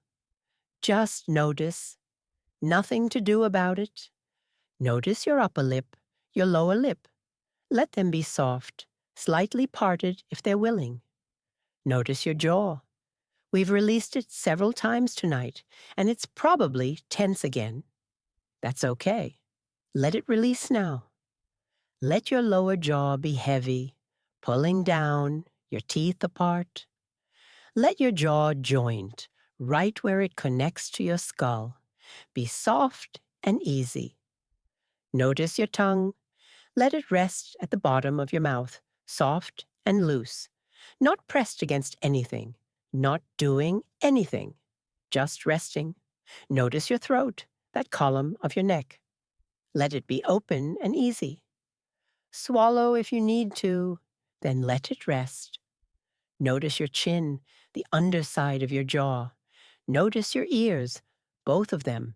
[SPEAKER 1] Just notice, nothing to do about it. Notice your upper lip, your lower lip. Let them be soft, slightly parted if they're willing. Notice your jaw. We've released it several times tonight, and it's probably tense again. That's okay. Let it release now. Let your lower jaw be heavy, pulling down, your teeth apart. Let your jaw joint, right where it connects to your skull, be soft and easy. Notice your tongue. Let it rest at the bottom of your mouth, soft and loose, not pressed against anything, not doing anything, just resting. Notice your throat, that column of your neck. Let it be open and easy. Swallow if you need to, then let it rest. Notice your chin, the underside of your jaw. Notice your ears, both of them.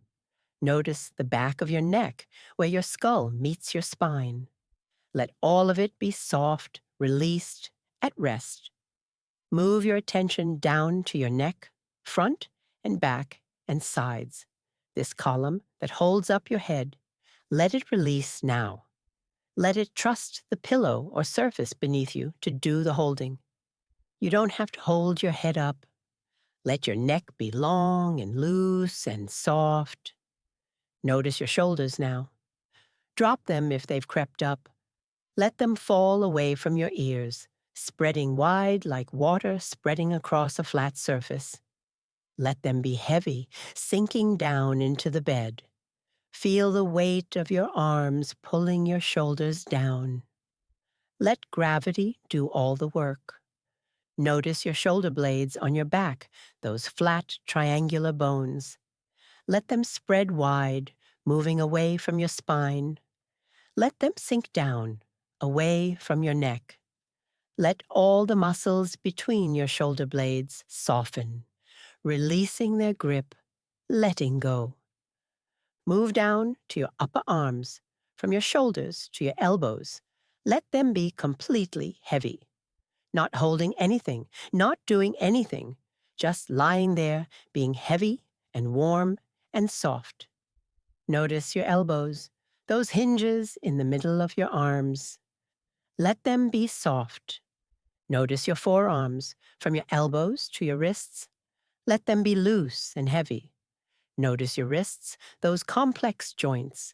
[SPEAKER 1] Notice the back of your neck, where your skull meets your spine. Let all of it be soft, released, at rest. Move your attention down to your neck, front and back and sides. This column that holds up your head, let it release now. Let it trust the pillow or surface beneath you to do the holding. You don't have to hold your head up. Let your neck be long and loose and soft. Notice your shoulders now. Drop them if they've crept up. Let them fall away from your ears, spreading wide like water spreading across a flat surface. Let them be heavy, sinking down into the bed. Feel the weight of your arms pulling your shoulders down. Let gravity do all the work. Notice your shoulder blades on your back, those flat, triangular bones. Let them spread wide, moving away from your spine. Let them sink down, away from your neck. Let all the muscles between your shoulder blades soften, releasing their grip, letting go. Move down to your upper arms, from your shoulders to your elbows. Let them be completely heavy. Not holding anything, not doing anything, just lying there, being heavy and warm and soft. Notice your elbows, those hinges in the middle of your arms. Let them be soft. Notice your forearms, from your elbows to your wrists. Let them be loose and heavy. Notice your wrists, those complex joints.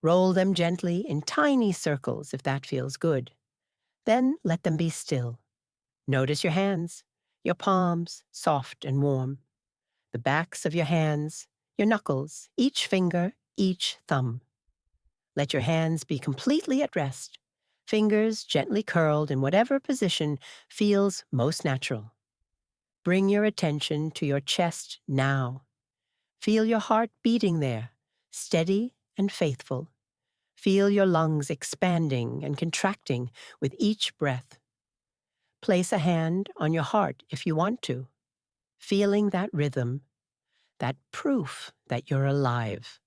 [SPEAKER 1] Roll them gently in tiny circles if that feels good. Then let them be still. Notice your hands, your palms, soft and warm. The backs of your hands, your knuckles, each finger, each thumb. Let your hands be completely at rest, fingers gently curled in whatever position feels most natural. Bring your attention to your chest now. Feel your heart beating there, steady and faithful. Feel your lungs expanding and contracting with each breath. Place a hand on your heart if you want to, feeling that rhythm, that proof that you're alive.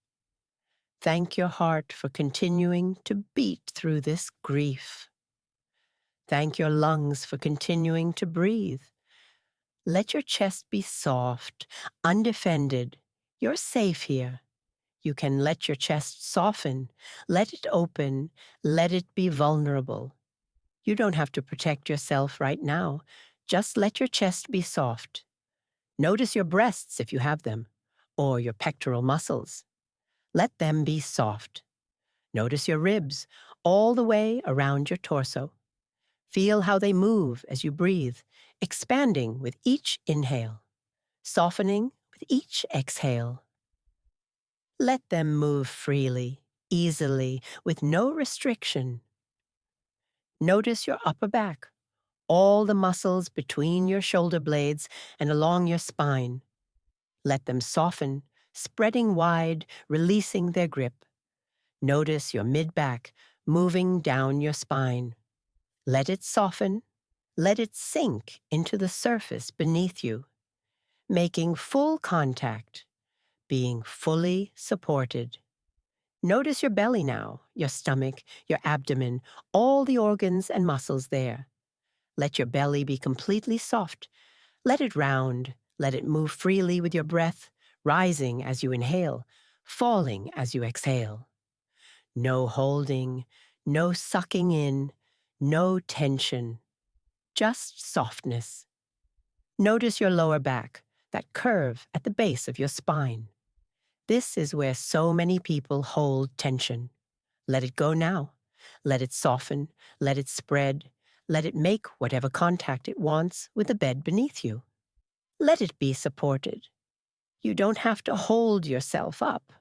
[SPEAKER 1] Thank your heart for continuing to beat through this grief. Thank your lungs for continuing to breathe. Let your chest be soft, undefended. You're safe here. You can let your chest soften, let it open, let it be vulnerable. You don't have to protect yourself right now. Just let your chest be soft. Notice your breasts if you have them, or your pectoral muscles. Let them be soft. Notice your ribs all the way around your torso. Feel how they move as you breathe, expanding with each inhale, softening with each exhale. Let them move freely, easily, with no restriction. Notice your upper back, all the muscles between your shoulder blades and along your spine. Let them soften, spreading wide, releasing their grip. Notice your mid-back moving down your spine. Let it soften, let it sink into the surface beneath you, making full contact, being fully supported. Notice your belly now, your stomach, your abdomen, all the organs and muscles there. Let your belly be completely soft. Let it round. Let it move freely with your breath, rising as you inhale, falling as you exhale. No holding, no sucking in, no tension, just softness. Notice your lower back, that curve at the base of your spine. This is where so many people hold tension. Let it go now. Let it soften. Let it spread. Let it make whatever contact it wants with the bed beneath you. Let it be supported. You don't have to hold yourself up.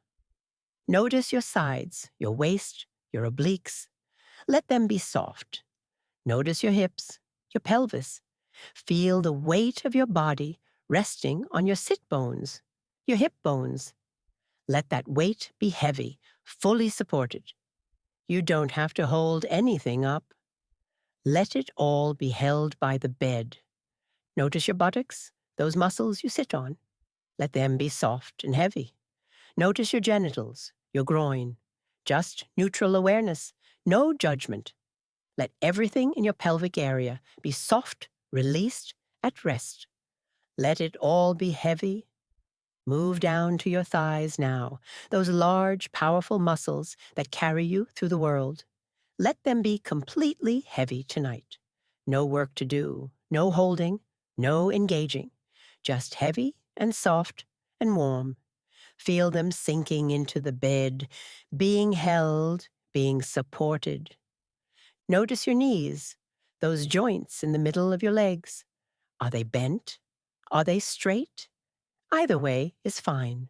[SPEAKER 1] Notice your sides, your waist, your obliques. Let them be soft. Notice your hips, your pelvis. Feel the weight of your body resting on your sit bones, your hip bones. Let that weight be heavy, fully supported. You don't have to hold anything up. Let it all be held by the bed. Notice your buttocks, those muscles you sit on. Let them be soft and heavy. Notice your genitals, your groin. Just neutral awareness, no judgment. Let everything in your pelvic area be soft, released, at rest. Let it all be heavy. Move down to your thighs now, those large, powerful muscles that carry you through the world. Let them be completely heavy tonight. No work to do, no holding, no engaging. Just heavy and soft and warm. Feel them sinking into the bed, being held, being supported. Notice your knees, those joints in the middle of your legs. Are they bent? Are they straight? Either way is fine.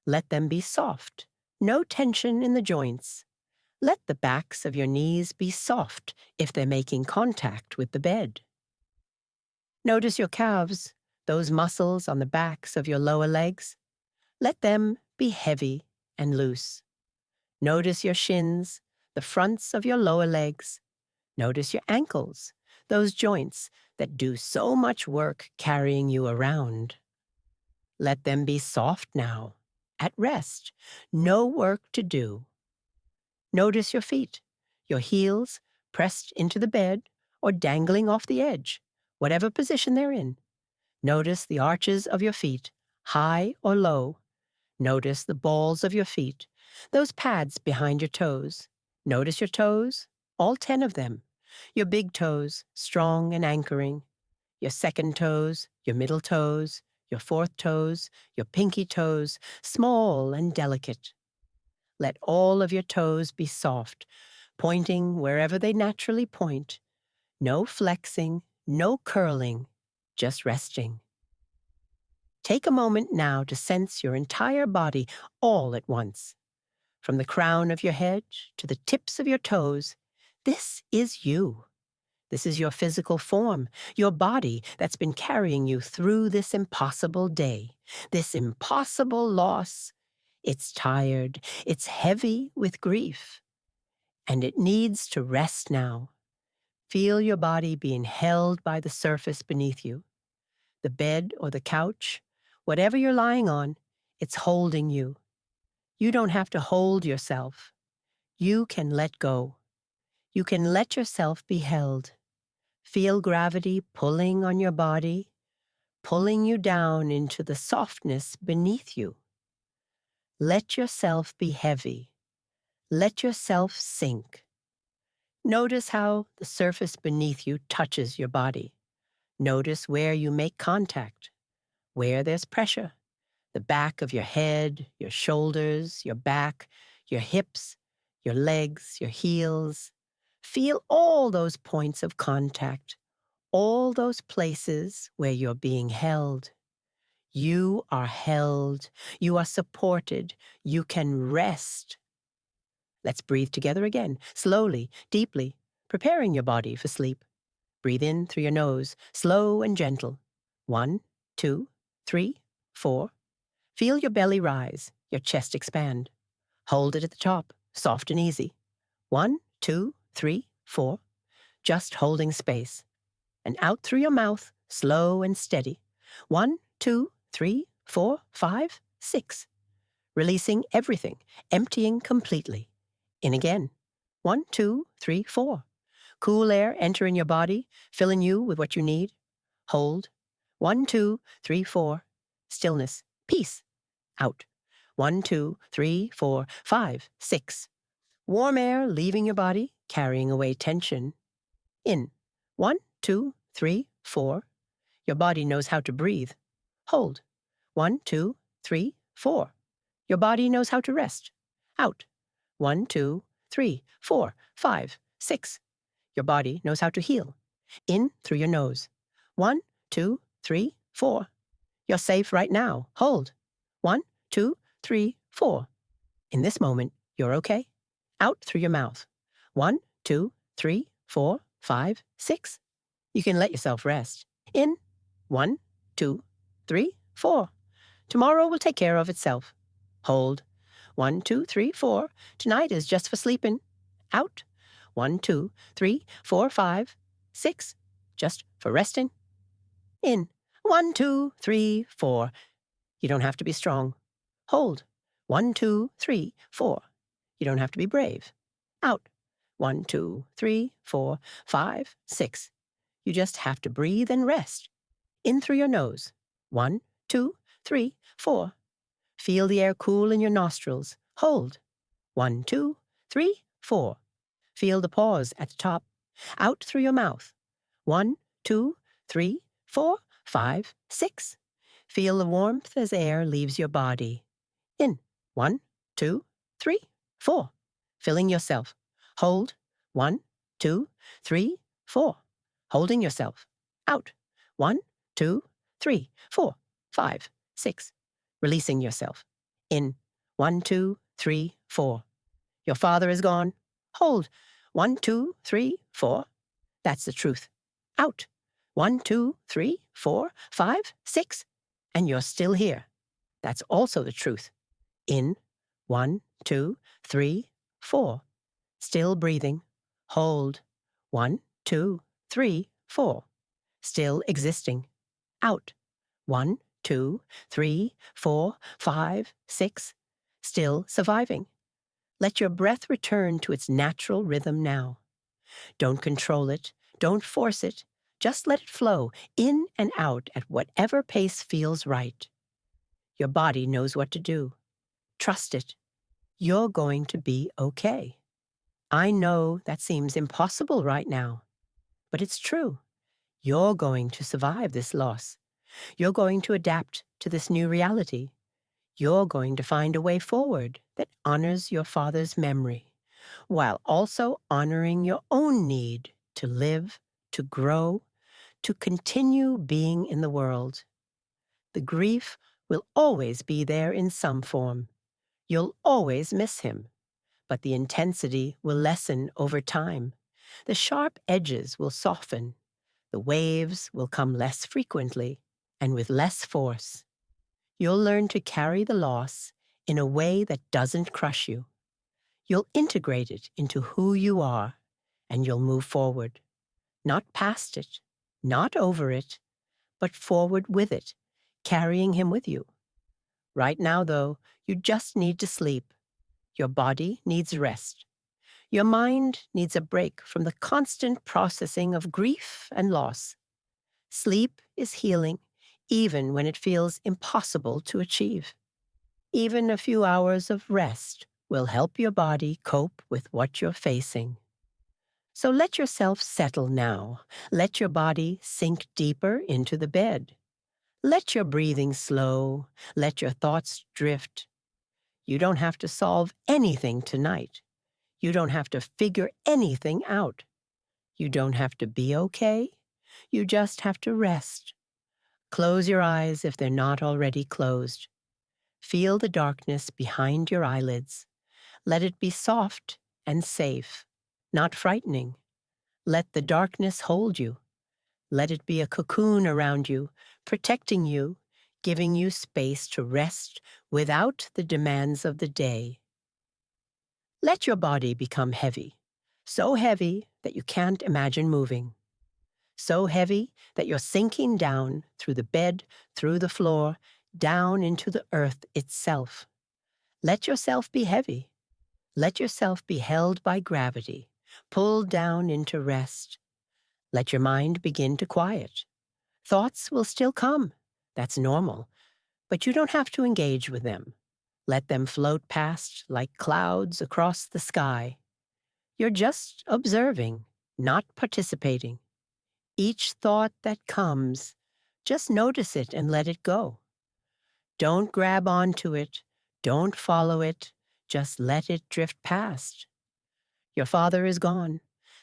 [SPEAKER 1] Let them be soft, no tension in the joints. Let the backs of your knees be soft if they're making contact with the bed. Notice your calves, those muscles on the backs of your lower legs. Let them be heavy and loose. Notice your shins, the fronts of your lower legs. Notice your ankles, those joints that do so much work carrying you around. Let them be soft now, at rest, no work to do. Notice your feet, your heels pressed into the bed or dangling off the edge, whatever position they're in. Notice the arches of your feet, high or low. Notice the balls of your feet, those pads behind your toes. Notice your toes, all 10 of them. Your big toes, strong and anchoring. Your second toes, your middle toes, your fourth toes, your pinky toes, small and delicate. Let all of your toes be soft, pointing wherever they naturally point. No flexing, no curling, just resting. Take a moment now to sense your entire body all at once. From the crown of your head to the tips of your toes, this is you. This is your physical form, your body that's been carrying you through this impossible day, this impossible loss. It's tired, it's heavy with grief, and it needs to rest now. Feel your body being held by the surface beneath you. The bed or the couch, whatever you're lying on, it's holding you. You don't have to hold yourself. You can let go. You can let yourself be held. Feel gravity pulling on your body, pulling you down into the softness beneath you. Let yourself be heavy. Let yourself sink. Notice how the surface beneath you touches your body. Notice where you make contact, where there's pressure. The back of your head, your shoulders, your back, your hips, your legs, your heels. Feel all those points of contact, all those places where you're being held. You are held. You are supported. You can rest. Let's breathe together again, slowly, deeply, preparing your body for sleep. Breathe in through your nose, slow and gentle. 1, 2, 3, 4. Feel your belly rise, your chest expand. Hold it at the top, soft and easy. 1, 2, 3, 4. Just holding space. And out through your mouth, slow and steady. 1, 2, 3, 4, 5, 6. Releasing everything, emptying completely. In again. 1, 2, 3, 4. Cool air entering your body, filling you with what you need. Hold. 1, 2, 3, 4. Stillness. Peace. Out. 1, 2, 3, 4, 5, 6. Warm air leaving your body, carrying away tension. In. 1, 2, 3, 4. Your body knows how to breathe. Hold. 1, 2, 3, 4. Your body knows how to rest. Out. 1, 2, 3, 4, 5, 6. Your body knows how to heal. In through your nose. 1, 2, 3, 4. You're safe right now. Hold. 1, 2, 3, 4. In this moment, you're okay. Out through your mouth. 1, 2, 3, 4, 5, 6. You can let yourself rest. In. 1, 2, 3, 4. Tomorrow will take care of itself. Hold. 1, 2, 3, 4. Tonight is just for sleeping. Out. 1, 2, 3, 4, 5, 6. Just for resting. In. 1, 2, 3, 4. You don't have to be strong. Hold. 1, 2, 3, 4. You don't have to be brave. Out. 1, 2, 3, 4, 5, 6. You just have to breathe and rest. In through your nose. 1, 2, 3, 4. Feel the air cool in your nostrils. Hold. 1, 2, 3, 4. Feel the pause at the top. Out through your mouth. 1, 2, 3, 4, 5, 6. Feel the warmth as air leaves your body. In. 1, 2, 3, 4. Filling yourself. Hold. 1, 2, 3, 4. Holding yourself. Out. 1, 2, 3, 4, 5, 6. Releasing yourself. In. 1, 2, 3, 4. Your father is gone. Hold. 1, 2, 3, 4. That's the truth. Out. 1, 2, 3, 4, 5, 6. And you're still here. That's also the truth. In. 1, 2, 3, 4. Still breathing. Hold. 1, 2, 3, 4. Still existing. Out. 1, 2, 3, 4, 5, 6. Still surviving. Let your breath return to its natural rhythm now. Don't control it. Don't force it. Just let it flow in and out at whatever pace feels right. Your body knows what to do. Trust it. You're going to be okay. I know that seems impossible right now, but it's true. You're going to survive this loss. You're going to adapt to this new reality. You're going to find a way forward that honors your father's memory, while also honoring your own need to live, to grow, to continue being in the world. The grief will always be there in some form. You'll always miss him, but the intensity will lessen over time. The sharp edges will soften. The waves will come less frequently and with less force. You'll learn to carry the loss in a way that doesn't crush you. You'll integrate it into who you are, and you'll move forward. Not past it, not over it, but forward with it, carrying him with you. Right now, though, you just need to sleep. Your body needs rest. Your mind needs a break from the constant processing of grief and loss. Sleep is healing, even when it feels impossible to achieve. Even a few hours of rest will help your body cope with what you're facing. So let yourself settle now. Let your body sink deeper into the bed. Let your breathing slow. Let your thoughts drift. You don't have to solve anything tonight. You don't have to figure anything out. You don't have to be okay. You just have to rest. Close your eyes if they're not already closed. Feel the darkness behind your eyelids. Let it be soft and safe, not frightening. Let the darkness hold you. Let it be a cocoon around you, protecting you, giving you space to rest without the demands of the day. Let your body become heavy, so heavy that you can't imagine moving, so heavy that you're sinking down through the bed, through the floor, down into the earth itself. Let yourself be heavy. Let yourself be held by gravity, pulled down into rest. Let your mind begin to quiet. Thoughts will still come. That's normal. But you don't have to engage with them. Let them float past like clouds across the sky. You're just observing, not participating. Each thought that comes, just notice it and let it go. Don't grab onto it. Don't follow it. Just let it drift past. Your father is gone.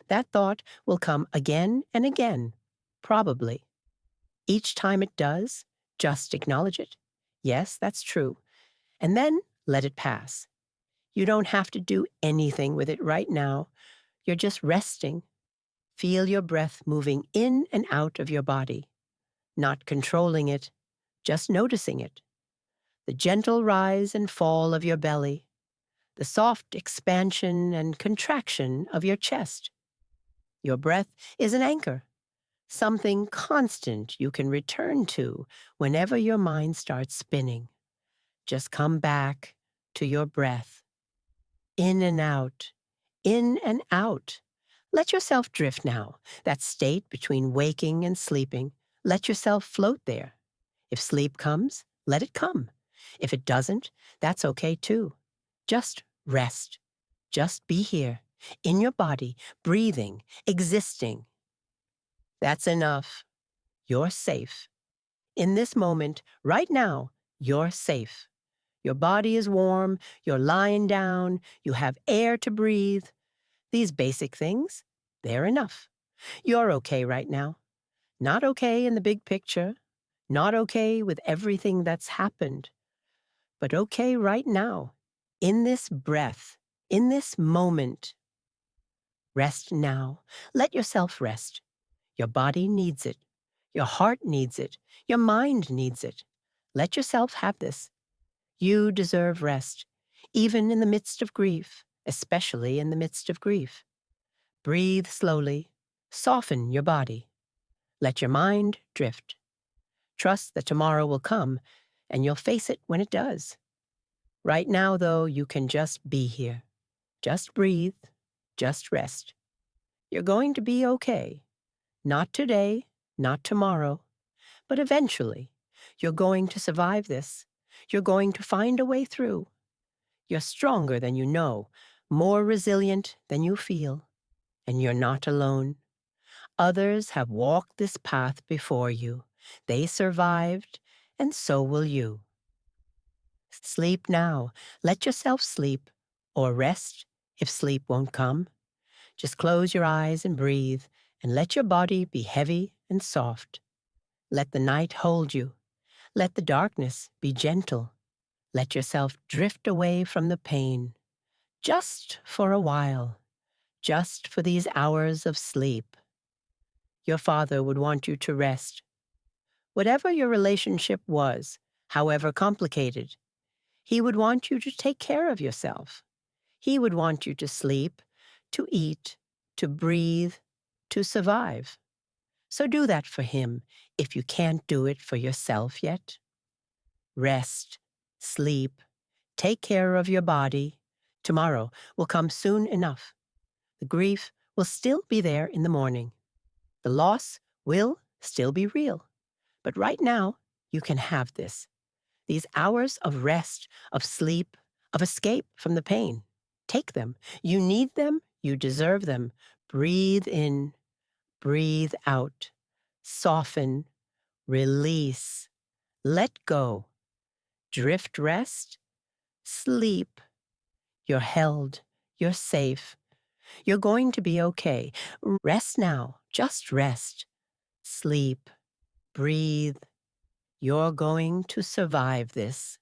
[SPEAKER 1] That thought will come again and again, probably. Each time it does, just acknowledge it. Yes, that's true. And then let it pass. You don't have to do anything with it right now. You're just resting. Feel your breath moving in and out of your body, not controlling it, just noticing it. The gentle rise and fall of your belly, the soft expansion and contraction of your chest. Your breath is an anchor, something constant you can return to whenever your mind starts spinning. Just come back to your breath. In and out, in and out. Let yourself drift now, that state between waking and sleeping. Let yourself float there. If sleep comes, let it come. If it doesn't, that's okay too. Just rest. Just be here, in your body, breathing, existing. That's enough. You're safe. In this moment, right now, you're safe. Your body is warm, you're lying down, you have air to breathe. These basic things, they're enough. You're okay right now. Not okay in the big picture, not okay with everything that's happened, but okay right now, in this breath, in this moment. Rest now. Let yourself rest. Your body needs it. Your heart needs it. Your mind needs it. Let yourself have this. You deserve rest, even in the midst of grief, especially in the midst of grief. Breathe slowly. Soften your body. Let your mind drift. Trust that tomorrow will come, and you'll face it when it does. Right now, though, you can just be here. Just breathe. Just rest. You're going to be okay. Not today, not tomorrow, but eventually. You're going to survive this. You're going to find a way through. You're stronger than you know, more resilient than you feel, and you're not alone. Others have walked this path before you. They survived, and so will you. Sleep now. Let yourself sleep, or rest if sleep won't come. Just close your eyes and breathe, and let your body be heavy and soft. Let the night hold you. Let the darkness be gentle. Let yourself drift away from the pain. Just for a while. Just for these hours of sleep. Your father would want you to rest. Whatever your relationship was, however complicated, he would want you to take care of yourself. He would want you to sleep, to eat, to breathe, to survive. So do that for him if you can't do it for yourself yet. Rest, sleep, take care of your body. Tomorrow will come soon enough. The grief will still be there in the morning. The loss will still be real. But right now, you can have this. These hours of rest, of sleep, of escape from the pain. Take them. You need them. You deserve them. Breathe in, breathe out. Soften, release, let go. Drift rest, sleep. You're held. You're safe. You're going to be okay. Rest now. Just rest. Sleep. Breathe. You're going to survive this.